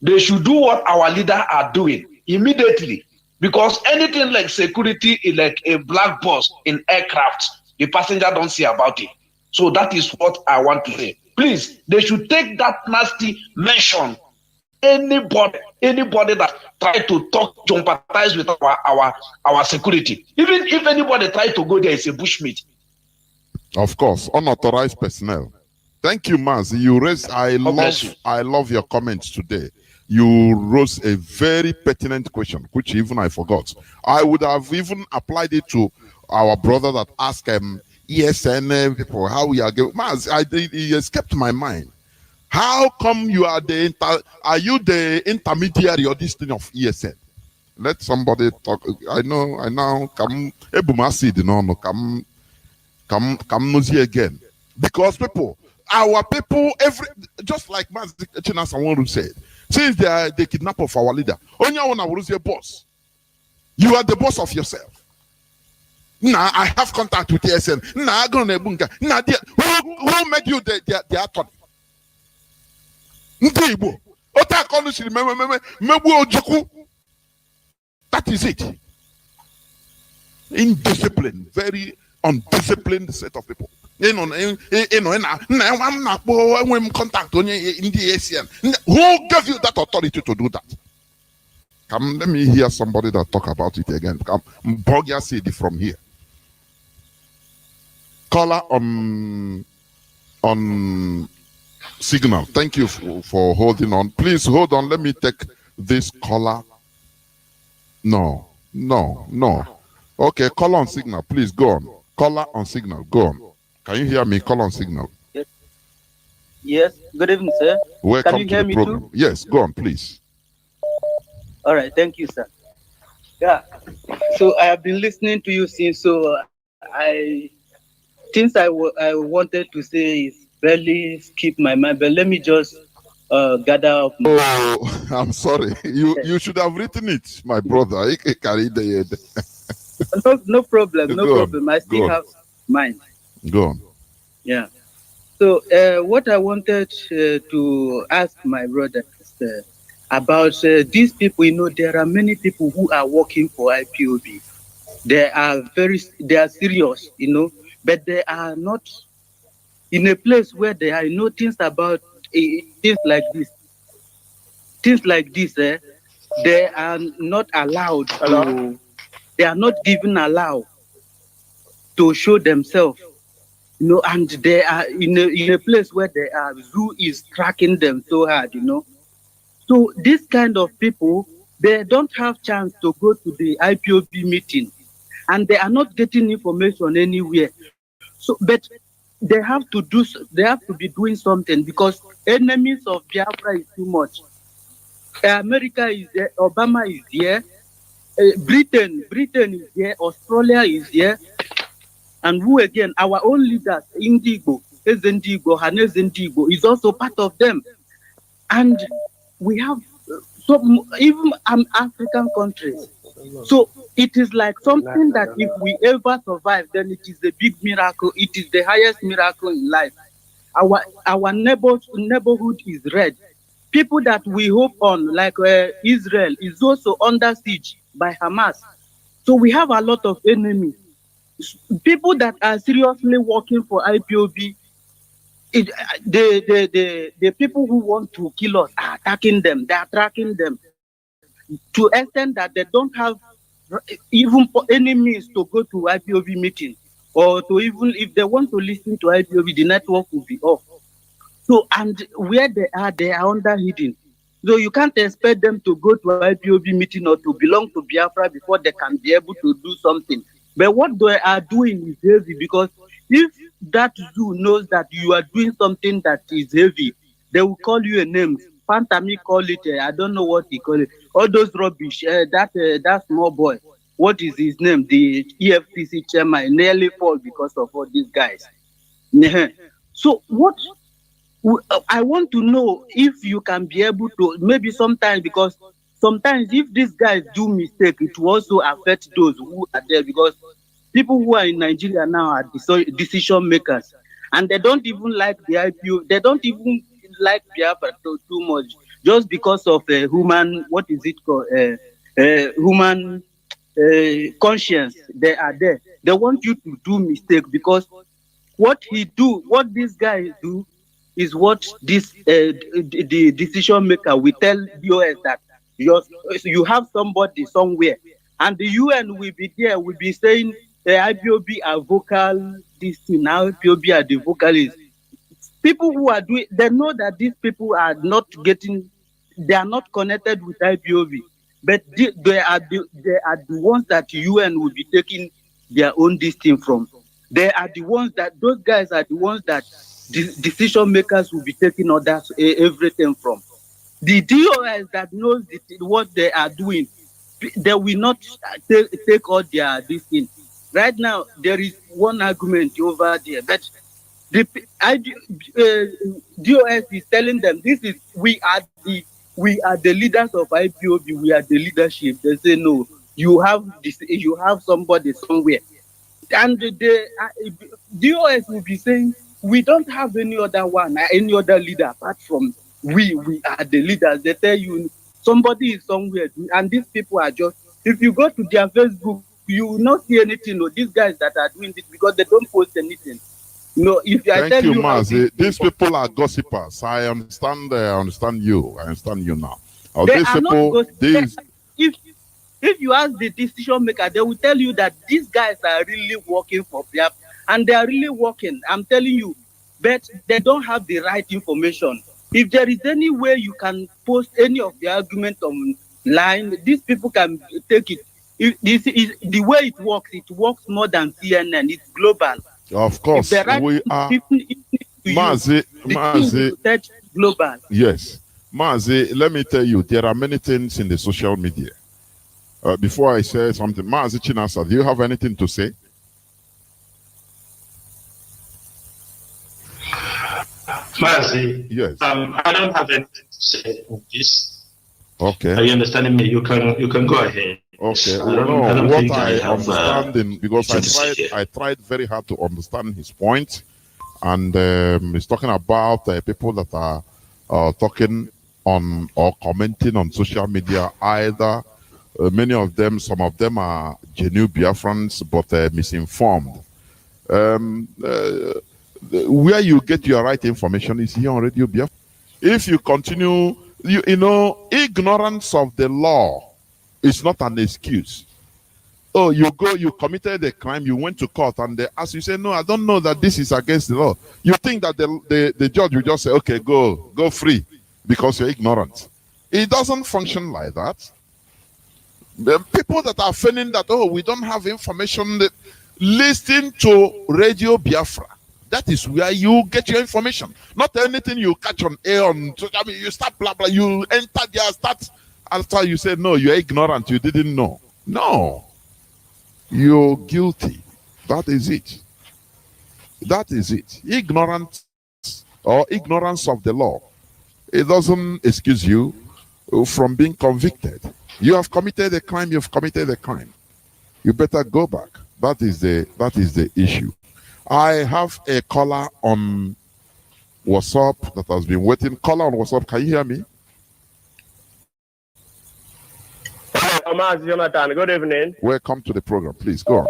They should do what our leaders are doing immediately. Because anything like security is like a black box in aircraft. The passenger don't see about it. So that is what I want to say. Please, they should take that nasty mention. Anybody that try to talk, to empathize with our security. Even if anybody try to go there, it's a bushmeat. Of course, unauthorized personnel. Thank you, Mazi. You raised. I love your comments today. You raised a very pertinent question, which even I forgot. I would have even applied it to our brother that asked ESN people how we are going. It escaped my mind. How come you are are you the intermediary or this thing of ESN? Let somebody talk. I know. Come noisy again. Because our people, just like Mazi CHINASA said, since they kidnap of our leader, only one will say boss. You are the boss of yourself. Now I have contact with ESN. Now who made you the attorney? That is it. Indiscipline, very undisciplined set of people. I'm not contact on in the ASN. Who gave you that authority to do that? Come, let me hear somebody that talk about it again. Come, Bogia City from here. Caller on signal. Thank you for holding on. Please hold on. Let me take this caller. No. Okay, caller on signal. Please go on. Caller on signal. Go on. Can you hear me? Call on signal. Yes. Good evening, sir. Welcome Can you hear me program. Too? Yes. Go on, please. All right. Thank you, sir. Yeah. So I have been listening to you since. So things I wanted to say is barely skip my mind. But let me just gather up. Oh, I'm sorry. You should have written it, my brother. No problem. No problem. I still have mine. Go on. Yeah. So what I wanted to ask my brother is about these people. There are many people who are working for IPOB. They are serious, but they are not in a place where they are things about things like this. Things like this, they are not allowed to. They are not given allow to show themselves. And they are in a place where they are, zoo is tracking them so hard, So this kind of people, they don't have chance to go to the IPOB meeting, and they are not getting information anywhere. So, but they have to be doing something because enemies of Biafra is too much. America is there, Obama is here, Britain is here, Australia is here. And who again? Our own leaders, Indigo, Hanez Indigo, is also part of them. And we have even African countries. So it is like something that if we ever survive, then it is a big miracle. It is the highest miracle in life. Our neighborhood is red. People that we hope on, like Israel, is also under siege by Hamas. So we have a lot of enemies. People that are seriously working for IPOB, the people who want to kill us are attacking them. They are tracking them to extent that they don't have even any means to go to IPOB meeting, or to even if they want to listen to IPOB, the network will be off. So, and where they are under hidden. So you can't expect them to go to IPOB meeting or to belong to Biafra before they can be able to do something. But what they are doing is heavy, because if that zoo knows that you are doing something that is heavy, they will call you a name. Pantami call it, I don't know what he call it. All those rubbish, that small boy, what is his name? The EFTC chairman nearly fall because of all these guys. So what I want to know, if you can be able to, maybe sometimes, because sometimes if these guys do mistake, it will also affect those who are there, because people who are in Nigeria now are decision makers, and they don't even like the IPO, they don't even like Biafra too much, just because of human, what is it called, human conscience. They are there. They want you to do mistake, because what these guys do is what this the decision maker will tell DOS that you have somebody somewhere, and the UN will be there, will be saying the IPOB are vocal, this thing, now IPOB are the vocalists. People who are doing, they know that these people are not they are not connected with IPOB, but they are the ones that UN will be taking their own this thing from. They are the ones that, those guys are the ones that decision makers will be taking others everything from. The DOS that knows what they are doing, they will not take all their this thing. Right now, there is one argument over there, but the DOS is telling them, we are the leaders of IPOB, we are the leadership. They say no, you have somebody somewhere. And the DOS will be saying, we don't have any other one, any other leader apart from we are the leaders. They tell you somebody is somewhere, and these people are just, if you go to their Facebook, you will not see anything. No, these guys that are doing this, because they don't post anything. No, if I Thank tell you, you, Mazi. These people are gossipers. I understand you. I understand you now. They These are people, not gossipers. If you ask the decision maker, they will tell you that these guys are really working for Biafra, and they are really working. I'm telling you, but they don't have the right information. If there is any way you can post any of the argument online, these people can take it. This is the way it works more than CNN. It's global. of course, we are. Mazi, global. Yes. Mazi, let me tell you, there are many things in the social media. Before I say something, Mazi CHINASA, do you have anything to say? Mazi, yes. I don't have anything to say on this. Okay. Are you understanding me? You can go ahead. Okay. I don't think I have because I tried very hard to understand his point, and he's talking about people that are talking on or commenting on social media. Either many of them, some of them are genuine Biafrans, but misinformed. Where you get your right information is here on Radio Biafra. If you continue, you know, ignorance of the law is not an excuse. Oh, you committed a crime, you went to court, and they ask you, say, no, I don't know that this is against the law. You think that the judge will just say, okay, go free because you're ignorant. It doesn't function like that. The people that are feeling that, oh, we don't have information, listen to Radio Biafra. That is where you get your information. Not anything you catch on air, I mean, you start blah blah, you enter there, start after you say no, you're ignorant, you didn't know. No. You're guilty. That is it. That is it. Ignorance or ignorance of the law, it doesn't excuse you from being convicted. You have committed a crime, you've committed a crime. You better go back. That is the issue. I have a caller on WhatsApp that has been waiting. Caller on WhatsApp, can you hear me? Thomas Jonathan, good evening. Welcome to the program. Please go on.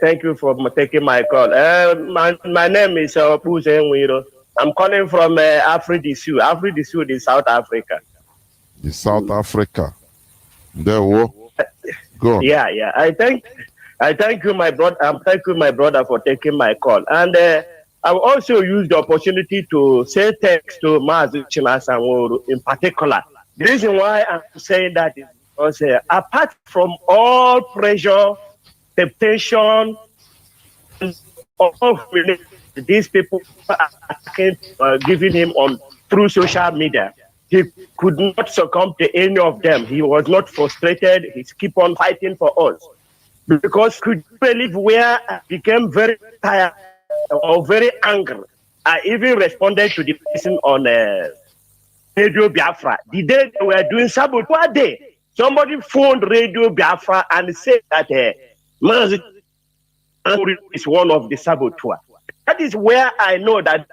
Thank you for taking my call. My name is Puse Nwiro. I'm calling from Afri-Disu. Afri-Disu is South Africa. The South Africa. There we go on. Yeah. I thank you, my brother. Thank you, my brother, for taking my call. And I will also use the opportunity to say thanks to Mazi CHINASA in particular. The reason why I'm saying that is because apart from all pressure, temptation, all these people are giving him on through social media, he could not succumb to any of them. He was not frustrated. He keep on fighting for us. Because could you believe where I became very tired or very angry? I even responded to the person on Radio Biafra. The day they were doing sabotage day, somebody phoned Radio Biafra and said that Mazi is one of the saboteurs. That is where I know that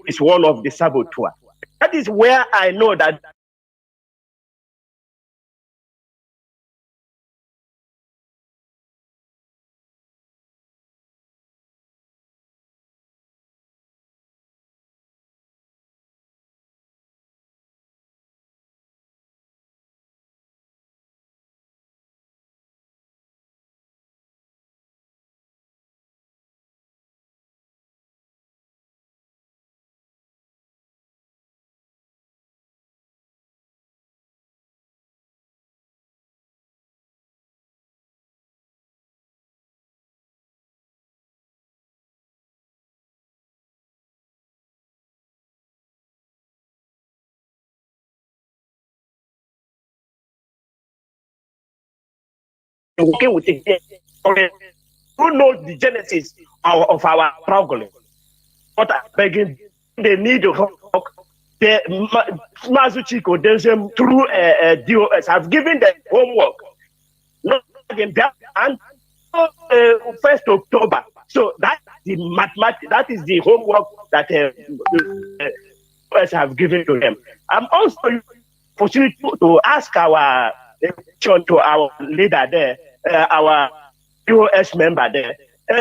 is one of the saboteurs. That is where I know that working with the who knows the genesis of our struggle. What I'm begging, they need to help. The Mazuchiko through DOS have given them homework. Not in that and 1st October. So that's the mathematics. That is the homework that DOS have given to them. I'm also opportunity to ask our question to our leader there, our DOS member there.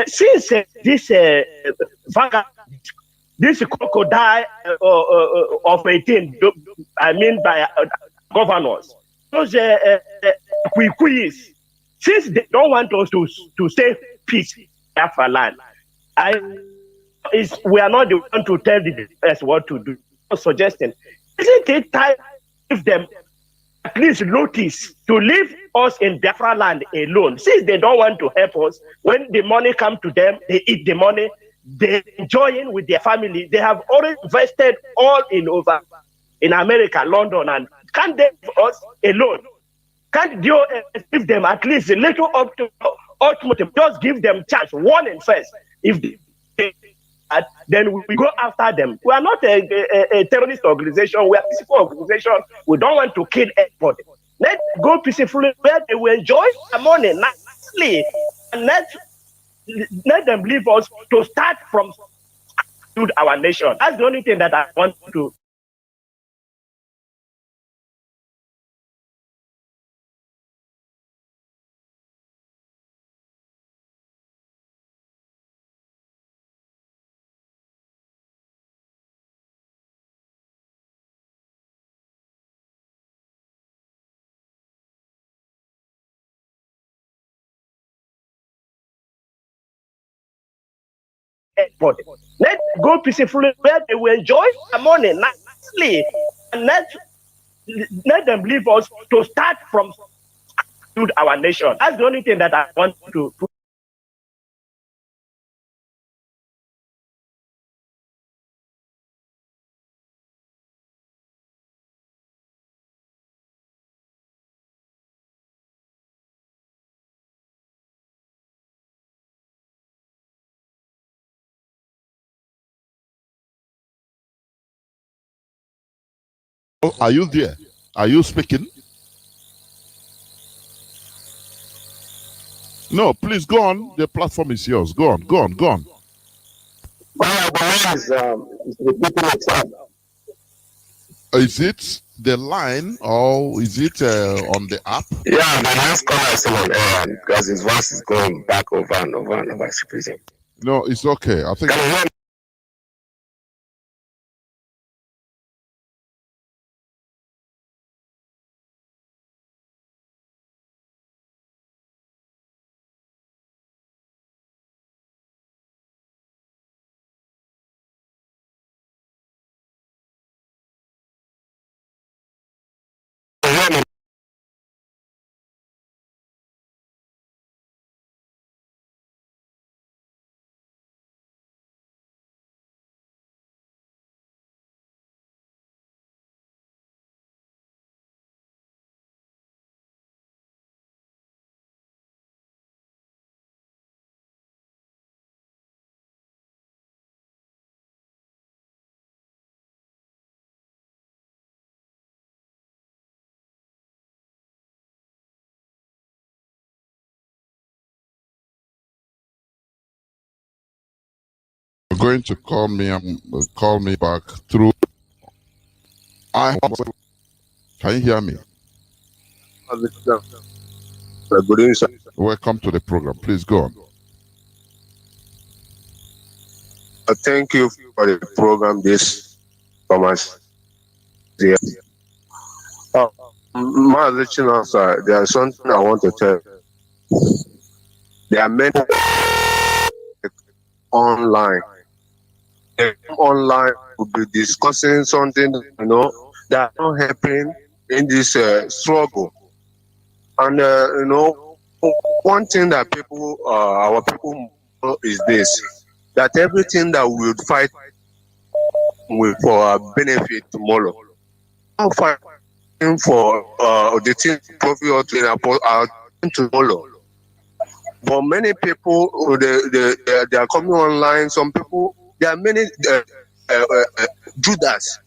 Since this this crocodile of 18, I mean by governors, those quiz, since they don't want us to stay peace in Biafra land, we are not the one to tell the US what to do. Suggesting, isn't it time to give them at least notice to leave us in Biafra land alone? Since they don't want to help us, when the money comes to them, they eat the money. They enjoying with their family. They have already invested all in America, London, and can't they leave us alone? Can't you give them at least a little up to ultimatum? Just give them chance, warning first. If they, then we go after them. We are not a terrorist organization. We are a peaceful organization. We don't want to kill anybody. Let's go peacefully where they will enjoy the money nicely, and let them leave us to start from our nation. That's the only thing that I want to. Let's go peacefully where they will enjoy the money nicely, and let them leave us to start from our nation. That's the only thing that I want to. Oh, are you there? Are you speaking? No, please go on. The platform is yours. Go on, go on, go on. Is it the line or is it on the app? Yeah, the last caller is still on air because his voice is going back over and over and over. No, it's okay. I think. You're going to call me back through. Can you hear me? Welcome to the program. Please go on. Thank you for the program, this Thomas. Yeah. Mazi Chinasa, there's something I want to tell. There are many online. Online will be discussing something, that are not helping in this struggle. And one thing that our people know is this: that everything that we would fight with for our benefit tomorrow, not fighting for the thing profit or to our tomorrow. But many people, they are coming online. Some people, there are many Judas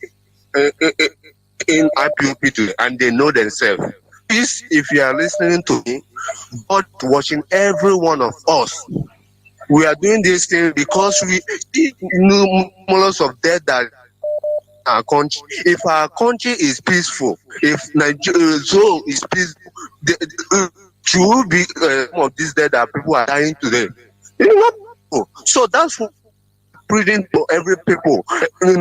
in IPOP today, and they know themselves. Please, if you are listening to me, God watching every one of us. We are doing this thing because we see numerous of death that our country. If our country is peaceful, if Nigeria zone is peaceful, should be some of these death that people are dying today. So that's what breathing to every people. We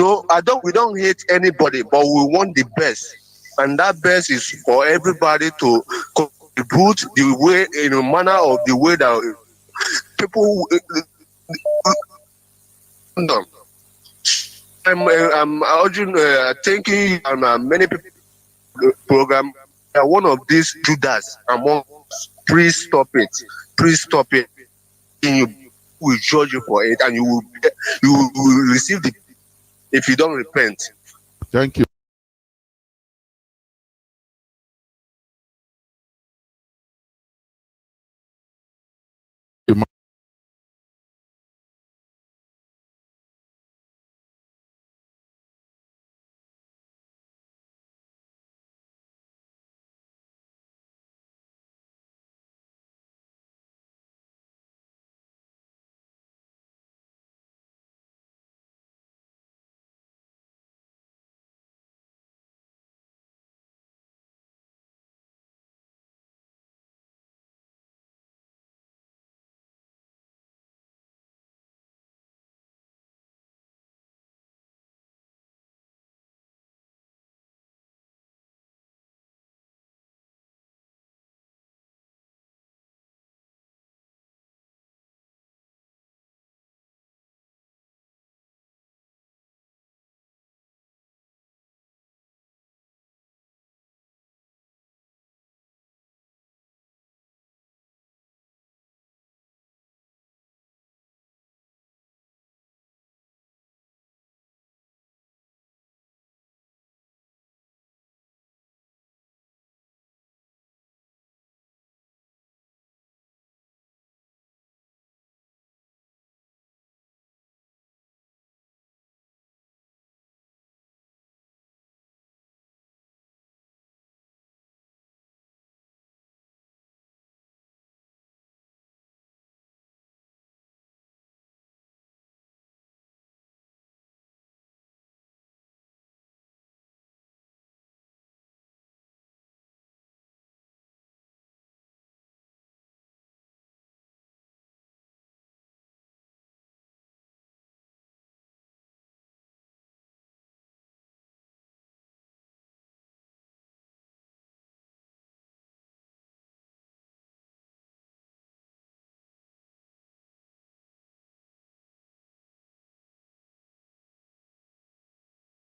don't hate anybody, but we want the best, and that best is for everybody to contribute the way in a manner of the way that people. I'm urging, thanking you and many people program. One of these Judas among us. Please stop it. Please stop it. And you will judge you for it, and you will receive the if you don't repent. Thank you.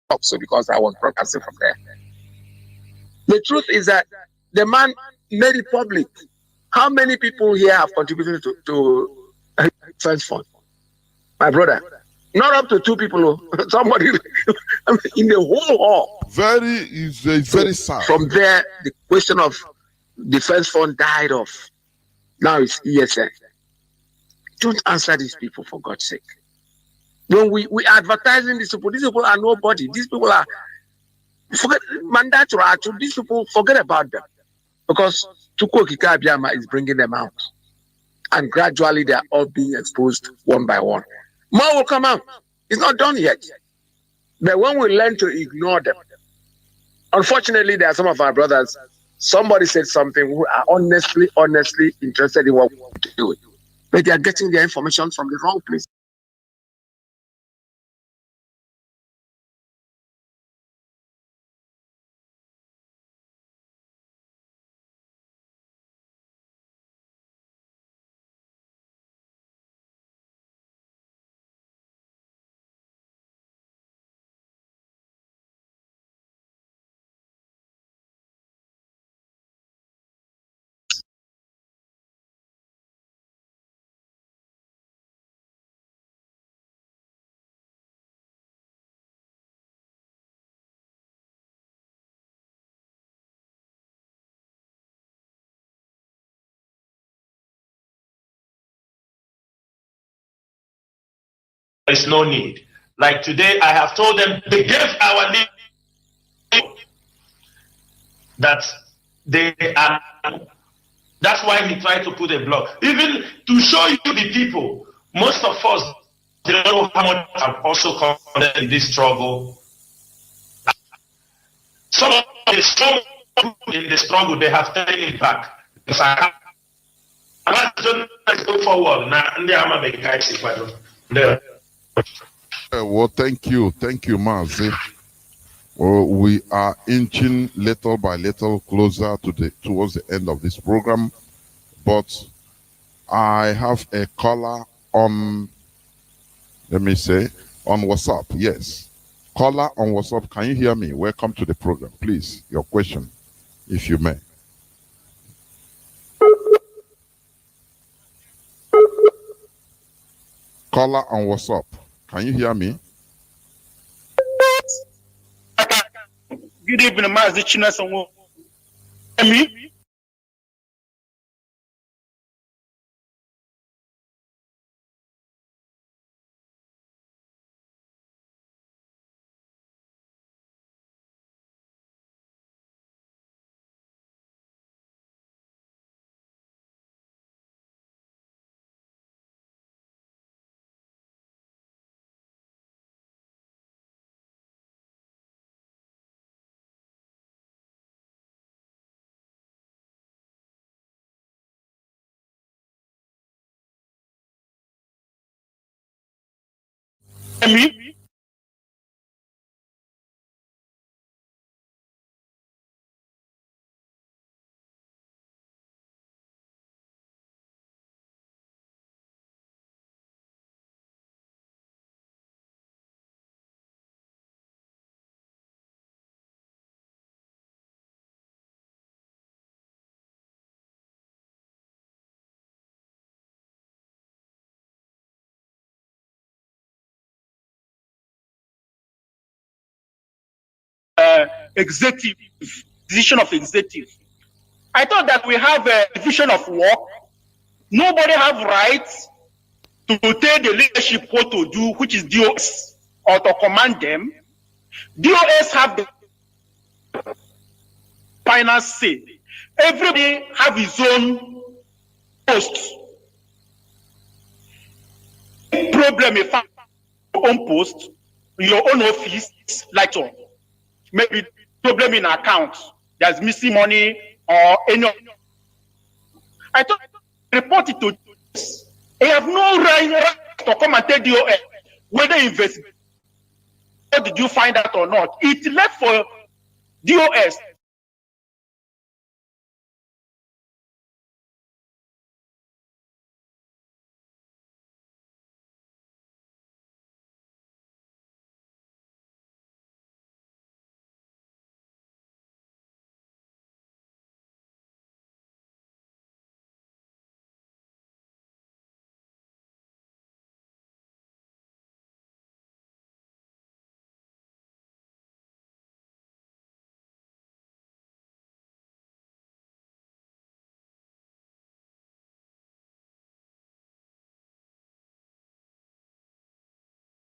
also because I was broadcasting from there. The truth is that the man made it public. How many people here have contributed to defense fund? My brother, not up to 2 people. Somebody in the whole hall. It's very sad. From there, the question of defense fund died off. Now it's ESN. Don't answer these people, for God's sake. When we advertising these people are nobody. These people are mandatory. These people, forget about them. Because Chukwokika Abiyama is bringing them out. And gradually they are all being exposed one by one. More will come out. It's not done yet. But when we learn to ignore them, unfortunately, there are some of our brothers, somebody said something who are honestly interested in what we're doing. But they are getting their information from the wrong place. There is no need. Like today, I have told them they gave our leader that they are. That's why he tried to put a block. Even to show you the people, most of us don't know how much have also come in this struggle. Some of the strong in the struggle, they have taken it back. Because I don't go forward. Well, thank you, Mazi. Well, we are inching little by little closer towards the end of this program, but I have a caller on, let me say, on WhatsApp. Yes, caller on WhatsApp. Can you hear me? Welcome to the program. Please, your question, if you may. Caller on WhatsApp. Can you hear me? Good evening, Mazi CHINASA. Me? Me? Executive, decision of executive. I thought that we have a division of work. Nobody have rights to tell the leadership what to do, which is DOS, or to command them. DOS have the final say. Everybody have his own post. Problem if your own post, your own office, like so. Maybe problem in account, there's missing money or any. I thought report it to this. They have no right to come and tell DOS whether investigate. What did you find out or not? It left for DOS.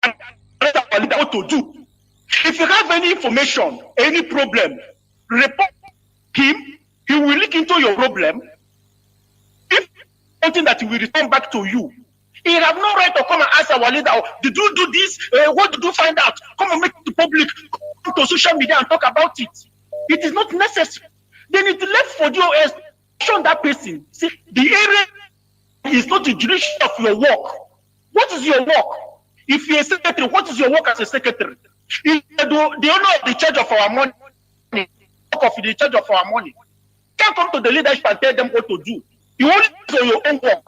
what to do. If you have any information, any problem, report him. He will look into your problem. If something that he will return back to you, he have no right to come and ask our leader, oh, did you do this? What did you find out? Come and make it to public, come to social media and talk about it. It is not necessary. Then it left for DOS to that person. See, the area is not the jurisdiction of your work. What is your work? If you're a secretary, what is your work as a secretary? If the owner of the charge of our money, of the charge of our money, can't come to the leadership and tell them what to do. You only do your own work.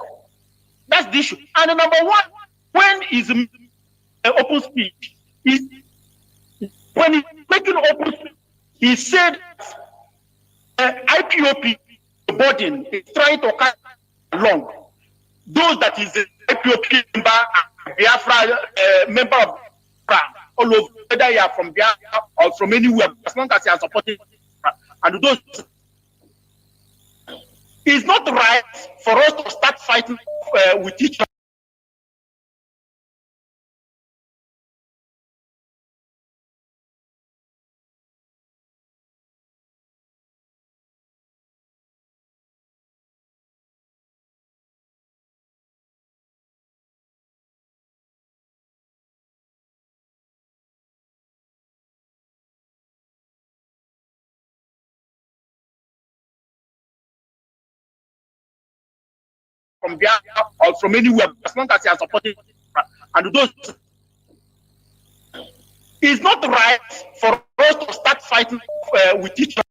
That's the issue. And the number one, when is open speech, when he's making open speech, he said IPOP burden is trying to cut along those that is the IPOP member and Biafra member of Biafra, all over, whether you are from Biafra or from anywhere, as long as you are supporting Biafra. And those, it's not right for us to start fighting with each other. From Biafra or from anywhere, as long as you are supporting Biafra. And those, it's not right for us to start fighting with each other.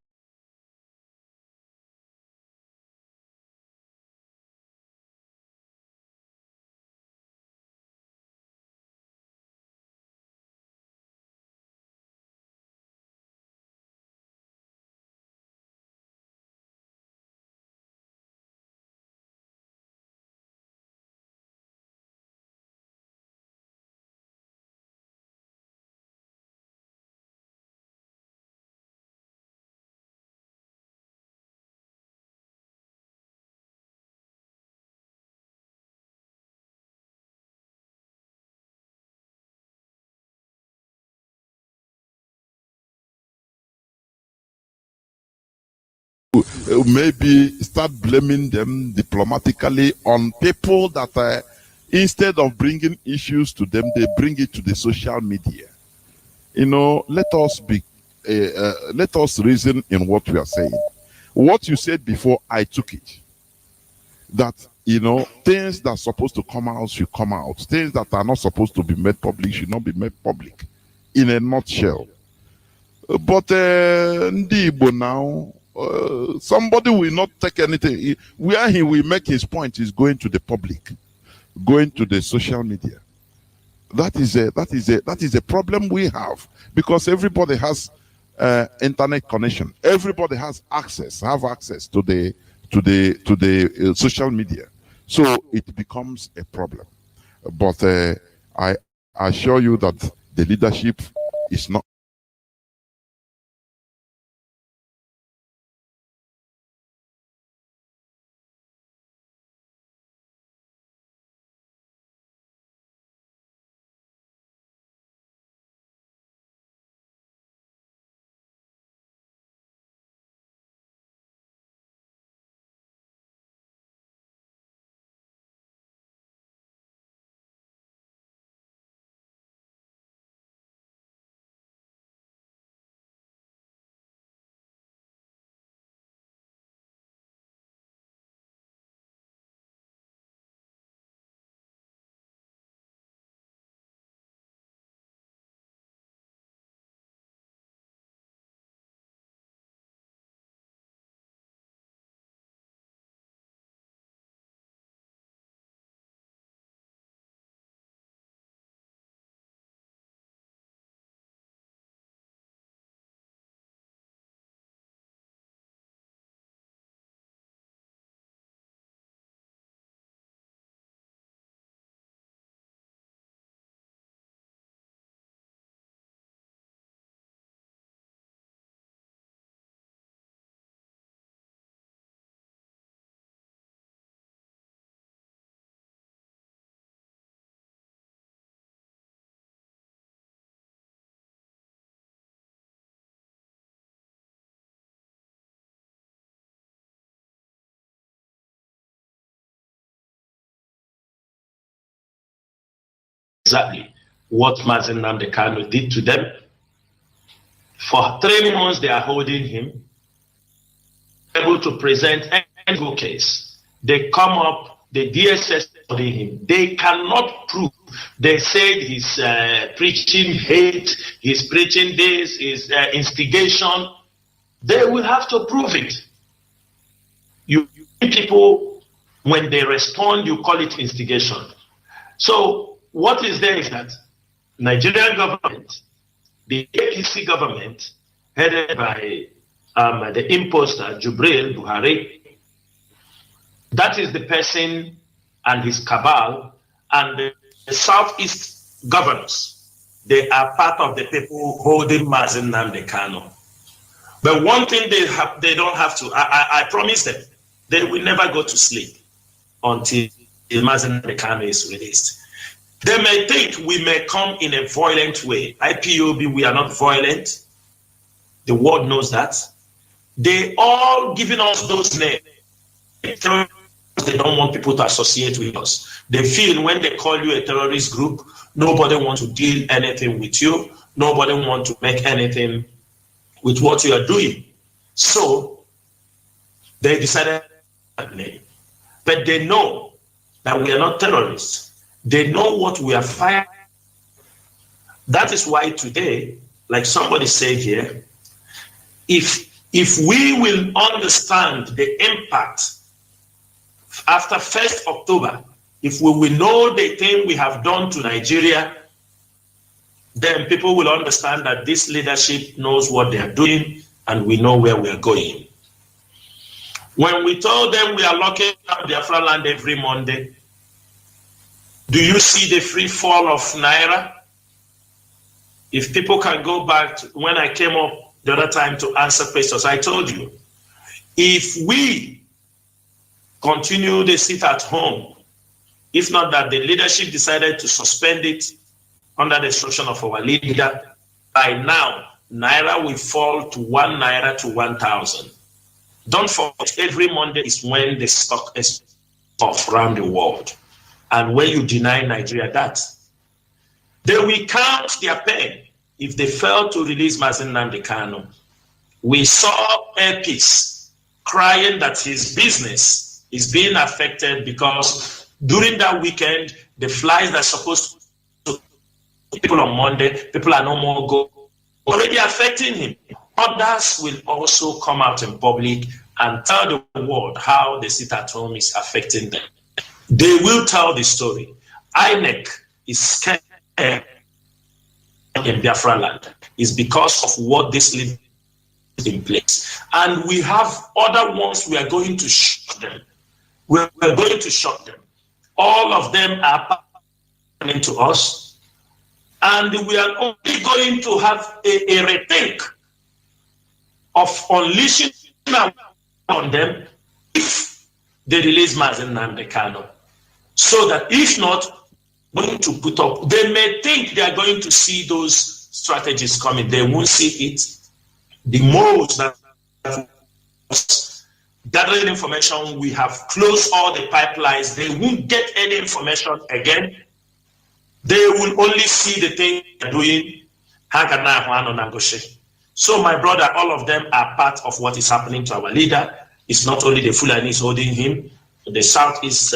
Maybe start blaming them diplomatically on people that instead of bringing issues to them, they bring it to the social media. You know, let us reason in what we are saying. What you said before, I took it. That, you know, things that are supposed to come out should come out. Things that are not supposed to be made public should not be made public. In a nutshell. But Ndi Igbo now, somebody will not take anything. Where he will make his point is going to the public, going to the social media. That is a problem we have, because everybody has internet connection. Everybody has access to the social media. So it becomes a problem. But I assure you that the leadership is not exactly what Mazi Nnamdi Kanu did to them. For 3 months, they are holding him, able to present any case. They come up, the DSS holding him. They cannot prove. They said he's preaching hate, he's preaching this, he's instigation. They will have to prove it. You people, when they respond, you call it instigation. So what is there is that Nigerian government, the APC government, headed by the imposter Jubril Buhari, that is the person and his cabal, and the Southeast governors. They are part of the people holding Mazi Nnamdi Kanu. But one thing they don't have to, I promise them, they will never go to sleep until Mazi Nnamdi Kanu is released. They may think we may come in a violent way. IPOB, we are not violent. The world knows that. They all giving us those names. They don't want people to associate with us. They feel when they call you a terrorist group, nobody wants to deal anything with you. Nobody wants to make anything with what you are doing. So they decided that name. But they know that we are not terrorists. They know what we are fighting. That is why today, like somebody said here, if we will understand the impact after 1st October, if we will know the thing we have done to Nigeria, then people will understand that this leadership knows what they are doing and we know where we are going. When we told them we are locking up Biafra land every Monday, do you see the free fall of Naira? If people can go back to when I came up the other time to answer questions, I told you, if we continue to sit at home, if not that the leadership decided to suspend it under the instruction of our leader, by now, Naira will fall to 1 Naira to 1,000. Don't forget, every Monday is when the stock is off around the world. And when you deny Nigeria that, they will count their pain if they fail to release Mazi Nnamdi Kanu. We saw Airpeace crying that his business is being affected because during that weekend, the flights that are supposed to people on Monday, people are no more go already affecting him. Others will also come out in public and tell the world how the sit at home is affecting them. They will tell the story. INEC is scared in Biafra land. It's because of what this leader is in place. And we have other ones we are going to shock them. We're going to shock them. All of them are happening to us. And we are only going to have a rethink of unleashing on them if they release Mazi Nnamdi Kanu. So that if not, going to put up, they may think they are going to see those strategies coming. They won't see it. The most that gathering information, we have closed all the pipelines. They won't get any information again. They will only see the thing they're doing. So my brother, all of them are part of what is happening to our leader. It's not only the Fulanis holding him, the Southeast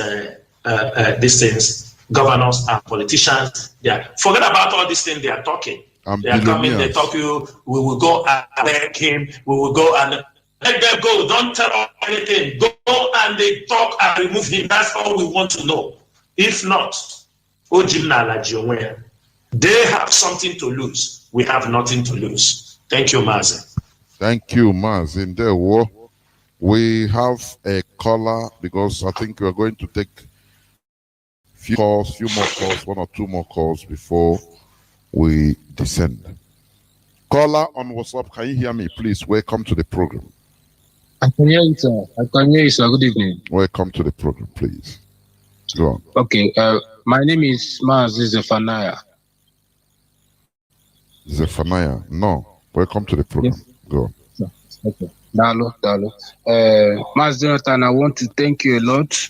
these things, governors and politicians. Forget about all these things they are talking. They are coming, they talk you, we will go and beg him, we will go and let them go. Don't tell us anything. Go and they talk and remove him. That's all we want to know. If not, they have something to lose. We have nothing to lose. Thank you, Mazi. Thank you, Mazi. In the war, we have a caller because I think we are going to take few more calls, 1 or 2 more calls before we descend. Caller on WhatsApp, can you hear me? Please, welcome to the program. I can hear you, sir. I can hear you, sir. Good evening. Welcome to the program, please. Go on. Okay, my name is Mazi Zephaniah. Zephaniah, no. Welcome to the program. Yes. Go on. Okay. Dalo. Mazi Jonathan, I want to thank you a lot.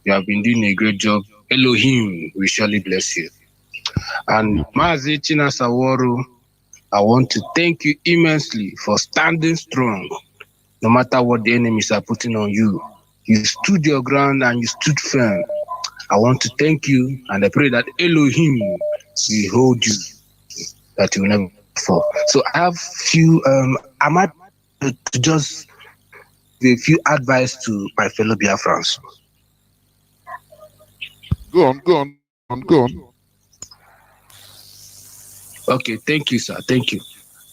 You have been doing a great job. Elohim will surely bless you. And Mazi CHINASA, I want to thank you immensely for standing strong, no matter what the enemies are putting on you. You stood your ground and you stood firm. I want to thank you, and I pray that Elohim will hold you, that you will never fall. So I have few, I might to just give a few advice to my fellow Biafrans. Go on. Okay, thank you, sir. Thank you.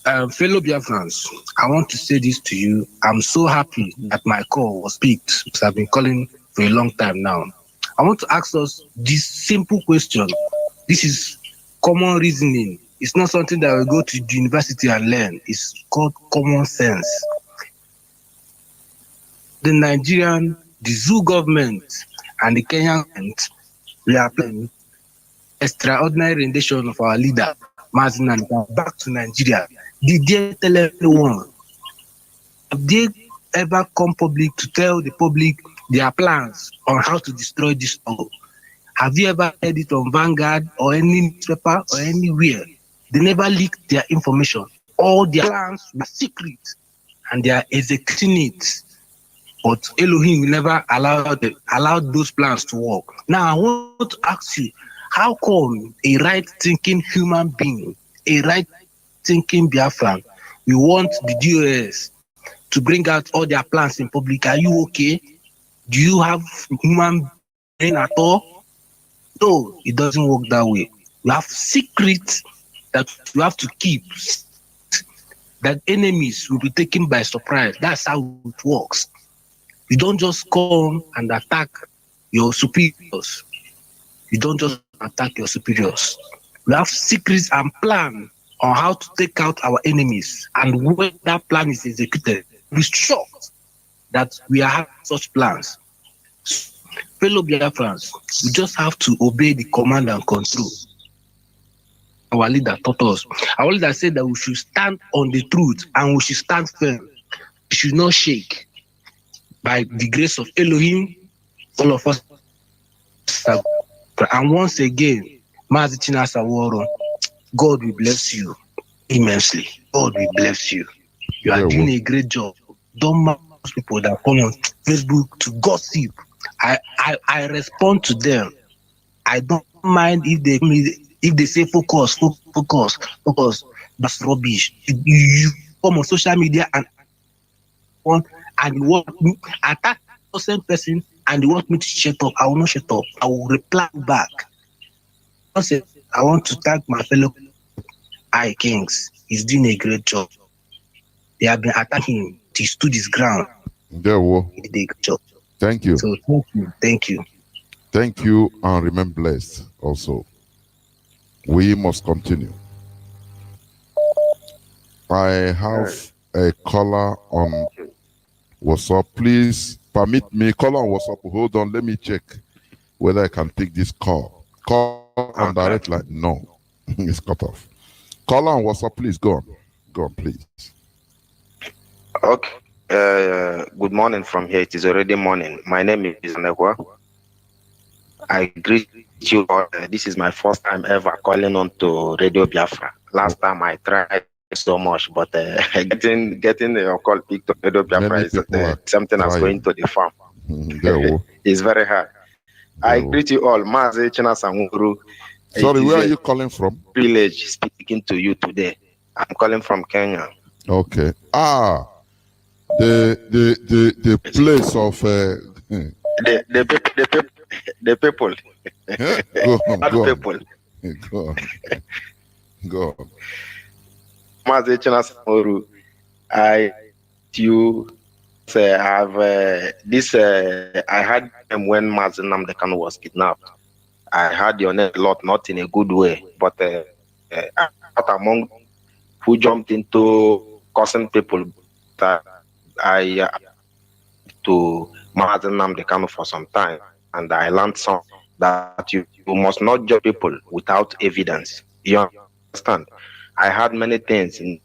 Fellow Biafrans, I want to say this to you. I'm so happy that my call was picked because I've been calling for a long time now. I want to ask us this simple question. This is common reasoning. It's not something that we go to the university and learn. It's called common sense. The Nigerian, the zoo government, and the Kenyan government, we are playing extraordinary rendition of our leader, Mazi, back to Nigeria. Did they tell anyone? Have they ever come public to tell the public their plans on how to destroy this struggle? Have you ever heard it on Vanguard or any newspaper or anywhere? They never leaked their information. All their plans were secret and they are executing it. But Elohim will never allow those plans to work. Now I want to ask you, how come a right-thinking human being, a right-thinking Biafran, we want the DOS to bring out all their plans in public? Are you okay? Do you have human brain at all? No, it doesn't work that way. You have secrets that you have to keep, that enemies will be taken by surprise. That's how it works. You don't just come and attack your superiors. You don't just attack your superiors. We have secrets and plan on how to take out our enemies. And when that plan is executed, we're shocked that we are having such plans. Fellow Biafrans, we just have to obey the command and control. Our leader taught us. Our leader said that we should stand on the truth and we should stand firm. We should not shake. By the grace of Elohim, all of us. And once again, Mazi CHINASA, God will bless you immensely. God will bless you. You are doing a great job. Don't mind those people that come on Facebook to gossip. I respond to them. I don't mind if they say focus. That's rubbish. You come on social media and you want me attack the same person and you want me to shut up. I will not shut up. I will reply back. I want to thank my fellow Kings. He's doing a great job. They have been attacking him. He stood his ground. He did a good job. Thank you. So thank you. Thank you, and remain blessed also. We must continue. I have a caller on WhatsApp. Please permit me. Caller on WhatsApp. Hold on. Let me check whether I can take this call. Call on direct line. No, it's cut off. Caller on WhatsApp. Please go on. Go on, please. Okay. Good morning from here. It is already morning. My name is NWORU. I greet you all. This is my first time ever calling on to Radio Biafra. Last time I tried so much, but getting your call picked up Radio Biafra is something that's going to the farm. It's very hard. I greet you all. Mazi CHINASA NWORU. Sorry, where are you calling from? Privilege speaking to you today. I'm calling from Kenya. Okay. The place of the people. Go on. Mazi CHINASA NWORU. I had them when Mazi Nnamdi Kanu was kidnapped. I heard your name a lot, not in a good way, but not among who jumped into causing people that I to Mazi Nnamdi Kanu for some time, and I learned some that you must not judge people without evidence. You understand? I heard many things in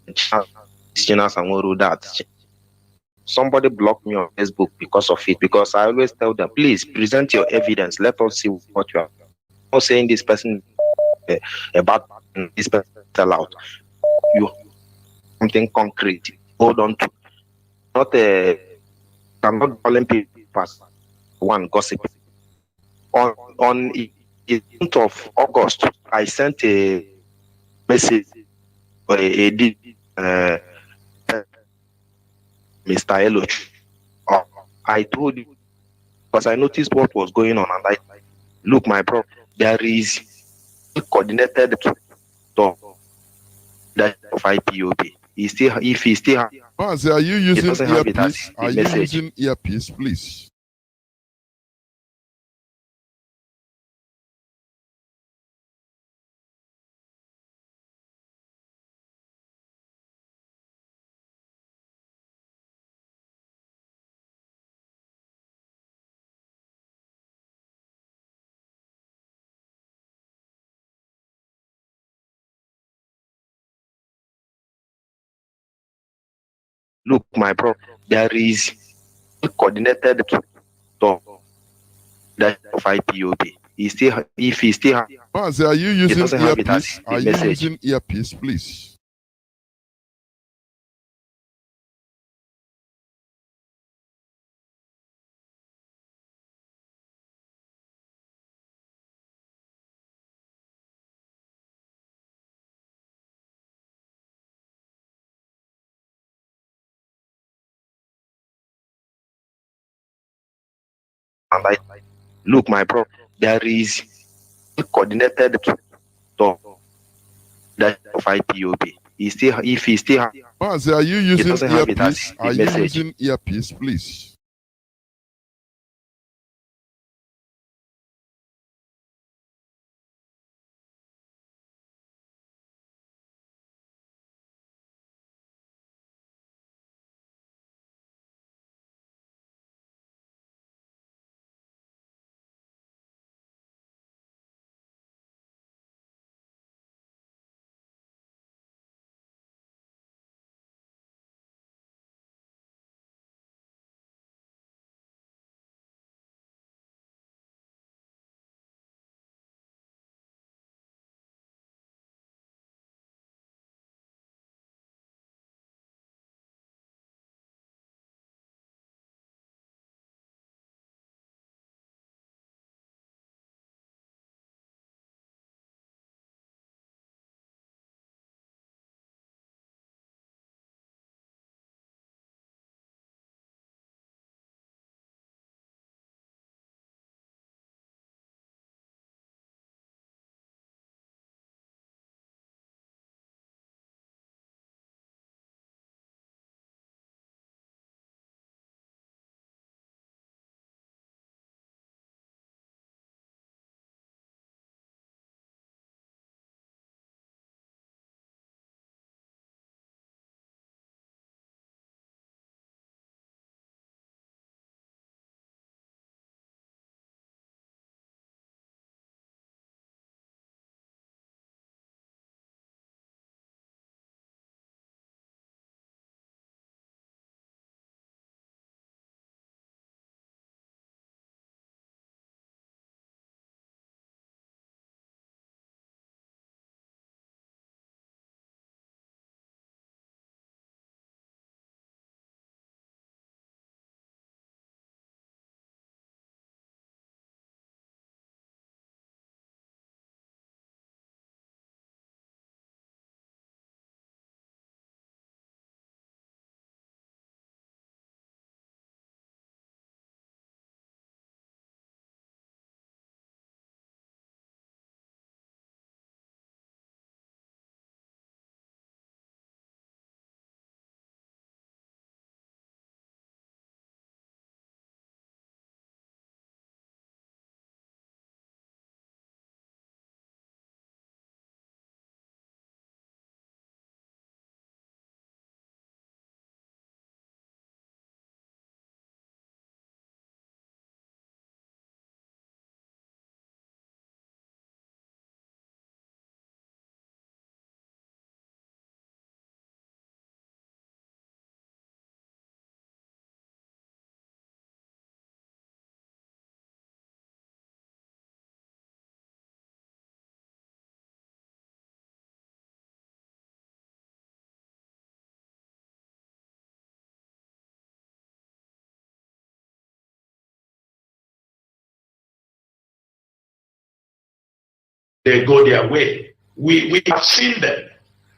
CHINASA NWORU that somebody blocked me on Facebook because of it, because I always tell them, please present your evidence. Let us see what you are. I'm not saying this person about this sell out. You something concrete. Hold on to. Not I'm not calling people as one gossip. On the month of August, I sent a message or Mr. Eloch. I told you because I noticed what was going on, and I look, my bro, there is coordinated to that of IPOB. He still, if he still, Mazi, are you he using doesn't have it as earpiece? the Are you message. using earpiece, please? Look, my bro, there is coordinated to that of IPOB. He still, if he still, Mazi, are you he using doesn't have it as earpiece? the Are you message. using earpiece, please? And I look, my bro, there is coordinated to that of IPOB. He still, if he still, Mazi, are you he using doesn't have it as earpiece? the Are you message. using earpiece, please? they go their way. We have seen them.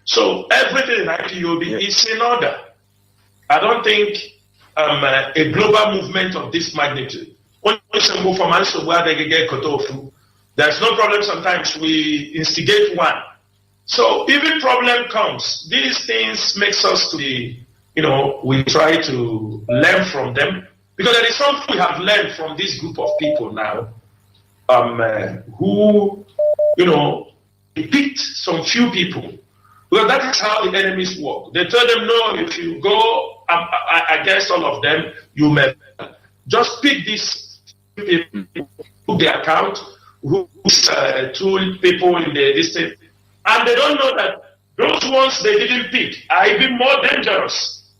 So everything in IPOB is in order. I don't think a global movement of this magnitude. There's no problem. Sometimes we instigate one. So even problem comes, these things makes us to be, we try to learn from them, because there is something we have learned from this group of people now, who, picked some few people. Well, that is how the enemies work. They tell them, no, if you go against all of them, you may just pick these people, who they account, who's two people in the district, and they don't know that those ones they didn't pick are even more dangerous.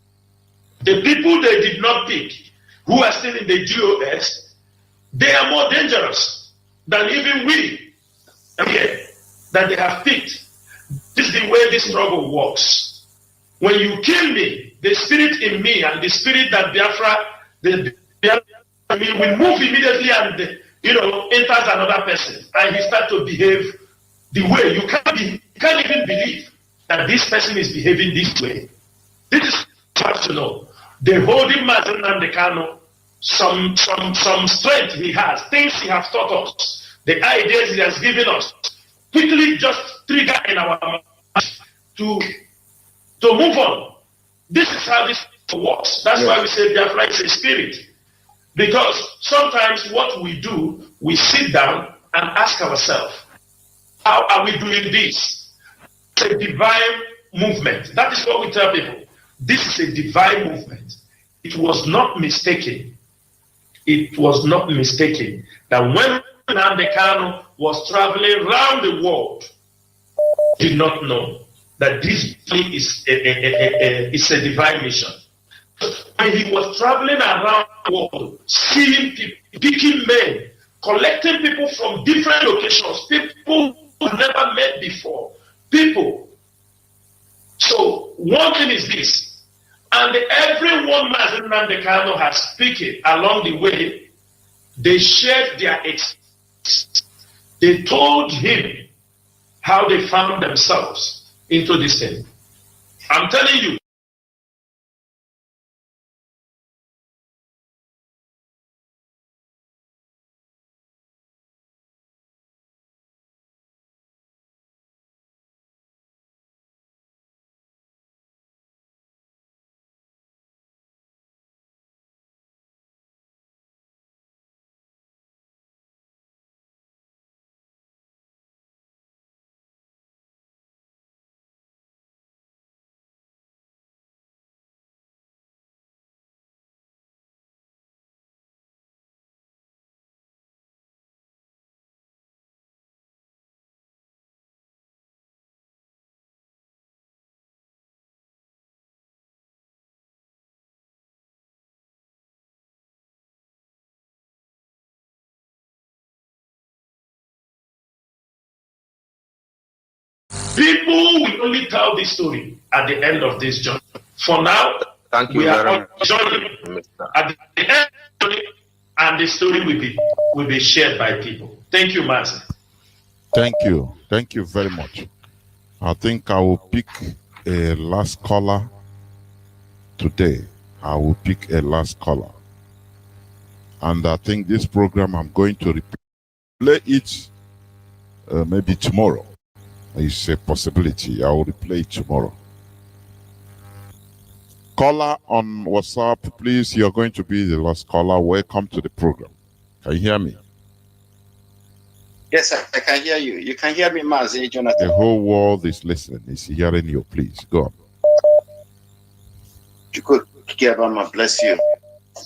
The people they did not pick, who are still in the GOS, they are more dangerous than even we that they have picked. This is the way this struggle works. When you kill me, the spirit in me and the spirit that Biafra will move immediately and enters another person, and he starts to behave the way you can't even believe that this person is behaving this way. This is what to know. The holding Mazi Nnamdi Kanu, some strength he has, things he has taught us, the ideas he has given us, quickly just trigger in our mind to move on. This is how this works. That's why we say Biafra is a spirit. Because sometimes what we do, we sit down and ask ourselves, how are we doing this? It's a divine movement. That is what we tell people. This is a divine movement. It was not mistaken. It was not mistaken that when Nnamdi Kanu was traveling around the world, did not know that this is a divine mission. When he was traveling around the world, seeing people, picking men, collecting people from different locations, people who never met before, people. So one thing is this, and everyone Mazi Nnamdi Kanu has speaking along the way, they shared their experience. They told him how they found themselves into this thing. I'm telling you, people will only tell this story at the end of this journey. For now, we are on the journey. At the end of the journey, and the story will be shared by people. Thank you, Mazi. Thank you. Thank you very much. I think I will pick a last caller today. I will pick a last caller. And I think this program I'm going to replay it maybe tomorrow. It's a possibility. I will replay it tomorrow. Caller on WhatsApp, please. You're going to be the last caller. Welcome to the program. Can you hear me? Yes, I can hear you. You can hear me, Mazi, Jonathan. The whole world is listening. Is hearing you. Please go on. Chukwukabama bless you.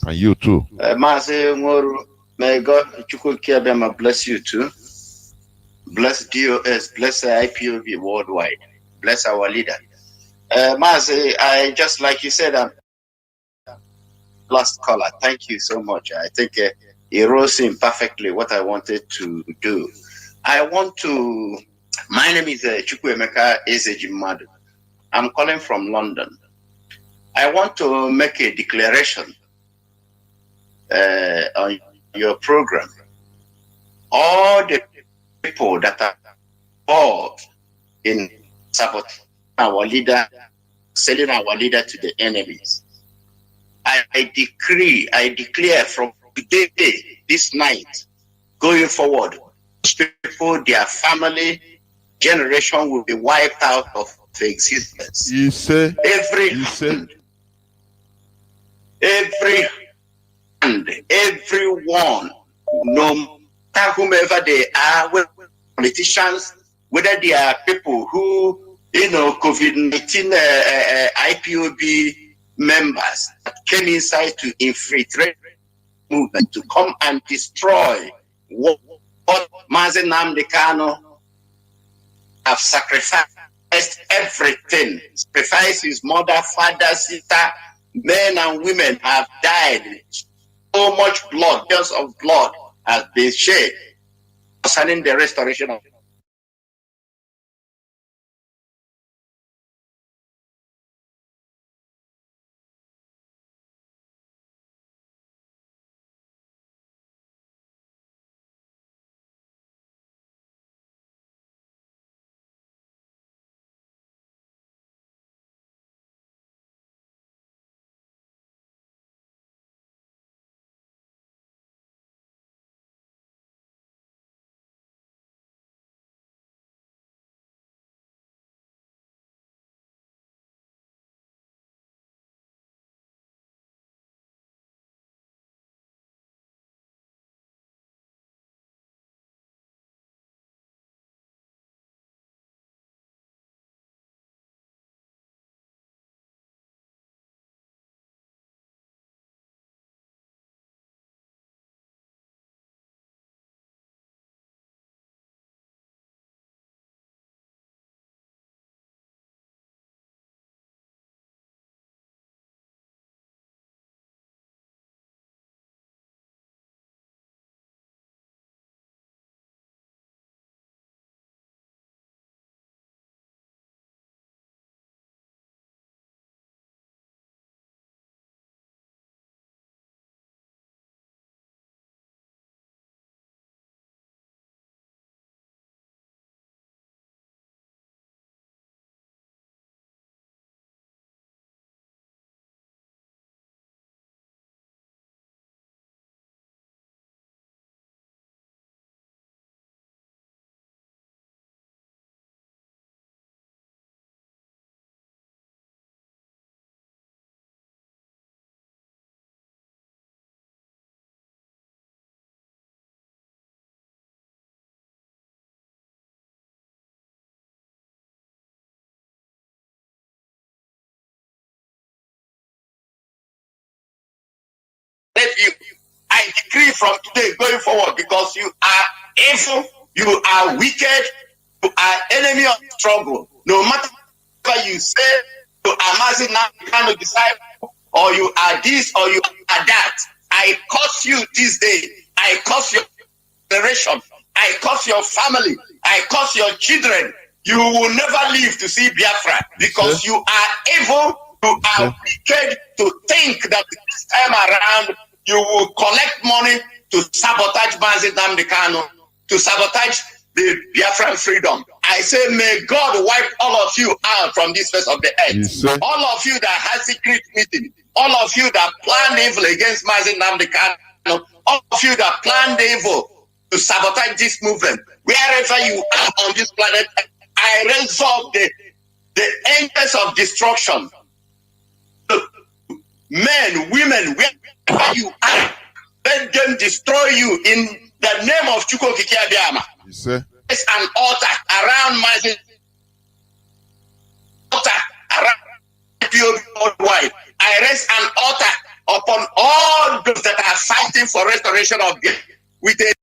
And you too. Mazi NWORU, may God Chukwukabama bless you too. Bless DOS, bless IPOB worldwide. Bless our leader. Mazi, I just like you said, last caller. Thank you so much. I think it rose in perfectly what I wanted to do. My name is Chukwuemeka Ezejimadu. I'm calling from London. I want to make a declaration on your program. All the people that are involved in sabotaging our leader, selling our leader to the enemies. I declare from today, this night, going forward, people, their family, generation will be wiped out of existence. Everyone, no matter whomever they are, whether politicians, whether they are people who, COVID-19 IPOB members that came inside to infiltrate movement to come and destroy what Mazi Nnamdi Kanu have sacrificed everything, sacrificed his mother, father, sister, men and women have died. So much blood, tears of blood has been shed concerning the restoration of I decree from today going forward, because you are evil, you are wicked, you are enemy of struggle. No matter what you say, you are Mazi Nnamdi Kanu disciple, or you are this, or you are that. I curse you this day. I curse your generation. I curse your family. I curse your children. You will never live to see Biafra, because you are evil, you are wicked to think that this time around you will collect money to sabotage Mazi Nnamdi Kanu, to sabotage the Biafran freedom. I say, may God wipe all of you out from this face of the earth. All of you that had secret meeting, all of you that planned evil against Mazi Nnamdi Kanu, all of you that planned evil to sabotage this movement, wherever you are on this planet, I raise up the angels of destruction. Men, women, wherever you are, let them destroy you in the name of Chukwu Okike Abiama. It's an altar around Mazi, altar around IPOB worldwide. I raise an altar upon all those that are fighting for restoration of with a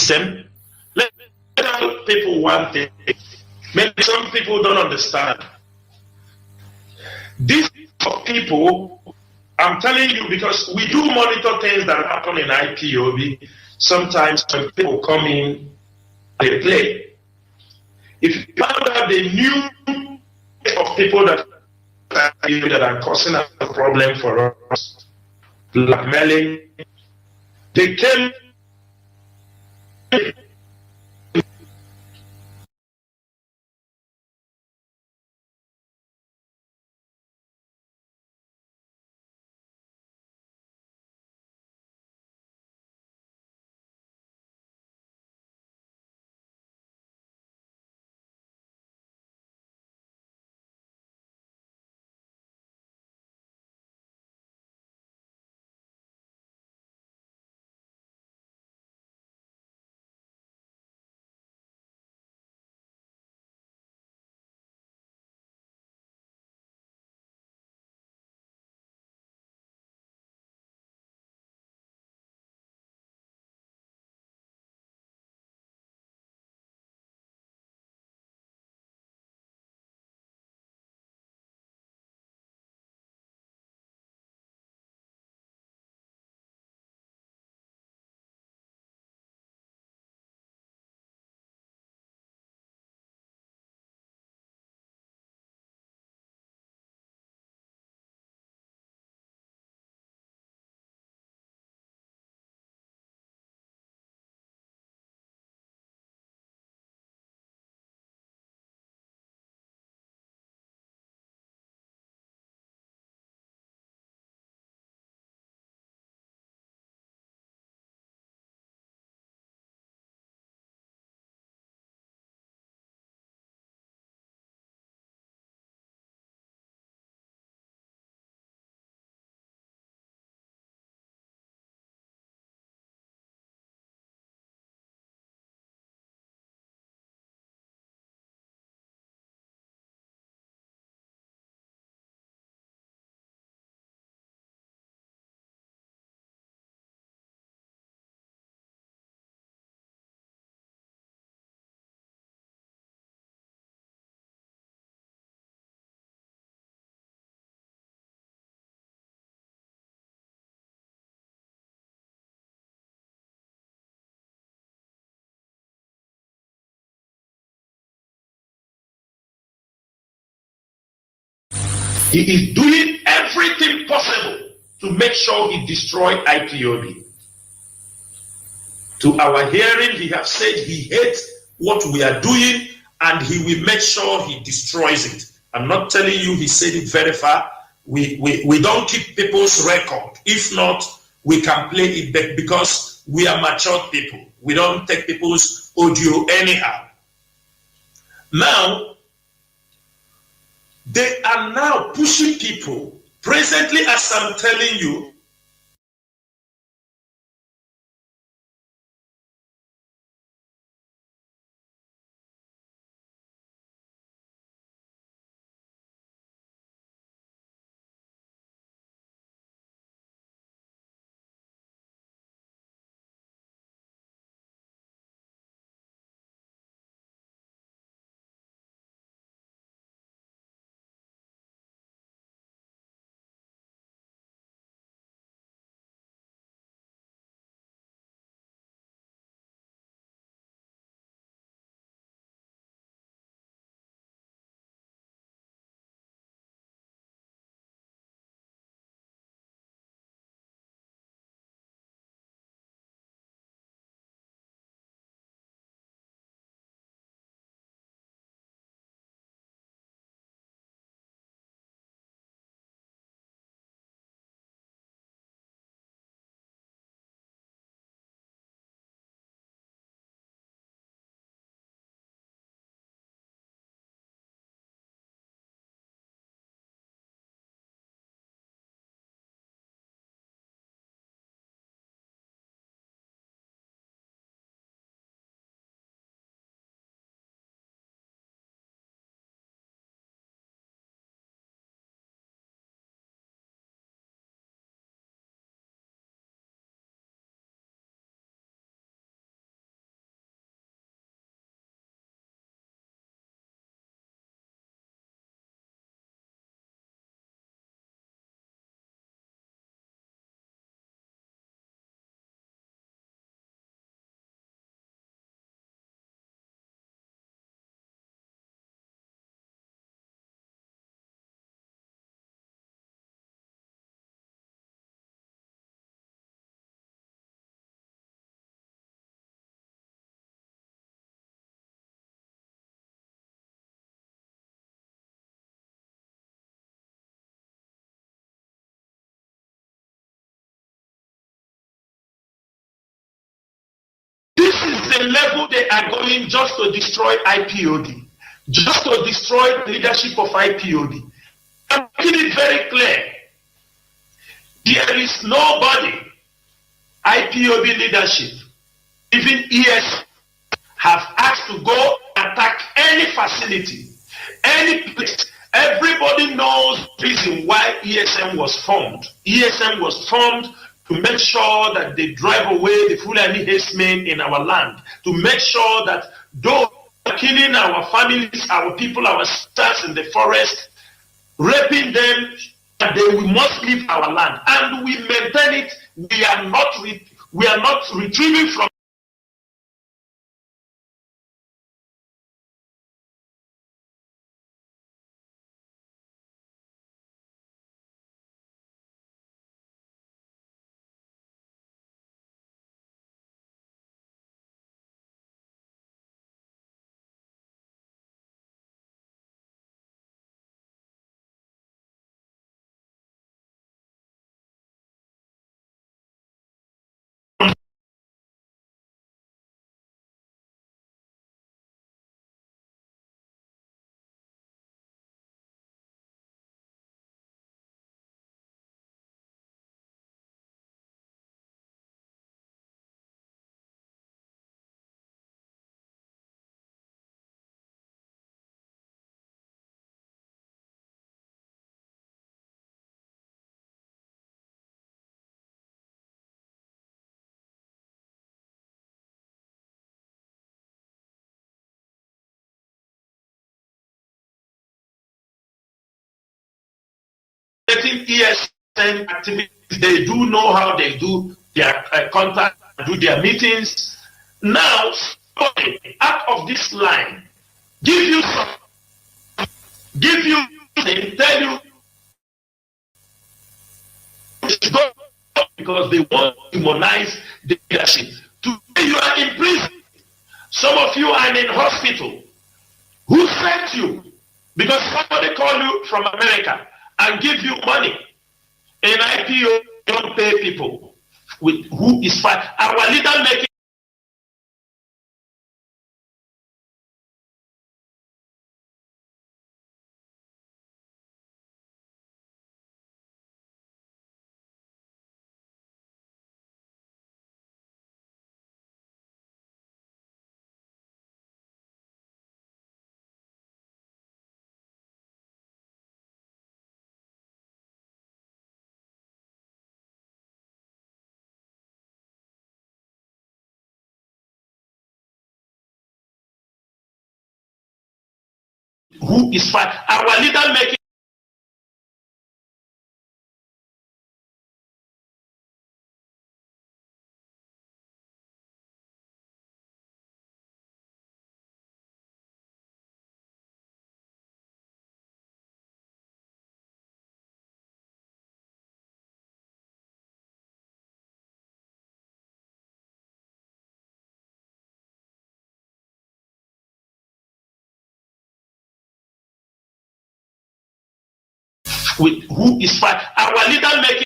system. Let me tell people one thing. Maybe some people don't understand. These people, I'm telling you because we do monitor things that happen in IPOB. Sometimes when people come in, they play. If you found out the new of people that are causing a problem for us, blackmailing, they came. He is doing everything possible to make sure he destroys IPOB. To our hearing, he has said he hates what we are doing and he will make sure he destroys it. I'm not telling you he said it very far. We don't keep people's record. If not, we can play it back because we are mature people. We don't take people's audio anyhow. Now, they are now pushing people. Presently, as I'm telling you, This is the level they are going just to destroy IPOD, just to destroy the leadership of IPOD. I'm making it very clear. There is nobody, IPOB leadership, even ES, have asked to go attack any facility, any place. Everybody knows the reason why ESM was formed. ESM was formed to make sure that they drive away the Fulani herdsmen in our land, to make sure that those killing our families, our people, our sisters in the forest, raping them, that we must leave our land, and we maintain it. We are not retrieving from ESN activities. They do know how they do their contact, do their meetings. Now, out of this line, give you and tell you because they want to demonize the leadership. Today you are in prison. Some of you are in hospital. Who sent you? Because somebody called you from America and give you money. In IPO, don't pay people with who is fine. Our leader making who is fine. Our leader making with who is fine. Our leader making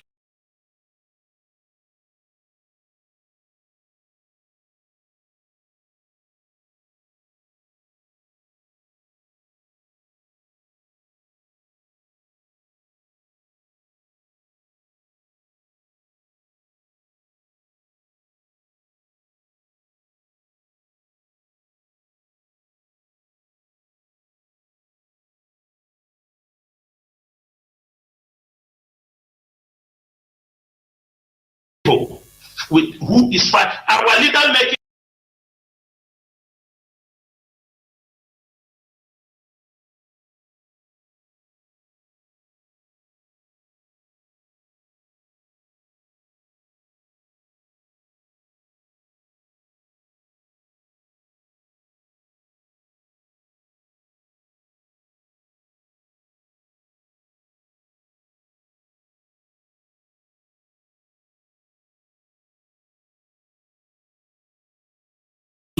with who is fine. Our leader making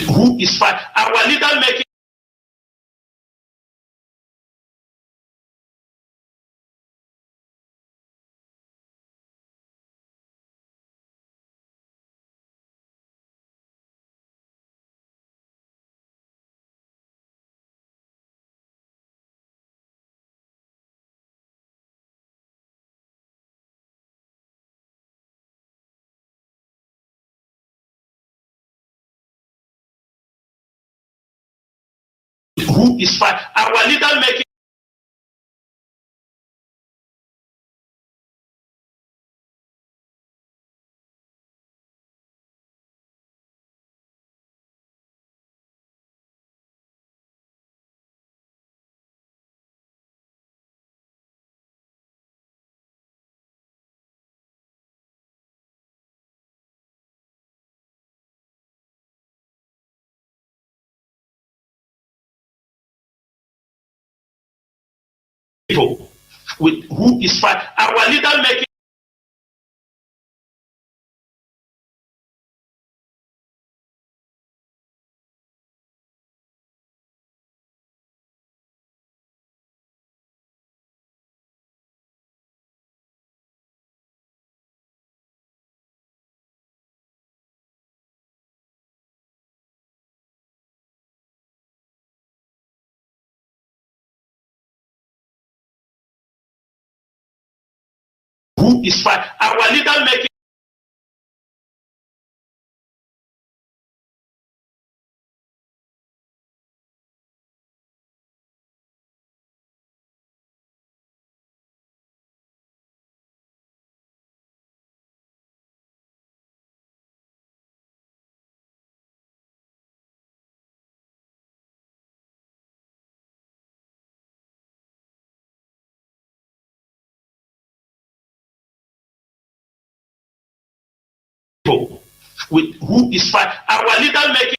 who is fine. Our leader making who is fine. Our leader making people with who is fine. Our leader making who is fine. Our leader making people with who is fine. Our leader making